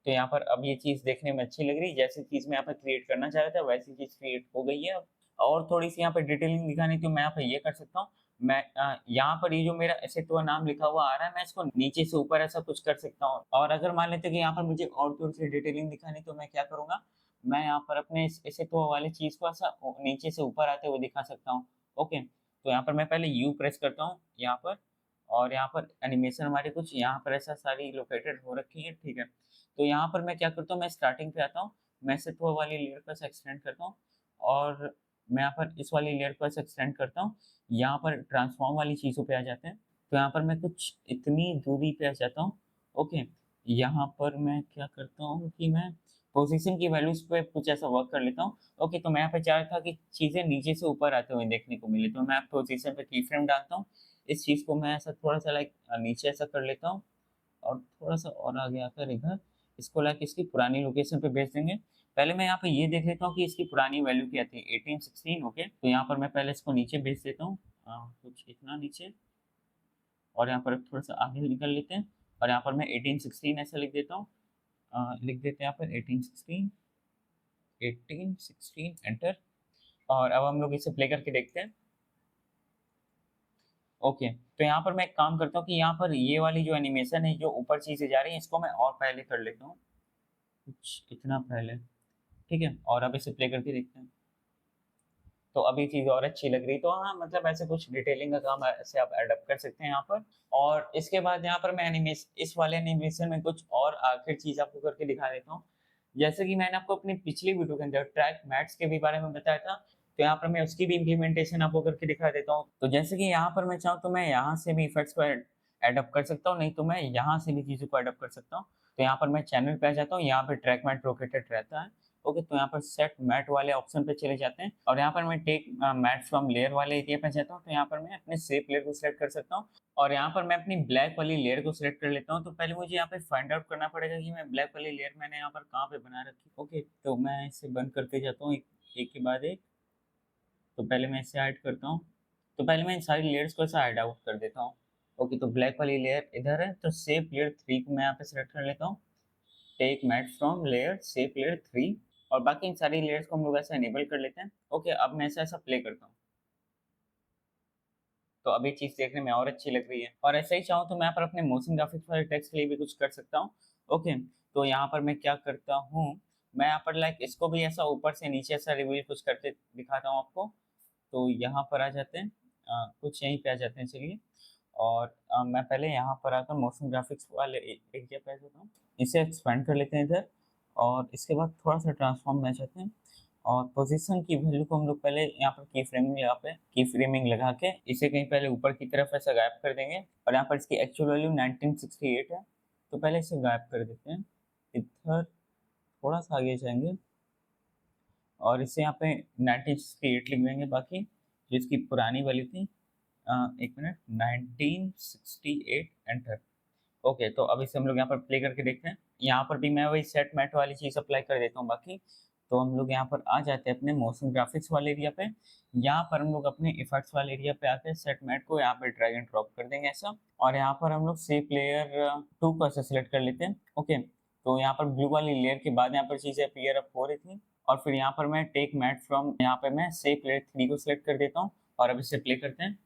Speaker 1: तो यहाँ पर अब ये चीज़ देखने में अच्छी लग रही है, जैसी चीज़ मैं यहाँ पर क्रिएट करना चाह रहा था वैसी चीज़ क्रिएट हो गई है अब। और थोड़ी-सी यहाँ पे डिटेलिंग दिखानी थी, मैं यहाँ पे ये कर सकता हूँ। मैं यहाँ पर ये जो मेरा एसेट का नाम लिखा हुआ आ रहा है, मैं इसको नीचे से ऊपर ऐसा कुछ कर सकता हूँ। और अगर मान लेते हैं कि यहाँ पर मुझे और थोड़ी-सी डिटेलिंग दिखानी तो मैं क्या करूँगा, मैं यहाँ पर अपने इस एसेट वाली चीज़ को ऐसा नीचे से ऊपर आते हुए दिखा सकता हूँ। ओके, तो यहाँ पर मैं पहले यू प्रेस करता हूँ यहाँ पर, और यहाँ पर एनिमेशन हमारी कुछ यहाँ पर ऐसा सारी लोकेटेड हो रखी है, ठीक है। तो यहाँ पर मैं क्या करता हूँ, मैं स्टार्टिंग पे आता हूँ, मैं सिर्फ वो वाली लेयर को ऐसे एक्सटेंड करता हूँ, और मैं यहाँ पर इस वाली लेयर को ऐसे एक्सटेंड करता हूँ। यहाँ पर ट्रांसफॉर्म वाली चीज़ों पे आ जाते हैं, तो यहाँ पर मैं कुछ इतनी दूरी पे आ जाता हूँ। ओके, यहाँ पर मैं क्या करता हूँ कि मैं पोजीशन की वैल्यूज़ पे कुछ ऐसा वर्क कर लेता हूँ। ओके, तो मैं यहाँ पे चाह रहा था कि चीज़ें नीचे से ऊपर आते हुए देखने को मिले, तो मैं पोजीशन पे कीफ्रेम डालता हूँ। इस चीज़ को मैं ऐसा थोड़ा-सा लाइक नीचे ऐसा कर लेता हूँ, और थोड़ा-सा और आगे आकर इधर इसको लाइक इसकी पुरानी लोकेशन पे भेज देंगे। पहले मैं यहाँ पे ये देख लेता हूँ कि इसकी पुरानी वैल्यू क्या थी, 1816। ओके, तो यहाँ पर मैं पहले इसको नीचे भेज देता हूँ, कुछ इतना नीचे, और यहाँ पर थोड़ा-सा आगे निकल लेते हैं, और यहाँ पर मैं 1816 ऐसा लिख देता हूँ। लिख देते हैं यहाँ पर 1816, 1816 एंटर, और अब हम लोग इसे प्ले करके देखते हैं। ओके, तो यहाँ पर मैं एक काम करता हूँ कि यहाँ पर ये वाली जो एनिमेशन है, जो ऊपर चीज़ें जा रही हैं, इसको मैं और पहले कर लेता हूँ, कुछ इतना पहले, ठीक है? और अब इसे प्ले करके देखते हैं। तो अब ये चीज़ और अच्छी लग रही, तो हाँ, मतलब ऐसे कुछ डिटेलिंग का काम ऐसे आप एडॉप्ट कर सकते हैं यहाँ पर। और इसके बाद यहाँ पर मैं इस वाले एनिमेशन में कुछ और आखिर चीज़ आपको करके दिखा देता हूँ। जैसे कि मैंने आपको अपनी पिछली वीडियो के अंदर ट्रैक मैट्स के भी बारे में बताया था, तो यहाँ पर मैं उसकी भी इम्प्लीमेंटेशन आपको करके दिखा देता हूँ। तो जैसे कि यहाँ पर मैं चाहूँ तो मैं यहाँ से भी इफेक्ट्स को एडॉप्ट कर सकता हूँ, नहीं तो मैं यहाँ से भी चीज़ों को एडॉप्ट कर सकता हूँ। तो यहाँ पर मैं चैनल पे आ जाता हूँ, यहाँ पे ट्रैक मैट लोकेटेड रहता है। ओके, तो यहाँ पर सेट मैट वाले ऑप्शन पे चले जाते हैं, और यहाँ पर मैं टेक मैट फ्रॉम लेयर वाले एरिया पे जाता हूँ, तो यहाँ पर मैं अपने शेप लेयर को सिलेक्ट कर सकता हूँ, और यहाँ पर मैं अपनी ब्लैक वाली लेयर को सिलेक्ट कर लेता हूँ। तो पहले मुझे यहाँ पे फाइंड आउट करना पड़ेगा कि मैं ब्लैक वाली लेयर मैंने यहाँ पर कहाँ पे बना रखी है। ओके, तो मैं इसे बंद करते जाता हूँ एक के बाद एक। तो पहले मैं इसे ऐड करता हूँ, तो पहले मैं इन सारी लेयर्स को ऐसा ऐड आउट कर देता हूँ। ओके, तो ब्लैक वाली लेयर इधर है, तो शेप लेयर 3 को मैं यहाँ पे सिलेक्ट कर लेता हूँ, take matte from layer shape layer 3, और बाकी इन सारी लेयर्स को हम लोग ऐसा इनेबल कर लेते हैं। ओके, अब मैं ऐसा प्ले करता हूँ, तो अब ये चीज़ देखने में और अच्छी लग रही है। और ऐसे ही चाहूँ तो मैं यहाँ पर अपने मोशन ग्राफिक्स वाले टेक्स्ट के लिए भी कुछ कर सकता हूँ। ओके, तो यहाँ पर मैं क्या करता हूँ, मैं यहाँ पर लाइक इसको भी ऐसा ऊपर से नीचे ऐसा रिवील कुछ करके दिखाता हूँ आपको। तो यहाँ पर आ जाते हैं, कुछ यहीं पे आ जाते हैं चलिए, और मैं पहले यहाँ पर आकर मोशन ग्राफिक्स वाले एरिया पे आ जाता हूँ। इसे एक्सपेंड कर लेते हैं इधर, और इसके बाद थोड़ा-सा ट्रांसफॉर्म में आ जाते हैं, और पोजीशन की वैल्यू को हम लोग पहले यहाँ पर की फ्रेमिंग लगा के इसे कहीं पहले ऊपर की तरफ ऐसा गायब कर देंगे, और यहाँ पर इसकी एक्चुअल वैल्यू 1968 है, तो पहले इसे गायब कर देते हैं। इधर थोड़ा-सा आगे जाएँगे, और इसे यहाँ पे 1968 लिख देंगे, बाकी जो इसकी पुरानी वैल्यू थी, 1 मिनट, 1968 एंटर। ओके, तो अब इसे हम लोग यहाँ पर प्ले करके देखते हैं। यहाँ पर भी मैं वही सेट मैट वाली चीज़ अप्लाई कर देता हूँ बाकी। तो हम लोग यहाँ पर आ जाते हैं अपने मोशन ग्राफिक्स वाले एरिया पे। यहाँ पर हम लोग अपने इफेक्ट्स वाले एरिया पे आके सेट मैट को यहाँ पे ड्रैग एंड ड्रॉप कर देंगे ऐसा। और यहाँ पर हम लोग शेप लेयर 2 को ऐसे सेलेक्ट कर लेते हैं। ओके, तो यहाँ पर ब्लू वाली लेयर के बाद यहाँ पर चीज़ें अपीयर अप हो रही थी, और फिर यहाँ पर मैं टेक मैट फ्रॉम यहाँ पे मैं शेप लेयर 3 को सिलेक्ट कर देता हूँ, और अब इसे प्ले करते हैं।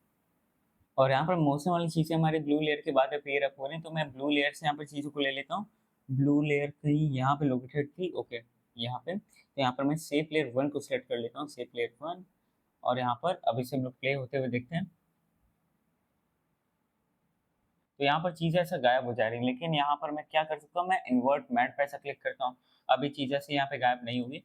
Speaker 1: और यहाँ पर मोशन वाली चीज़ें हमारे ब्लू लेयर के बाद अपीयर अप हो रही हैं, तो मैं ब्लू लेयर से यहाँ पर चीज़ों को ले लेता हूँ। ब्लू लेयर कहीं यहाँ पे लोकेटेड थी, ओके, यहाँ पे। तो यहाँ पर मैं शेप लेयर 1 को सेलेक्ट कर लेता हूँ, शेप लेयर 1, और यहाँ पर अभी से हम लोग प्ले होते हुए देखते हैं। तो यहाँ पर चीज़ें ऐसा गायब हो जा रही है, लेकिन यहाँ पर मैं क्या कर सकता हूँ, मैं इन्वर्ट मैट पे ऐसा क्लिक करता हूँ, अभी चीज़ ऐसे यहाँ पे गायब नहीं होगी।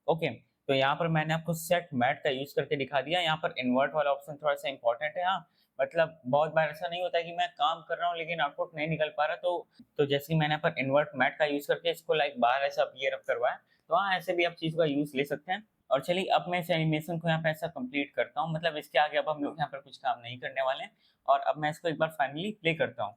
Speaker 1: ओके, तो यहाँ पर मैंने आपको सेट मैट का यूज़ करके दिखा दिया। यहाँ पर इन्वर्ट वाला ऑप्शन थोड़ा-सा इम्पोर्टेंट है। हाँ, मतलब बहुत बार ऐसा नहीं होता है कि मैं काम कर रहा हूँ लेकिन आउटपुट नहीं निकल पा रहा, तो जैसे ही मैंने यहाँ पर इन्वर्ट मैट का यूज़ करके इसको लाइक बाहर ऐसा अपीयर अप करवाया, तो हाँ, ऐसे भी आप चीज़ का यूज़ ले सकते हैं। और चलिए अब मैं इस एनिमेशन को यहाँ पे ऐसा कंप्लीट करता हूँ, मतलब इसके आगे अब हम लोग यहाँ पर कुछ काम नहीं करने वाले हैं और अब मैं इसको एक बार फाइनली प्ले करता हूँ।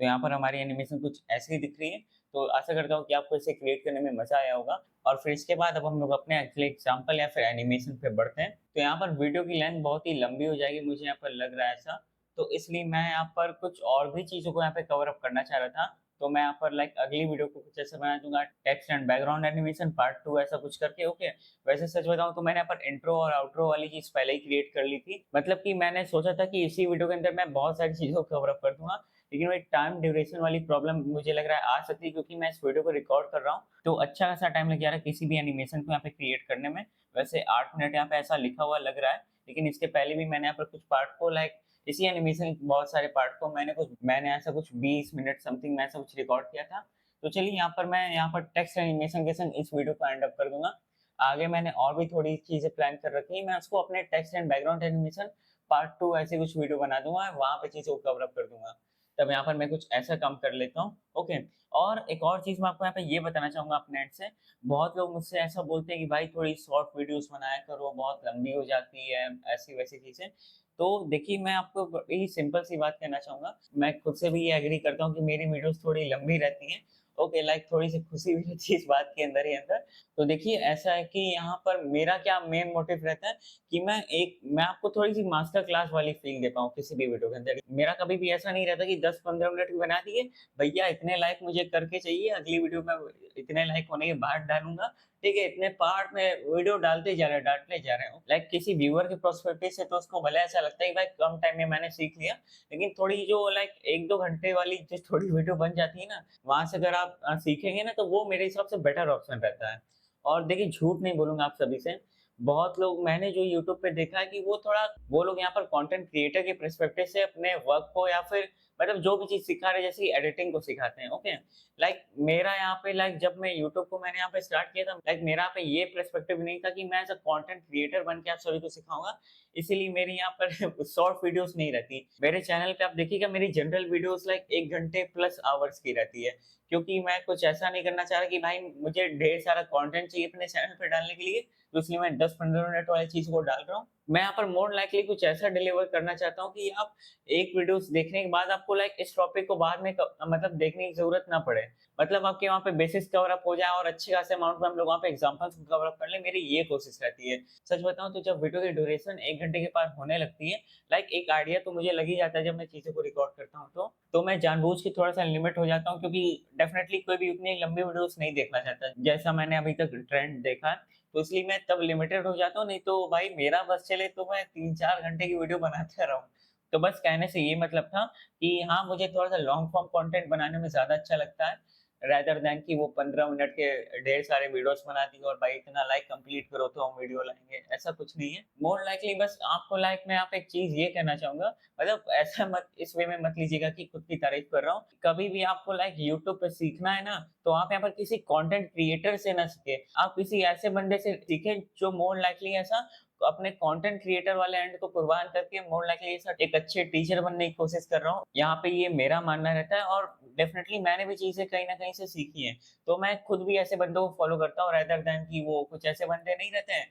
Speaker 1: तो यहाँ पर हमारी एनिमेशन कुछ ऐसे ही दिख रही है। तो आशा करता हूँ कि आपको इसे क्रिएट करने में मज़ा आया होगा। और फिर इसके बाद अब हम लोग अपने एक्चुअली एग्ज़ाम्पल या फिर एनिमेशन पे बढ़ते हैं। तो यहाँ पर वीडियो की लेंथ बहुत ही लंबी हो जाएगी, मुझे यहाँ पर लग रहा है ऐसा। तो इसलिए मैं यहाँ पर कुछ और भी चीज़ों को यहाँ पे कवर अप करना चाह रहा था। तो मैं यहाँ पर लाइक अगली वीडियो को कुछ ऐसा बना दूँगा, text and background animation part 2 ऐसा कुछ करके, ओके। वैसे सच बताऊँ तो मैंने यहाँ पर इंट्रो और आउट्रो वाली चीज़ पहले ही क्रिएट कर ली थी। मतलब कि मैंने सोचा था कि इसी वीडियो के अंदर मैं बहुत सारी चीज़ों को कवर अप कर दूँगा। लेकिन वो एक टाइम ड्यूरेशन वाली प्रॉब्लम मुझे लग रहा है आ सकती है, क्योंकि मैं इस वीडियो को रिकॉर्ड कर रहा हूँ, तो अच्छा खासा टाइम लग जा रहा है किसी भी एनिमेशन को यहाँ पे क्रिएट करने में। वैसे 8 मिनट यहाँ पे ऐसा लिखा हुआ लग रहा है, लेकिन इसके पहले भी मैंने यहाँ पर कुछ पार्ट को लाइक इसी एनिमेशन के बहुत सारे पार्ट को मैंने ऐसा कुछ 20 मिनट समथिंग मैं ऐसा कुछ रिकॉर्ड किया था। तो चलिए यहाँ पर मैं यहाँ पर टेक्स्ट एनिमेशन के संग इस वीडियो को एंड अप कर दूँगा। आगे मैंने और भी थोड़ी चीज़ें प्लान कर रखी हैं, मैं उसको अपने text and background animation part 2 ऐसे कुछ वीडियो बना दूँगा, वहाँ पे चीज़ों को कवर अप कर दूँगा। तब यहाँ पर मैं कुछ ऐसा काम कर लेता हूँ, ओके। और एक और चीज़ मैं आपको यहाँ पे ये बताना चाहूँगा अपने एंड से, बहुत लोग मुझसे ऐसा बोलते हैं कि भाई थोड़ी शॉर्ट वीडियोज़ बनाया करो, बहुत लंबी हो जाती है, ऐसी-वैसी चीज़ें। तो देखिए मैं आपको बड़ी सिंपल सी बात कहना चाहूँगा, मैं खुद से भी ये एग्री करता हूँ कि मेरी वीडियोज़ थोड़ी लंबी रहती हैं, ओके, लाइक थोड़ी-सी खुशी भी रहती है इस बात के अंदर ही अंदर। तो देखिए ऐसा है कि यहाँ पर मेरा क्या मेन मोटिव रहता है कि मैं आपको थोड़ी-सी मास्टर क्लास वाली फ़ील दे पाऊँ किसी भी वीडियो के अंदर। मेरा कभी भी ऐसा नहीं रहता कि 10-15 मिनट की बना दिए, भैया इतने लाइक मुझे करके चाहिए, अगली वीडियो में इतने लाइक होने के बाद डालूँगा, ठीक है? इतने पार्ट में वीडियो डालते जा रहे हो। लाइक किसी व्यूअर के पर्सपेक्टिव से तो उसको भले ऐसा लगता है कि भाई कम टाइम में मैंने सीख लिया, लेकिन थोड़ी जो लाइक 1-2 घंटे वाली जो थोड़ी वीडियो बन जाती है ना, वहाँ से अगर आप सीखेंगे ना, तो वो मेरे हिसाब से बेटर ऑप्शन रहता है। और देखिए झूठ नहीं बोलूँगा आप सभी से, बहुत लोग मैंने जो यूट्यूब पे देखा है कि वो लोग यहाँ पर कंटेंट क्रिएटर के पर्सपेक्टिव से अपने वर्क को या फिर मतलब जो भी चीज़ सिखा रहे हैं, जैसे एडिटिंग को सिखाते हैं, ओके। लाइक मेरा यहाँ पे लाइक जब मैं यूट्यूब को मैंने यहाँ पे स्टार्ट किया था, लाइक मेरा यहाँ पे ये पर्सपेक्टिव नहीं था कि मैं एज़ अ कंटेंट क्रिएटर बन के आप सभी को सिखाऊँगा, इसीलिए मेरी यहाँ पर शॉर्ट वीडियोज़ नहीं रहती। मेरे चैनल पे आप देखिएगा मेरी जनरल वीडियोज़ लाइक 1 घंटे प्लस आवर्स की रहती है, क्योंकि मैं कुछ ऐसा नहीं करना चाह रहा कि भाई मुझे ढेर सारा कंटेंट चाहिए अपने चैनल पे डालने के लिए, तो इसलिए मैं 10-15 मिनट वाली चीज़ को डाल रहा हूँ। मैं यहाँ पर मोर लाइकली कुछ ऐसा डिलीवर करना चाहता हूँ कि आप एक वीडियोज़ देखने के बाद आपको लाइक इस टॉपिक को बाद में मतलब देखने की ज़रूरत ना पड़े। मतलब आपके वहाँ पे बेसिक्स कवर अप हो जाए और अच्छे खासे अमाउंट में हम लोग वहाँ पे एग्ज़ाम्पल्स को कवर अप कर लें, मेरी ये कोशिश रहती है। सच बताऊँ तो जब वीडियो की ड्यूरेशन 1 घंटे के पार होने लगती है, लाइक एक आइडिया तो मुझे लग ही जाता है जब मैं चीज़ों को रिकॉर्ड करता हूँ तो मैं जानबूझ के थोड़ा-सा लिमिट हो जाता हूँ, क्योंकि डेफ़िनेटली कोई भी उतनी लंबी वीडियोज़ नहीं देखना चाहता, जैसा मैंने अभी तक ट्रेंड देखा है। तो इसलिए मैं तब लिमिटेड हो जाता हूँ, नहीं तो भाई मेरा बस चले तो मैं 3-4 घंटे की वीडियो बनाता रहूँ। तो बस कहने से ये मतलब था कि हाँ, मुझे थोड़ा-सा लॉन्ग फॉर्म कंटेंट बनाने में ज़्यादा अच्छा लगता है, रेदर दैन कि वो 15 मिनट के ढेर सारे वीडियोज़ बना दिए और भाई इतना लाइक कंप्लीट करो तो हम वीडियो लाएँगे, ऐसा कुछ नहीं है। मोर लाइकली बस आपको लाइक मैं यहाँ पे एक चीज़ ये कहना चाहूँगा, मतलब ऐसा मत इस वे में मत लीजिएगा कि खुद की तारीफ़ कर रहा हूँ। कभी भी आपको लाइक यूट्यूब पे सीखना है ना, तो आप यहाँ पर किसी कंटेंट क्रिएटर से ना सीखें, आप किसी ऐसे बंदे से सीखें जो मोर लाइकली ऐसा अपने कंटेंट क्रिएटर वाले एंड को कुर्बान करके मोर लाइकली ऐसा एक अच्छे टीचर बनने की कोशिश कर रहा हूँ। यहाँ पे ये मेरा मानना रहता है और डेफ़िनेटली मैंने भी चीज़ें कहीं न कहीं से सीखी हैं। तो मैं खुद भी ऐसे बंदों को फ़ॉलो करता हूँ रेदर दैन कि वो कुछ ऐसे बंदे नहीं रहते हैं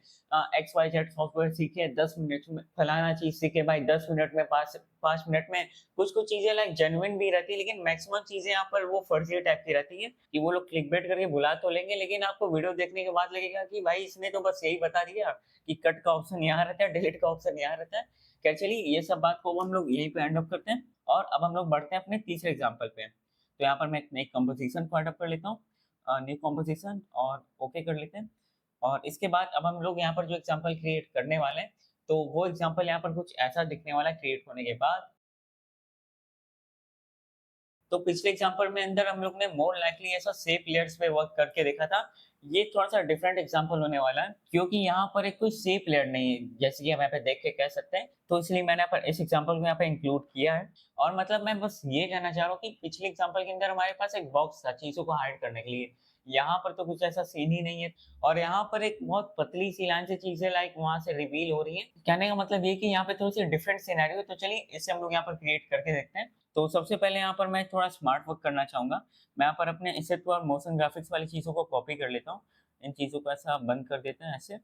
Speaker 1: XYZ सॉफ्टवेयर सीखे 10 मिनट में, फलाना चीज़ सीखे भाई 10 मिनट में, 5 मिनट में। कुछ-कुछ चीज़ें लाइक जेन्युइन भी रहती है, लेकिन मैक्सिमम चीज़ें यहाँ पर वो फर्ज़ी टाइप की रहती है कि वो लोग क्लिकबेट करके बुला तो लेंगे, लेकिन आपको वीडियो देखने के बाद लगेगा कि भाई इसने तो बस यही बता दिया कि कट का ऑप्शन यहाँ रहता है, डिलीट का ऑप्शन यहाँ रहता है। खैर चलिए ये सब बात को हम लोग यहीं पे एंड ऑफ करते हैं और अब हम लोग बढ़ते हैं अपने तीसरे एग्ज़ाम्पल पे। तो यहाँ पर मैं एक नई कंपोज़िशन को एडॉप्ट कर लेता हूँ, न्यू कंपोज़िशन और ओके कर लेते हैं। और इसके बाद अब हम लोग यहाँ पर जो एग्ज़ाम्पल क्रिएट करने वाले हैं, तो वो एग्ज़ाम्पल यहाँ पर कुछ ऐसा दिखने वाला है क्रिएट होने के बाद। तो पिछले एग्ज़ाम्पल में अंदर हम लोग ने मोर लाइकली ऐसा शेप लेयर्स पे वर्क करके देखा था। ये थोड़ा सा डिफरेंट एग्जांपल होने वाला है क्योंकि यहाँ पर एक कोई सेफ लेयर नहीं है जैसे कि हम यहाँ पे देख के कह सकते हैं, तो इसलिए मैंने यहाँ पर इस एग्जांपल को यहाँ पे इंक्लूड किया है। और मतलब मैं बस ये कहना चाह रहा हूँ कि पिछले एग्जांपल के अंदर हमारे पास एक बॉक्स था चीजों को हाइड करने के लिए, यहाँ पर तो कुछ ऐसा सीन ही नहीं है। और यहाँ पर एक बहुत पतली सी लाइन से चीजें लाइक वहां से रिवील हो रही है। कहने का मतलब ये कि यहाँ पे थोड़ी सी डिफरेंट सिनेरियो है, तो चलिए इसे हम लोग यहाँ पर क्रिएट करके देखते हैं। तो सबसे पहले यहाँ पर मैं थोड़ा स्मार्ट वर्क करना चाहूंगा। मैं यहाँ पर अपने एसेट और मोशन ग्राफिक्स वाली चीजों को कॉपी कर लेता हूँ। इन चीज़ों को ऐसा बंद कर देते हैं ऐसे।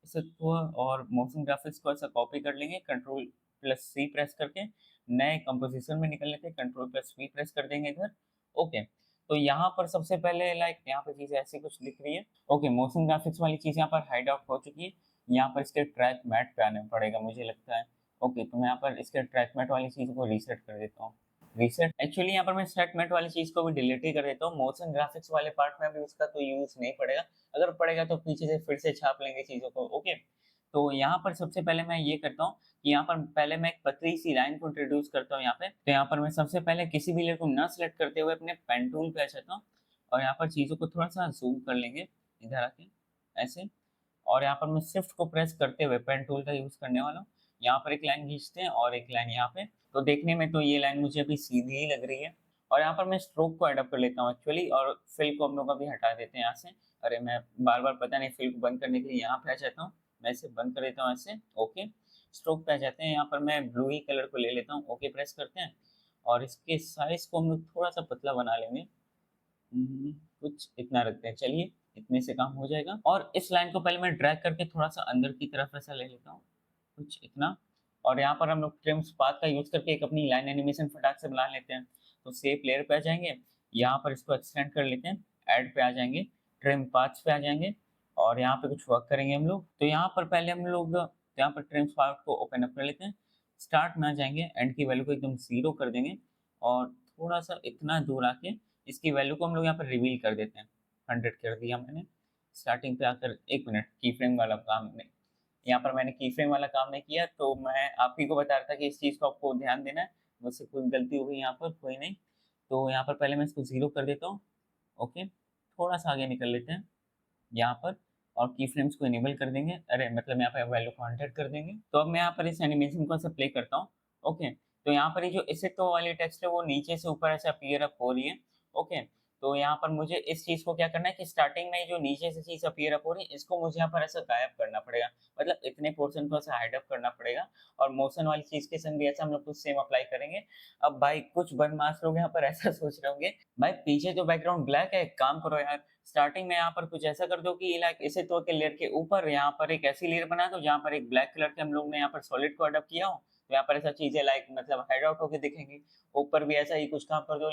Speaker 1: इसे तो और मोशन ग्राफिक्स को ऐसा कॉपी कर लेंगे, कंट्रोल प्लस सी प्रेस करके नए कंपोजिशन में निकल लेते हैं, कंट्रोल प्लस वी प्रेस कर देंगे इधर। ओके, तो यहाँ पर सबसे पहले लाइक यहाँ पे चीज़ें ऐसी कुछ दिख रही है। ओके, मोशन ग्राफिक्स वाली चीज़ यहाँ पर हाइड आउट हो चुकी है। यहाँ पर इसके ट्रैक मैट पे आने पड़ेगा मुझे लगता है। ओके, तो मैं यहाँ पर इसके ट्रैक मैट वाली चीज़ को रीसेट कर देता हूँ। रीसेट एक्चुअली यहाँ पर मैं सेटमेंट वाली चीज़ को भी डिलीट ही कर देता हूँ। मोशन ग्राफिक्स वाले पार्ट में भी उसका कोई यूज़ नहीं पड़ेगा। अगर पड़ेगा तो पीछे से फिर से छाप लेंगे चीज़ों को। ओके, तो यहाँ पर सबसे पहले मैं ये करता हूँ कि यहाँ पर पहले मैं एक पतली सी लाइन को इंट्रोड्यूस करता हूँ यहाँ पे। तो यहाँ पर मैं सबसे पहले किसी भी लेयर को ना सिलेक्ट करते हुए अपने पेन टूल पे आ जाता हूँ और यहाँ पर चीज़ों को थोड़ा सा जूम कर लेंगे इधर आके ऐसे। और यहाँ पर मैं शिफ्ट को प्रेस करते हुए पेन टूल का यूज़ करने वाला हूँ। यहाँ पर एक लाइन खींचते हैं और एक लाइन यहाँ पे। तो देखने में तो ये लाइन मुझे अभी सीधी ही लग रही है। और यहाँ पर मैं स्ट्रोक को एडअप कर लेता हूँ एक्चुअली, और फिल को हम लोग अभी हटा देते हैं यहाँ से। अरे मैं बार बार पता नहीं फिल को बंद करने के लिए यहाँ पे आ जाता हूँ। मैं इसे बंद कर देता हूँ ऐसे। ओके, स्ट्रोक पे आ जाते हैं। यहाँ पर मैं ब्लू ही कलर को ले लेता हूँ। ओके प्रेस करते हैं और इसके साइज को हम लोग थोड़ा सा पतला बना लेंगे। कुछ इतना रखते हैं, चलिए इतने से काम हो जाएगा। और इस लाइन को पहले मैं ड्रैग करके थोड़ा सा अंदर की तरफ ऐसा ले लेता हूँ, कुछ इतना। और यहाँ पर हम लोग ट्रिम्स पाथ का यूज करके एक अपनी लाइन एनिमेशन फटाक से बना लेते हैं। तो सेव लेयर पे आ जाएंगे, यहाँ पर इसको एक्सटेंड कर लेते हैं, ऐड पे आ जाएंगे, ट्रिम पाथ्स पे आ जाएंगे और यहाँ पे कुछ वर्क करेंगे हम लोग। तो यहाँ पर पहले हम लोग यहाँ पर ट्रिम्स पाथ को ओपन अप कर लेते हैं, स्टार्ट में आ जाएंगे, एंड की वैल्यू को एकदम 0 कर देंगे और थोड़ा सा इतना दूर आके इसकी वैल्यू को हम लोग यहाँ पर रिवील कर देते हैं। 100 कर दिया मैंने। स्टार्टिंग पे आकर 1 मिनट, की फ्रेम वाला काम नहीं, यहाँ पर मैंने की फ्रेम वाला काम नहीं किया, तो मैं आप ही को बता रहा था कि इस चीज़ को आपको ध्यान देना है। मुझसे कोई गलती हो गई यहाँ पर, कोई नहीं। तो यहाँ पर पहले मैं इसको 0 कर देता हूँ। ओके, थोड़ा सा आगे निकल लेते हैं यहाँ पर और की फ्रेम्स को इनेबल कर देंगे। अरे मतलब यहाँ पे वैल्यू को 100 कर देंगे। तो अब मैं यहाँ पर इस एनिमेशन को ऐसे प्ले करता हूँ। ओके, तो यहाँ पर ये जो इसे तो वाली टेक्स्ट है वो नीचे से ऊपर ऐसे अपीयर अप हो रही है। ओके, तो यहाँ पर मुझे इस चीज को क्या करना है कि स्टार्टिंग में जो नीचे से चीज अपीयर अप हो रही है इसको मुझे यहाँ पर ऐसा गायब करना पड़ेगा, मतलब इतने पोर्शन को ऐसा हाइड अप करना पड़ेगा। और मोशन वाली चीज के संग भी ऐसा हम लोग कुछ सेम अप्लाई करेंगे। अब भाई कुछ बदमाश लोग यहाँ पर ऐसा सोच रहे होंगे, भाई पीछे तो बैकग्राउंड ब्लैक है, एक काम करो यार, स्टार्टिंग में यहाँ पर कुछ ऐसा कर दो कि लाइक इसे तो के लेयर के ऊपर यहाँ पर एक ऐसी लेयर बना दो जहाँ पर एक ब्लैक कलर के हम लोग ने यहाँ पर सॉलिड को अडॉप्ट किया हो, तो यहाँ पर ऐसा चीजें लाइक मतलब हाइड आउट होकर दिखेंगी। ऊपर भी ऐसा ही कुछ काम कर दो।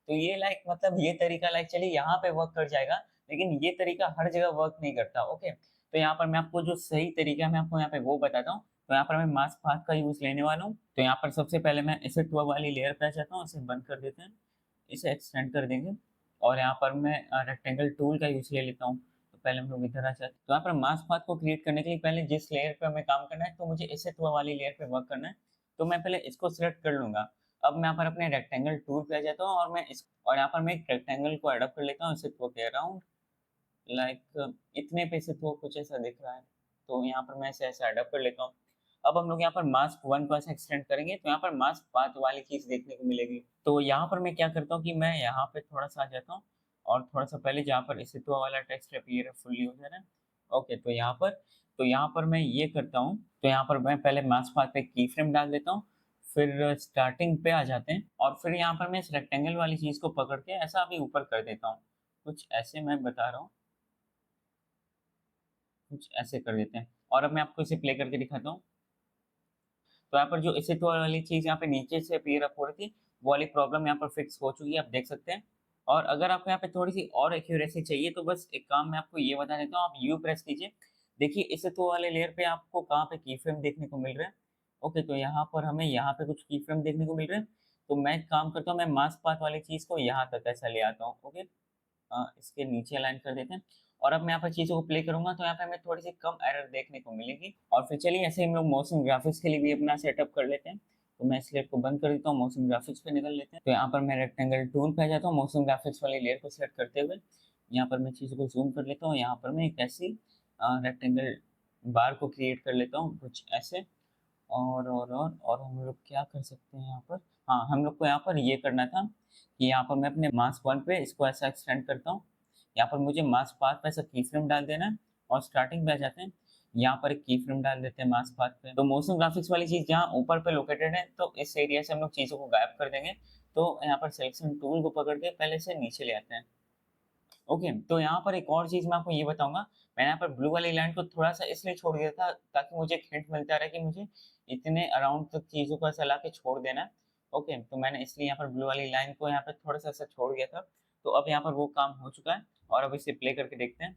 Speaker 1: तो ये लाइक मतलब ये तरीका लाइक चलिए यहाँ पे वर्क कर जाएगा, लेकिन ये तरीका हर जगह वर्क नहीं करता। ओके, तो यहाँ पर मैं आपको जो सही तरीका मैं आपको यहाँ पे वो बताता हूँ। तो यहाँ पर मैं मास्क पाथ का यूज लेने वाला हूँ। तो यहाँ पर सबसे पहले मैं इसे टूल वाली लेयर पे आ जाता हूँ, इसे बंद कर देते हैं, इसे एक्सटेंड कर देंगे और यहाँ पर मैं रेक्टेंगल टूल का यूज ले लेता हूँ। तो पहले हम लोग इधर आ जाते हैं। तो यहाँ पर मास्क पाथ को क्रिएट करने के लिए पहले जिस लेयर पे हमें काम करना है, तो मुझे इसे टूल वाली लेयर पे वर्क करना है। तो मैं पहले इसको सिलेक्ट कर लूंगा। अब मैं यहाँ पर अपने रेक्टेंगल टूल पे आ जाता हूँ और मैं इस और यहाँ पर मैं एक रेक्टेंगल को एडॉप्ट कर लेता हूँ, इसे थ्रो के अराउंड लाइक इतने पे से थ्रो कुछ ऐसा दिख रहा है, तो यहाँ पर मैं इसे ऐसा एडॉप्ट कर लेता हूँ। अब हम लोग यहाँ पर मास्क 1 को ऐसे एक्सटेंड करेंगे तो यहाँ पर मास्क पाथ वाली चीज देखने को मिलेगी। तो यहाँ पर मैं क्या करता हूँ कि मैं यहाँ पे थोड़ा सा आ जाता हूँ और थोड़ा सा पहले जहाँ पर इसे तो वाला टेक्स्ट अपीयर फुल्ली हो जा रहा है। ओके, तो यहाँ पर मैं ये करता हूँ, तो यहाँ पर मैं पहले मास्क पाथ पे की फ्रेम डाल देता हूँ, फिर स्टार्टिंग पे आ जाते हैं और फिर यहाँ पर मैं इस रेक्टेंगल वाली चीज को पकड़ के ऐसा अभी ऊपर कर देता हूँ। कुछ ऐसे मैं बता रहा हूँ, कुछ ऐसे कर देते हैं और अब मैं आपको इसे प्ले करके दिखाता हूँ। तो यहाँ पर जो इसे तो वाली चीज यहाँ पे नीचे से अपीयर अप हो रही थी, वो वाली प्रॉब्लम यहाँ पर फिक्स हो चुकी है, आप देख सकते हैं। और अगर आपको यहाँ पे थोड़ी सी और एक्यूरेसी चाहिए तो बस एक काम मैं आपको ये बता देता हूँ, आप यू प्रेस कीजिए। देखिए इसे तो वाले लेयर पे आपको कहाँ पे की फ्रेम देखने को मिल रहा है। ओके, तो यहाँ पर हमें यहाँ पे कुछ की फ्रेम देखने को मिल रहे हैं। तो मैं एक काम करता हूँ, मैं मास्क पाथ वाली चीज को यहाँ तक ऐसा ले आता हूँ। ओके, इसके नीचे अलाइन कर देते हैं और अब मैं यहाँ पर चीज़ों को प्ले करूँगा तो यहाँ पे हमें थोड़ी सी कम एरर देखने को मिलेगी। और फिर चलिए ऐसे ही हम लोग मोशन ग्राफिक्स के लिए भी अपना सेटअप कर लेते हैं। तो मैं इस लेयर को बंद कर देता हूँ, मोशन ग्राफिक्स पे निकल लेते हैं। तो यहाँ पर मैं रेक्टेंगल टूल पे आ जाता हूँ, मोशन ग्राफिक्स वाली लेयर को सिलेक्ट करते हुए यहाँ पर मैं चीज़ों को ज़ूम कर लेता हूँ, यहाँ पर मैं एक ऐसी रेक्टेंगल बार को क्रिएट कर लेता हूँ कुछ ऐसे। और हम लोग क्या कर सकते हैं यहाँ पर? हाँ, हम लोग को यहाँ पर ये करना था कि यहाँ पर मैं अपने मास्क 1 पे इसको ऐसा एक्सटेंड करता हूँ। यहाँ पर मुझे मास्क पाथ पे ऐसा की फ्रेम डाल देना है और स्टार्टिंग पे आ जाते हैं। यहाँ पर एक की फ्रेम डाल देते हैं मास्क पाथ पे। तो मोशन ग्राफिक्स वाली चीज़ जहाँ ऊपर पे लोकेटेड है, तो इस एरिया से हम लोग चीज़ों को गायब कर देंगे। तो यहाँ पर सिलेक्शन टूल को पकड़ के पहले से नीचे ले आते हैं। ओके, तो यहाँ पर एक और चीज़ मैं आपको ये बताऊँगा, मैंने यहाँ पर ब्लू वाली लाइन को थोड़ा-सा इसलिए छोड़ दिया था ताकि मुझे एक हिंट मिलता रहे कि मुझे इतने अराउंड तक चीज़ों को ऐसा ला के छोड़ देना है। ओके, तो मैंने इसलिए यहाँ पर ब्लू वाली लाइन को यहाँ पे थोड़ा-सा ऐसा छोड़ दिया था। तो अब यहाँ पर वो काम हो चुका है और अब इसे प्ले करके देखते हैं।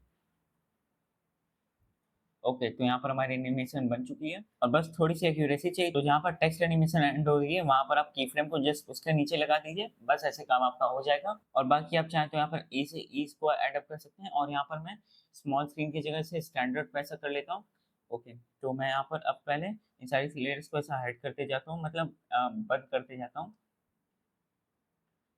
Speaker 1: ओके, तो यहाँ पर हमारी एनिमेशन बन चुकी है और बस थोड़ी-सी एक्यूरेसी चाहिए। तो जहाँ पर टेक्स्ट एनिमेशन एंड हो रही है, वहाँ पर आप की फ्रेम को जस्ट उसके नीचे लगा दीजिए। बस ऐसे काम आपका हो जाएगा और बाकी आप चाहें तो यहाँ पर ई से ईज़ को ऐड अप कर सकते हैं और यहाँ पर मैं स्मॉल स्क्रीन की जगह से स्टैंडर्ड पे ऐसा कर लेता हूँ। ओके, तो मैं यहाँ पर अब पहले इन सारी लेयर्स को ऐसा हाइड करते जाता हूँ, मतलब बंद करते जाता हूँ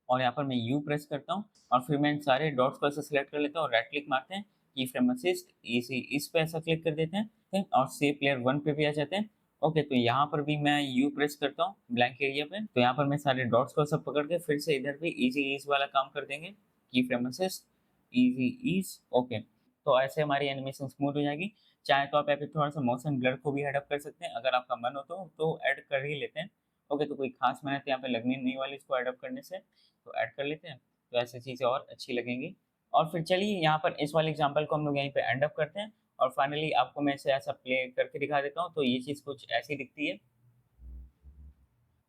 Speaker 1: और यहाँ पर मैं यू प्रेस करता हूँ और फिर मैं इन सारे डॉट्स को ऐसे सिलेक्ट कर लेता हूँ और राइट क्लिक मारते हैं, की फ्रेम असिस्ट इसी इस पे ऐसा क्लिक कर देते हैं, ठीक? और सेव प्लेयर 1 पे भी आ जाते हैं। ओके, तो यहाँ पर भी मैं यू प्रेस करता हूँ ब्लैंक एरिया पे, तो यहाँ पर मैं सारे डॉट्स को सब पकड़ के फिर से इधर भी इजी ईज वाला काम कर देंगे, key frame assist easy ease. Okay, तो ऐसे हमारी एनिमेशन स्मूथ हो जाएगी। चाहे तो आप यहाँ पे थोड़ा सा मोशन ब्लर को भी हेडअप कर सकते हैं, अगर आपका मन हो तो ऐड कर ही लेते हैं। ओके, तो कोई खास मेहनत यहाँ पे लगनी नहीं वाली इसको एडअप करने से, तो ऐड कर लेते हैं, तो ऐसी चीज़ें और अच्छी लगेंगी। और फिर चलिए यहाँ पर इस वाले एग्जांपल को हम लोग यहीं पे एंड अप करते हैं और फाइनली आपको मैं इसे ऐसा प्ले करके दिखा देता हूँ, तो ये चीज़ कुछ ऐसी दिखती है।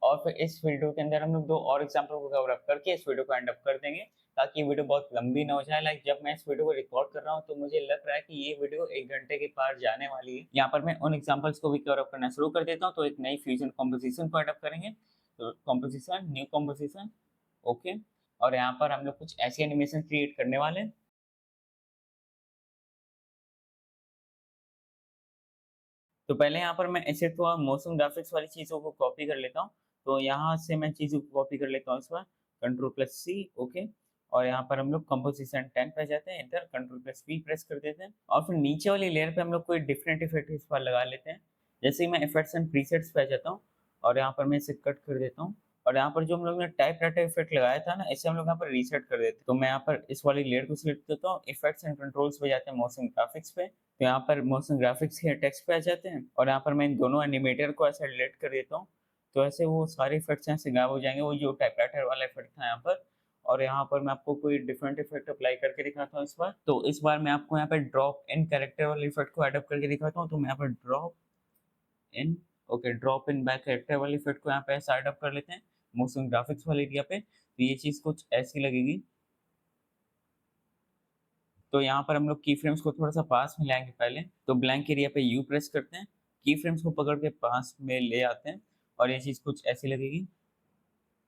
Speaker 1: और फिर इस वीडियो के अंदर हम लोग 2 और एग्जांपल को कवर अप करके इस वीडियो को एंड अप कर देंगे, ताकि ये वीडियो बहुत लंबी ना हो जाए। लाइक जब मैं इस वीडियो को रिकॉर्ड कर रहा हूँ, तो मुझे लग रहा है कि ये वीडियो 1 घंटे के पार जाने वाली है। यहाँ पर मैं उन एग्जांपल्स को भी कवर अप करना शुरू कर देता हूँ, तो एक नई फ्यूजन कंपोजिशन को एड अप करेंगे। तो कंपोजिशन, न्यू कंपोजिशन, ओके। और यहाँ पर हम लोग कुछ ऐसी एनिमेशन क्रिएट करने वाले हैं। तो पहले यहाँ पर मैं ऐसे तो मोशन ग्राफिक्स वाली चीज़ों को कॉपी कर लेता हूँ। तो यहाँ से मैं चीज़ों को कॉपी कर लेता हूँ इस बार, कंट्रोल प्लस सी, ओके। और यहाँ पर हम लोग कंपोजिशन 10 पे जाते हैं, इधर कंट्रोल प्लस वी प्रेस कर देते हैं और फिर नीचे वाली लेयर पे हम लोग कोई डिफरेंट इफेक्ट इस बार लगा लेते हैं। जैसे ही मैं इफेक्ट्स एंड प्रीसेट्स पे आ जाता हूँ और यहाँ पर मैं इसे कट कर देता हूँ और यहाँ पर जो हम लोग ने टाइपराइटर इफेक्ट लगाया था ना, इसे हम लोग यहाँ पर रीसेट कर देते हैं। तो मैं यहाँ पर इस वाली लेयर को सिलेक्ट करता हूँ, इफेक्ट्स एंड कंट्रोल्स पे जाते हैं, मोशन ग्राफिक्स पे। तो यहाँ पर मोशन ग्राफिक्स के टेक्स्ट पे आ जाते हैं और यहाँ पर मैं इन दोनों एनिमेटर को ऐसे डिलीट कर देता हूँ। तो ऐसे वो सारे इफेक्ट्स यहाँ से गायब हो जाएंगे, वो जो टाइपराइटर वाला इफेक्ट था यहाँ पर। और यहाँ पर मैं आपको कोई डिफरेंट इफेक्ट अप्लाई करके दिखाता हूँ इस बार। तो इस बार मैं आपको यहाँ पे ड्रॉप इन कैरेक्टर वाले इफेक्ट को एडअप करके दिखाता हूँ। तो मैं यहाँ पर drop in, okay, drop in back character वाले इफेक्ट को यहाँ पे ऐसा एडअप कर लेते हैं मोशन ग्राफिक्स वाले एरिया पे। तो ये चीज़ कुछ ऐसी लगेगी। तो यहाँ पर हम लोग की फ्रेम्स को थोड़ा-सा पास में लाएँगे पहले, तो ब्लैंक एरिया पे यू प्रेस करते हैं, की फ्रेम्स को पकड़ के पास में ले आते हैं और ये चीज़ कुछ ऐसी लगेगी,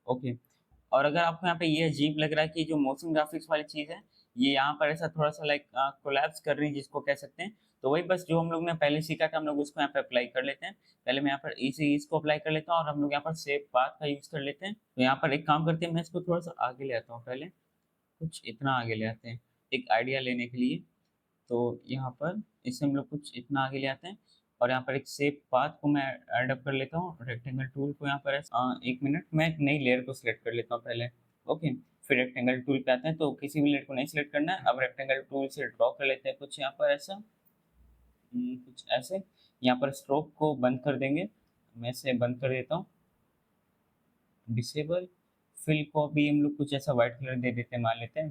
Speaker 1: ओके। और अगर आपको यहाँ पे ये अजीब लग रहा है कि जो मोशन ग्राफिक्स वाली चीज़ है, ये यहाँ पर ऐसा थोड़ा-सा लाइक कोलैप्स कर रही है जिसको कह सकते हैं, तो वही बस जो हम लोग ने पहले सीखा था, हम लोग उसको यहाँ पे अप्लाई कर लेते हैं। पहले मैं यहाँ पर इसी इसको अप्लाई कर लेता हूँ और हम लोग यहाँ पर शेप पाथ का यूज़ कर लेते हैं। तो यहाँ पर एक काम करते हैं, मैं इसको थोड़ा-सा आगे ले आता हूँ पहले, कुछ इतना आगे ले आते हैं, एक आइडिया लेने के लिए। तो यहाँ पर इसे हम लोग कुछ इतना आगे ले आते हैं और यहाँ पर एक शेप पाथ को मैं ऐड अप कर लेता हूँ, रेक्टेंगल टूल को यहाँ पर 1 मिनट मैं एक नई लेयर को सिलेक्ट कर लेता हूँ पहले, ओके। फिर रेक्टेंगल टूल पे आते हैं, तो किसी भी लेयर को नहीं सिलेक्ट करना है, अब रेक्टेंगल टूल से ड्रॉ कर लेते हैं कुछ यहाँ पर ऐसा, कुछ ऐसे। यहाँ पर स्ट्रोक को बंद कर देंगे, मैं इसे बंद कर देता हूँ, डिसेबल। फिल को भी हम लोग कुछ ऐसा व्हाइट कलर दे देते हैं, मान लेते हैं।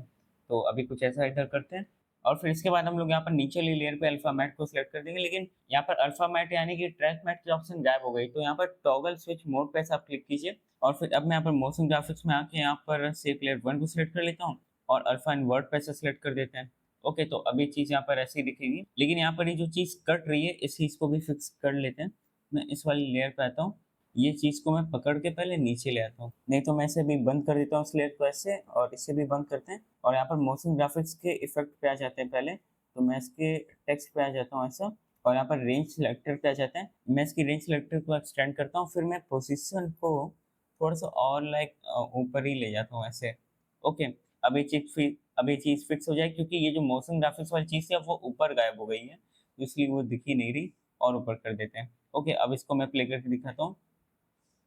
Speaker 1: तो अभी कुछ ऐसा इधर करते हैं और फिर इसके बाद हम लोग यहाँ पर नीचे वाली लेयर पे अल्फा मैट को सिलेक्ट कर देंगे, लेकिन यहाँ पर अल्फा मैट यानी कि ट्रैक मैट की ऑप्शन गायब हो गई। तो यहाँ पर टॉगल स्विच मोड पे ऐसा आप क्लिक कीजिए और फिर अब मैं यहाँ पर मोशन ग्राफिक्स में आके यहाँ पर शेप लेयर 1 को सिलेक्ट कर लेता हूँ और अल्फा एंड वर्ड पे ऐसा सिलेक्ट कर देते हैं। ओके, तो अभी चीज़ यहाँ पर ऐसी दिखेगी, लेकिन यहाँ पर ये जो चीज़ कट रही है इस चीज़ को भी फिक्स कर लेते हैं। मैं इस वाली लेयर पे आता हूँ, ये चीज़ को मैं पकड़ के पहले नीचे ले आता हूँ, नहीं तो मैं इसे भी बंद कर देता हूँ इस लेयर को ऐसे और इसे भी बंद करते हैं और यहाँ पर मोशन ग्राफिक्स के इफेक्ट पे आ जाते हैं पहले। तो मैं इसके टेक्स्ट पे आ जाता हूँ ऐसा और यहाँ पर रेंज सिलेक्टर पे आ जाते हैं, मैं इसकी रेंज सिलेक्टर को एक्सटेंड करता हूँ, फिर मैं पोजीशन को थोड़ा सा और लाइक ऊपर ही ले जाता हूँ ऐसे, ओके। अब ये चीज़ फिर अब ये चीज़ फिक्स हो जाएगी, क्योंकि ये जो मोशन ग्राफिक्स वाली चीज़ थी अब वो ऊपर गायब हो गई है, तो इसलिए वो दिख ही नहीं रही, और ऊपर कर देते हैं। ओके, अब इसको मैं प्ले करके दिखाता हूँ।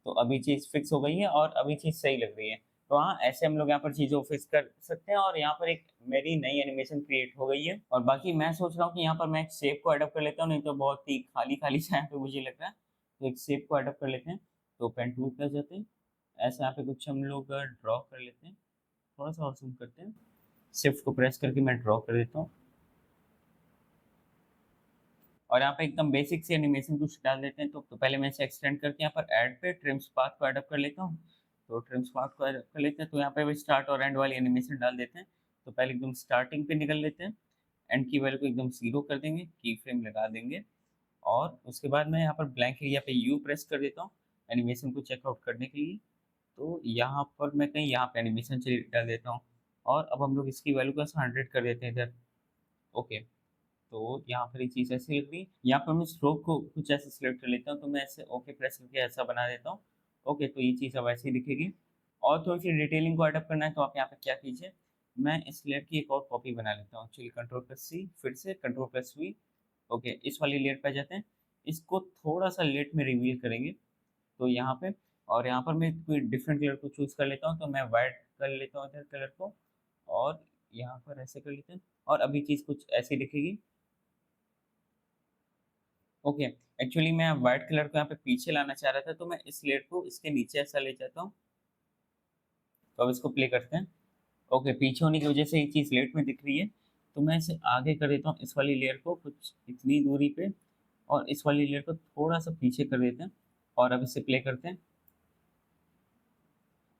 Speaker 1: तो अभी चीज़ फिक्स हो गई है और अभी चीज़ सही लग रही है। तो हाँ, ऐसे हम लोग यहाँ पर चीज़ों को फिक्स कर सकते हैं, और यहाँ पर एक मेरी नई एनिमेशन क्रिएट हो गई है। और बाकी मैं सोच रहा हूँ कि यहाँ पर मैं एक शेप को एडॉप्ट कर लेता हूँ, नहीं तो बहुत ही खाली-खाली सा यहाँ पे मुझे लग रहा है। तो एक शेप को एडॉप्ट कर लेते हैं, तो पेन टूल पे जाते हैं, ऐसा यहाँ पे कुछ हम लोग ड्रॉ कर लेते हैं। थोड़ा-सा और ज़ूम करते हैं। शिफ्ट को प्रेस करके मैं ड्रॉ कर देता हूँ। और यहाँ पे एकदम बेसिक सी एनिमेशन कुछ डाल देते हैं, तो पहले मैं इसे एक्सटेंड करके यहाँ पर ऐड पे ट्रिम्स पाथ को एडअप कर लेता हूँ। तो ट्रिम्स पाथ को एडअप कर लेते हैं, तो यहाँ पे भी स्टार्ट और एंड वाली एनिमेशन डाल देते हैं। तो पहले एकदम स्टार्टिंग पे निकल लेते हैं, एंड की वैल्यू को एकदम 0 कर देंगे, की फ्रेम लगा देंगे, और उसके बाद मैं यहाँ पर ब्लैंक एरिया पे यू प्रेस कर देता हूँ एनिमेशन को चेकआउट करने के लिए। तो यहाँ पर मैं कहीं यहाँ पे एनिमेशन चली डाल देता हूँ, और अब हम लोग इसकी वैल्यू को ऐसा 100 कर देते हैं इधर। ओके, तो यहाँ पर ये चीज़ ऐसी लग रही है। यहाँ पर मैं स्ट्रोक को कुछ ऐसे सिलेक्ट कर लेता हूँ, तो मैं ऐसे ओके प्रेस करके ऐसा बना देता हूँ। ओके, तो ये चीज़ अब ऐसी दिखेगी। और थोड़ी-सी डिटेलिंग को अडॉप्ट करना है, तो आप यहाँ पे क्या कीजिए, मैं इस लेयर की एक और कॉपी बना लेता हूँ। चलिए कंट्रोल प्लस सी, फिर से कंट्रोल प्लस वी। ओके, इस वाली लेयर पे आ जाते हैं। इसको थोड़ा-सा लेट में रिवील करेंगे, तो यहाँ पे, और यहाँ पर मैं कोई डिफरेंट कलर को चूज़ कर लेता हूँ, तो मैं व्हाइट कर लेता हूँ इधर कलर को, और यहाँ पर ऐसे कर लेते हैं, और अभी चीज़ कुछ ऐसी दिखेगी। ओके, एक्चुअली मैं व्हाइट कलर को यहाँ पे पीछे लाना चाह रहा था, तो मैं इस लेयर को इसके नीचे ऐसा ले जाता हूँ। तो अब इसको प्ले करते हैं। ओके, पीछे होने की वजह से ये चीज़ लेट में दिख रही है, तो मैं इसे आगे कर देता हूँ, इस वाली लेयर को कुछ इतनी दूरी पे, और इस वाली लेयर को थोड़ा-सा पीछे कर देते हैं, और अब इसे प्ले करते हैं।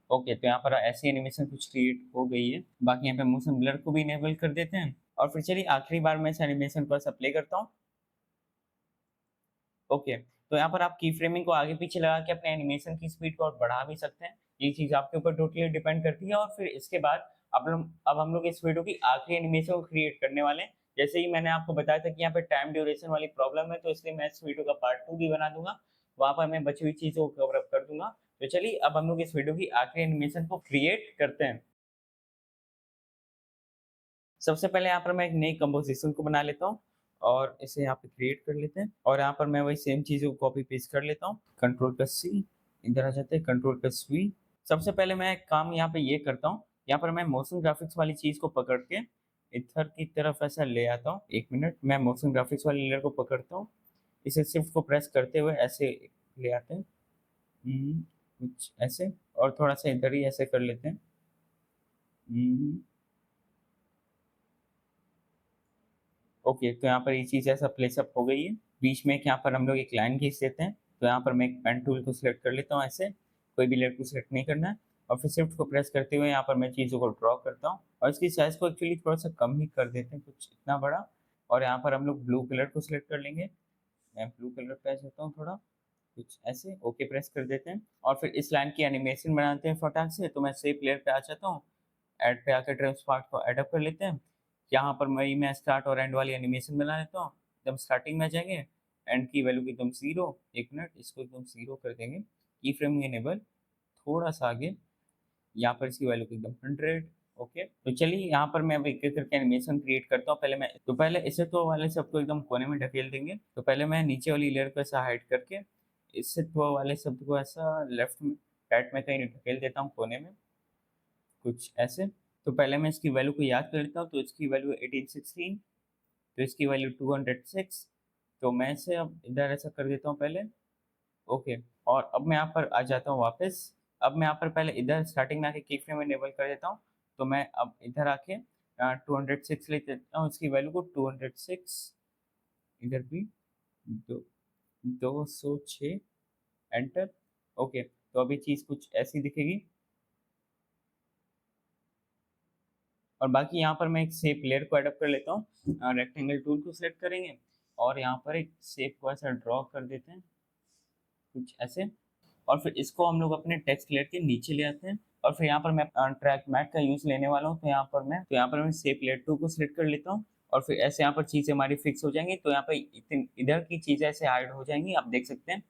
Speaker 1: ओके, तो यहाँ पर ऐसी एनिमेशन कुछ क्रिएट हो गई है। बाकी यहाँ पे मोशन ब्लर को भी इनेबल कर देते हैं, और फिर चलिए आखिरी बार मैं इस एनिमेशन को ऐसा प्ले करता हूँ। ओके, तो यहाँ पर आप की फ्रेमिंग को आगे-पीछे लगा के अपने एनिमेशन की स्पीड को और बढ़ा भी सकते हैं। ये चीज़ आपके ऊपर टोटली डिपेंड करती है, और फिर इसके बाद अब हम लोग इस वीडियो की आखिरी एनिमेशन को क्रिएट करने वाले हैं। जैसे ही मैंने आपको बताया था कि यहाँ पे टाइम ड्यूरेशन वाली प्रॉब्लम है, तो इसलिए मैं इस वीडियो का पार्ट 2 भी बना दूँगा। वहाँ पर मैं बची हुई चीज़ों को कवर अप कर दूँगा। तो चलिए अब हम लोग इस वीडियो की आखिरी एनिमेशन को क्रिएट करते हैं। सबसे पहले यहाँ पर मैं एक नई कंपोज़िशन को बना लेता हूँ, और इसे यहाँ पे क्रिएट कर लेते हैं, और यहाँ पर मैं वही सेम चीज़ों को कॉपी पेस्ट कर लेता हूँ। कंट्रोल प्लस सी, इधर आ जाते हैं, कंट्रोल प्लस वी। सबसे पहले मैं एक काम यहाँ पे ये करता हूँ, यहाँ पर मैं मोशन ग्राफिक्स वाली चीज़ को पकड़ के इधर की तरफ ऐसा ले आता हूँ। 1 मिनट, मैं मोशन ग्राफिक्स वाली लेयर को पकड़ता हूँ, इसे शिफ्ट को प्रेस करते हुए ऐसे ले आते हैं। कुछ ऐसे, और थोड़ा-सा इधर ही ऐसे कर लेते हैं। हुँ। ओके, तो यहाँ पर ये चीज़ ऐसा प्लेस अप हो गई है। बीच में एक यहाँ पर हम लोग एक लाइन खींच देते हैं। तो यहाँ पर मैं एक पेन टूल को सिलेक्ट कर लेता हूँ ऐसे, कोई भी लेयर को सिलेक्ट नहीं करना है, और फिर शिफ्ट को प्रेस करते हुए यहाँ पर मैं चीज़ों को ड्रॉ करता हूँ, और इसकी साइज़ को एक्चुअली थोड़ा-सा कम ही कर देते हैं, कुछ इतना बड़ा। और यहाँ पर हम लोग ब्लू कलर को सिलेक्ट कर लेंगे। मैं ब्लू कलर पे आ जाता हूँ थोड़ा, कुछ ऐसे, ओके प्रेस कर देते हैं, और फिर इस लाइन की एनिमेशन बनाते हैं फटाक से। तो मैं सेव लेयर पे आ जाता हूँ, ऐड पे आकर ट्रेस पार्ट को एडअप कर लेते हैं। यहाँ पर मैं स्टार्ट और एंड वाली एनिमेशन बना लेता हूँ। एकदम स्टार्टिंग में आ जाएँगे, एंड की वैल्यू को एकदम 0, 1 मिनट, इसको एकदम 0 कर देंगे। की फ्रेमिंग इनेबल, थोड़ा-सा आगे, यहाँ पर इसकी वैल्यू को एकदम 100। ओके, तो चलिए यहाँ पर मैं अब एक-एक करके एनिमेशन क्रिएट करता हूँ। पहले इसे तो वाले सबको एकदम कोने में ढकेल देंगे। तो पहले मैं नीचे वाली लेयर को ऐसा हाइड करके, इससे तो वाले शब्द को ऐसा लेफ्ट में, राइट में कहीं ढकेल देता हूँ कोने में, कुछ ऐसे। तो पहले मैं इसकी वैल्यू को याद कर लेता हूँ, तो इसकी वैल्यू 1816, तो इसकी वैल्यू 206। तो मैं इसे अब इधर ऐसा कर देता हूँ पहले। ओके, और अब मैं यहाँ पर आ जाता हूँ वापस। अब मैं यहाँ पर पहले इधर स्टार्टिंग में आके की फ्रेम इनेबल कर देता हूँ। तो मैं अब इधर आके 206 लिख देता हूँ, इसकी वैल्यू को 206, इधर भी दो 206, एंटर। ओके, तो अभी चीज़ कुछ ऐसी दिखेगी, और बाकी यहाँ पर मैं एक शेप लेयर को एडॉप्ट कर लेता हूँ। रेक्टेंगल टूल को सिलेक्ट करेंगे, और यहाँ पर एक शेप को ऐसा ड्रॉ कर देते हैं, कुछ ऐसे, और फिर इसको हम लोग अपने टेक्स्ट लेयर के नीचे ले आते हैं। और फिर यहाँ पर मैं ट्रैक मैट का यूज़ लेने वाला हूँ, तो यहाँ पर मैं शेप लेयर 2 को सिलेक्ट कर लेता हूँ, और फिर ऐसे यहाँ पर चीज़ें हमारी फिक्स हो जाएँगी। तो यहाँ पे इधर की चीज़ें ऐसे हाइड हो जाएँगी, आप देख सकते हैं।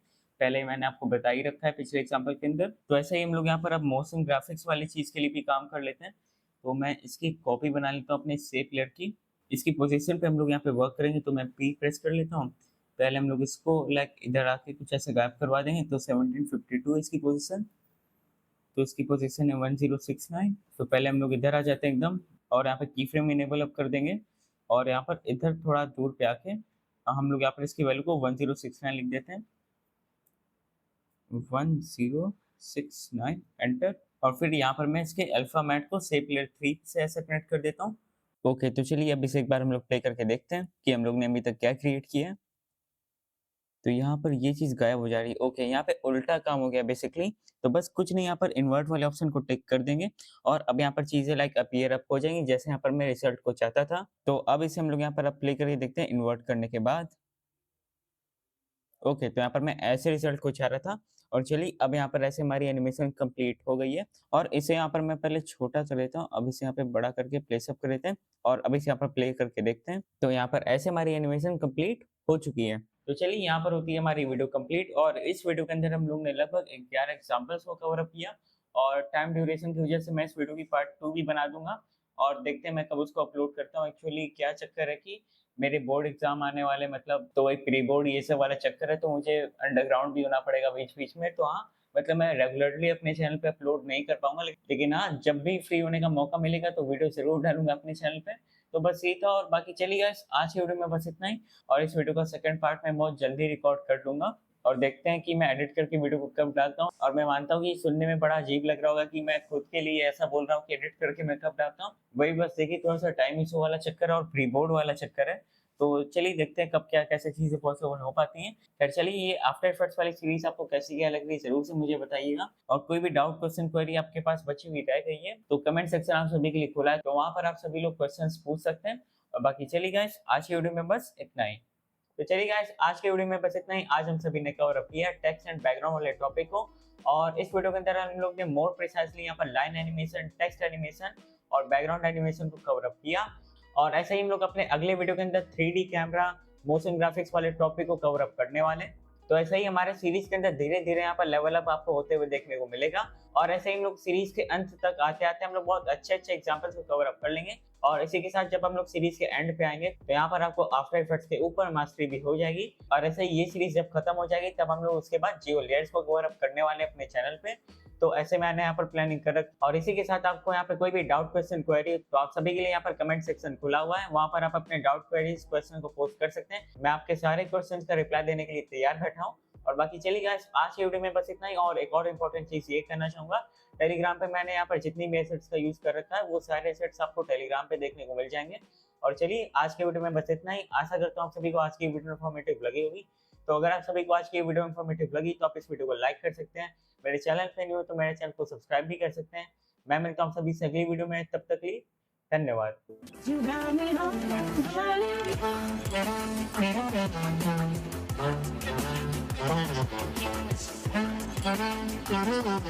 Speaker 1: पहले ही मैंने आपको बता ही रखा है पिछले एग्ज़ाम्पल के अंदर। तो ऐसे ही हम लोग यहाँ पर अब मोशन ग्राफिक्स वाली चीज़ के लिए भी काम कर लेते हैं। तो मैं इसकी कॉपी बना लेता हूँ अपने सेव लेयर की। इसकी पोजीशन पे हम लोग यहाँ पे वर्क करेंगे, तो मैं पी प्रेस कर लेता हूँ। पहले हम लोग इसको लाइक इधर आके कुछ ऐसे गायब करवा देंगे, तो 1752 इसकी पोजीशन। तो इसकी पोजीशन है 1069। तो पहले हम लोग इधर आ जाते हैं एकदम, और यहाँ पे की फ्रेम इनेबल अप कर देंगे, और यहाँ पर इधर थोड़ा दूर पे आके हम लोग यहाँ पर इसकी वैल्यू को 1069 लिख देते हैं। 1069 एंटर। और फिर यहाँ पर मैं इसके अल्फामेट को सेव लेयर 3 से ऐसे कनेक्ट कर देता हूँ। ओके, तो चलिए अब इसे एक बार हम लोग प्ले करके देखते हैं कि हम लोग ने अभी तक क्या क्रिएट किया है। तो यहाँ पर ये चीज़ गायब हो जा रही है। ओके, यहाँ पे उल्टा काम हो गया बेसिकली। तो बस कुछ नहीं, यहाँ पर इन्वर्ट वाले ऑप्शन को टिक कर देंगे, और अब यहाँ पर चीज़ें लाइक अपीयर अप हो जाएंगी, जैसे यहाँ पर मैं रिजल्ट को चाहता था। तो अब इसे हम लोग यहाँ पर अब प्ले करके देखते हैं इन्वर्ट करने के बाद। ओके, तो यहाँ पर मैं ऐसे रिजल्ट को चाह रहा था, और चलिए अब यहाँ पर ऐसे हमारी एनिमेशन कंप्लीट हो गई है। और इसे यहाँ पर मैं पहले छोटा कर लेता हूँ, अब इसे यहाँ पे बड़ा करके प्लेस अप कर देते हैं, और अब इसे यहाँ पर प्ले करके देखते हैं। तो यहाँ पर ऐसे हमारी एनिमेशन कंप्लीट हो चुकी है। तो चलिए यहाँ पर होती है हमारी वीडियो कंप्लीट, और इस वीडियो के अंदर हम लोग ने लगभग 11 एग्जाम्पल्स को कवर अप किया, और टाइम ड्यूरेशन की वजह से मैं इस वीडियो की पार्ट 2 भी बना दूंगा, और देखते हैं मैं कब उसको अपलोड करता हूँ। एक्चुअली क्या चक्कर है कि मेरे बोर्ड एग्जाम आने वाले, मतलब तो वही प्री बोर्ड ये सब वाला चक्कर है, तो मुझे अंडरग्राउंड भी होना पड़ेगा बीच बीच में। तो हाँ, मतलब मैं रेगुलरली अपने चैनल पे अपलोड नहीं कर पाऊंगा, लेकिन हाँ, जब भी फ्री होने का मौका मिलेगा तो वीडियो जरूर डालूंगा अपने चैनल पे। तो बस ये था, और बाकी चलिए गाइस, आज की वीडियो में बस इतना ही, और इस वीडियो का सेकंड पार्ट मैं बहुत जल्दी रिकॉर्ड कर लूंगा, और देखते हैं कि मैं एडिट करके वीडियो को कब डालता हूँ। और मैं मानता हूँ कि सुनने में बड़ा अजीब लग रहा होगा कि मैं खुद के लिए ऐसा बोल रहा हूँ कि एडिट करके मैं कब डालता हूँ। वही बस देखिए, थोड़ा सा टाइम इशू वाला चक्कर है और प्री बोर्ड वाला चक्कर है। तो चलिए देखते हैं कब क्या कैसे चीजें पॉसिबल हो पाती हैं। खैर चलिए, ये आफ्टर इफेक्ट्स वाली सीरीज आपको कैसी क्या लग रही है जरूर से मुझे बताइएगा, और कोई भी डाउट क्वेश्चन क्वेरी आपके पास बची हुई रह गई है तो कमेंट सेक्शन आप सभी के लिए खुला है, तो वहां पर आप सभी लोग क्वेश्चंस पूछ सकते हैं। और बाकी चलिए गाइस, आज की वीडियो में बस इतना ही। तो चलिए गाइस, आज के वीडियो में बस इतना ही। आज हम सभी ने कवर अप किया टेक्स्ट एंड बैकग्राउंड वाले टॉपिक को, और इस वीडियो के अंदर हम लोग ने मोर प्रिसाइजली यहाँ पर लाइन एनिमेशन, टेक्स्ट एनिमेशन और बैकग्राउंड एनिमेशन को कवर अप किया। और ऐसे ही हम लोग अपने अगले वीडियो के अंदर 3D कैमरा, मोशन ग्राफिक्स वाले टॉपिक को कवर अप करने वाले। तो ऐसे ही हमारे सीरीज के अंदर धीरे धीरे यहाँ पर लेवल अप आपको होते हुए देखने को मिलेगा, और ऐसे ही हम लोग सीरीज के अंत तक आते आते हम लोग बहुत अच्छे अच्छे एग्जांपल्स को कवर अप कर लेंगे। और इसी के साथ जब हम लोग सीरीज के एंड पे आएंगे तो यहाँ पर आपको आफ्टर इफेक्ट्स के ऊपर मास्टरी भी हो जाएगी, और ऐसे ही ये सीरीज जब खत्म हो जाएगी तब हम लोग उसके बाद जियो लेयर्स को कवर अप करने वाले अपने चैनल पे। तो ऐसे मैंने यहाँ पर प्लानिंग कर रखी, और इसी के साथ आपको यहाँ पे कोई भी डाउट क्वेश्चन क्वेरी, तो आप सभी के लिए यहाँ पर कमेंट सेक्शन खुला हुआ है, वहां पर आप अपने डाउट क्वेरीज क्वेश्चन को पोस्ट कर सकते हैं। मैं आपके सारे क्वेश्चन का रिप्लाई देने के लिए तैयार बैठा हूँ। और बाकी चलिए गाइस, आज की वीडियो में बस इतना ही। और एक और इम्पोर्टेंट चीज ये कहना चाहूंगा, टेलीग्राम पे मैंने यहाँ पर जितनी भी एसेट्स का यूज कर रखा है वो सारे एसेट्स आपको टेलीग्राम पे देखने को मिल जाएंगे। और चलिए, आज के वीडियो में बस इतना ही। आशा करता हूँ आप सभी को आज की वीडियो इन्फॉर्मेटिव लगी होगी। तो अगर आप सभी को आज की वीडियो इन्फॉर्मेटिव लगी तो आप इस वीडियो को लाइक कर सकते हैं, मेरे चैनल पे न्यू हो तो मेरे चैनल को सब्सक्राइब भी कर सकते हैं। मैं मिलता हूँ सभी से अगली वीडियो में, तब तक के लिए धन्यवाद।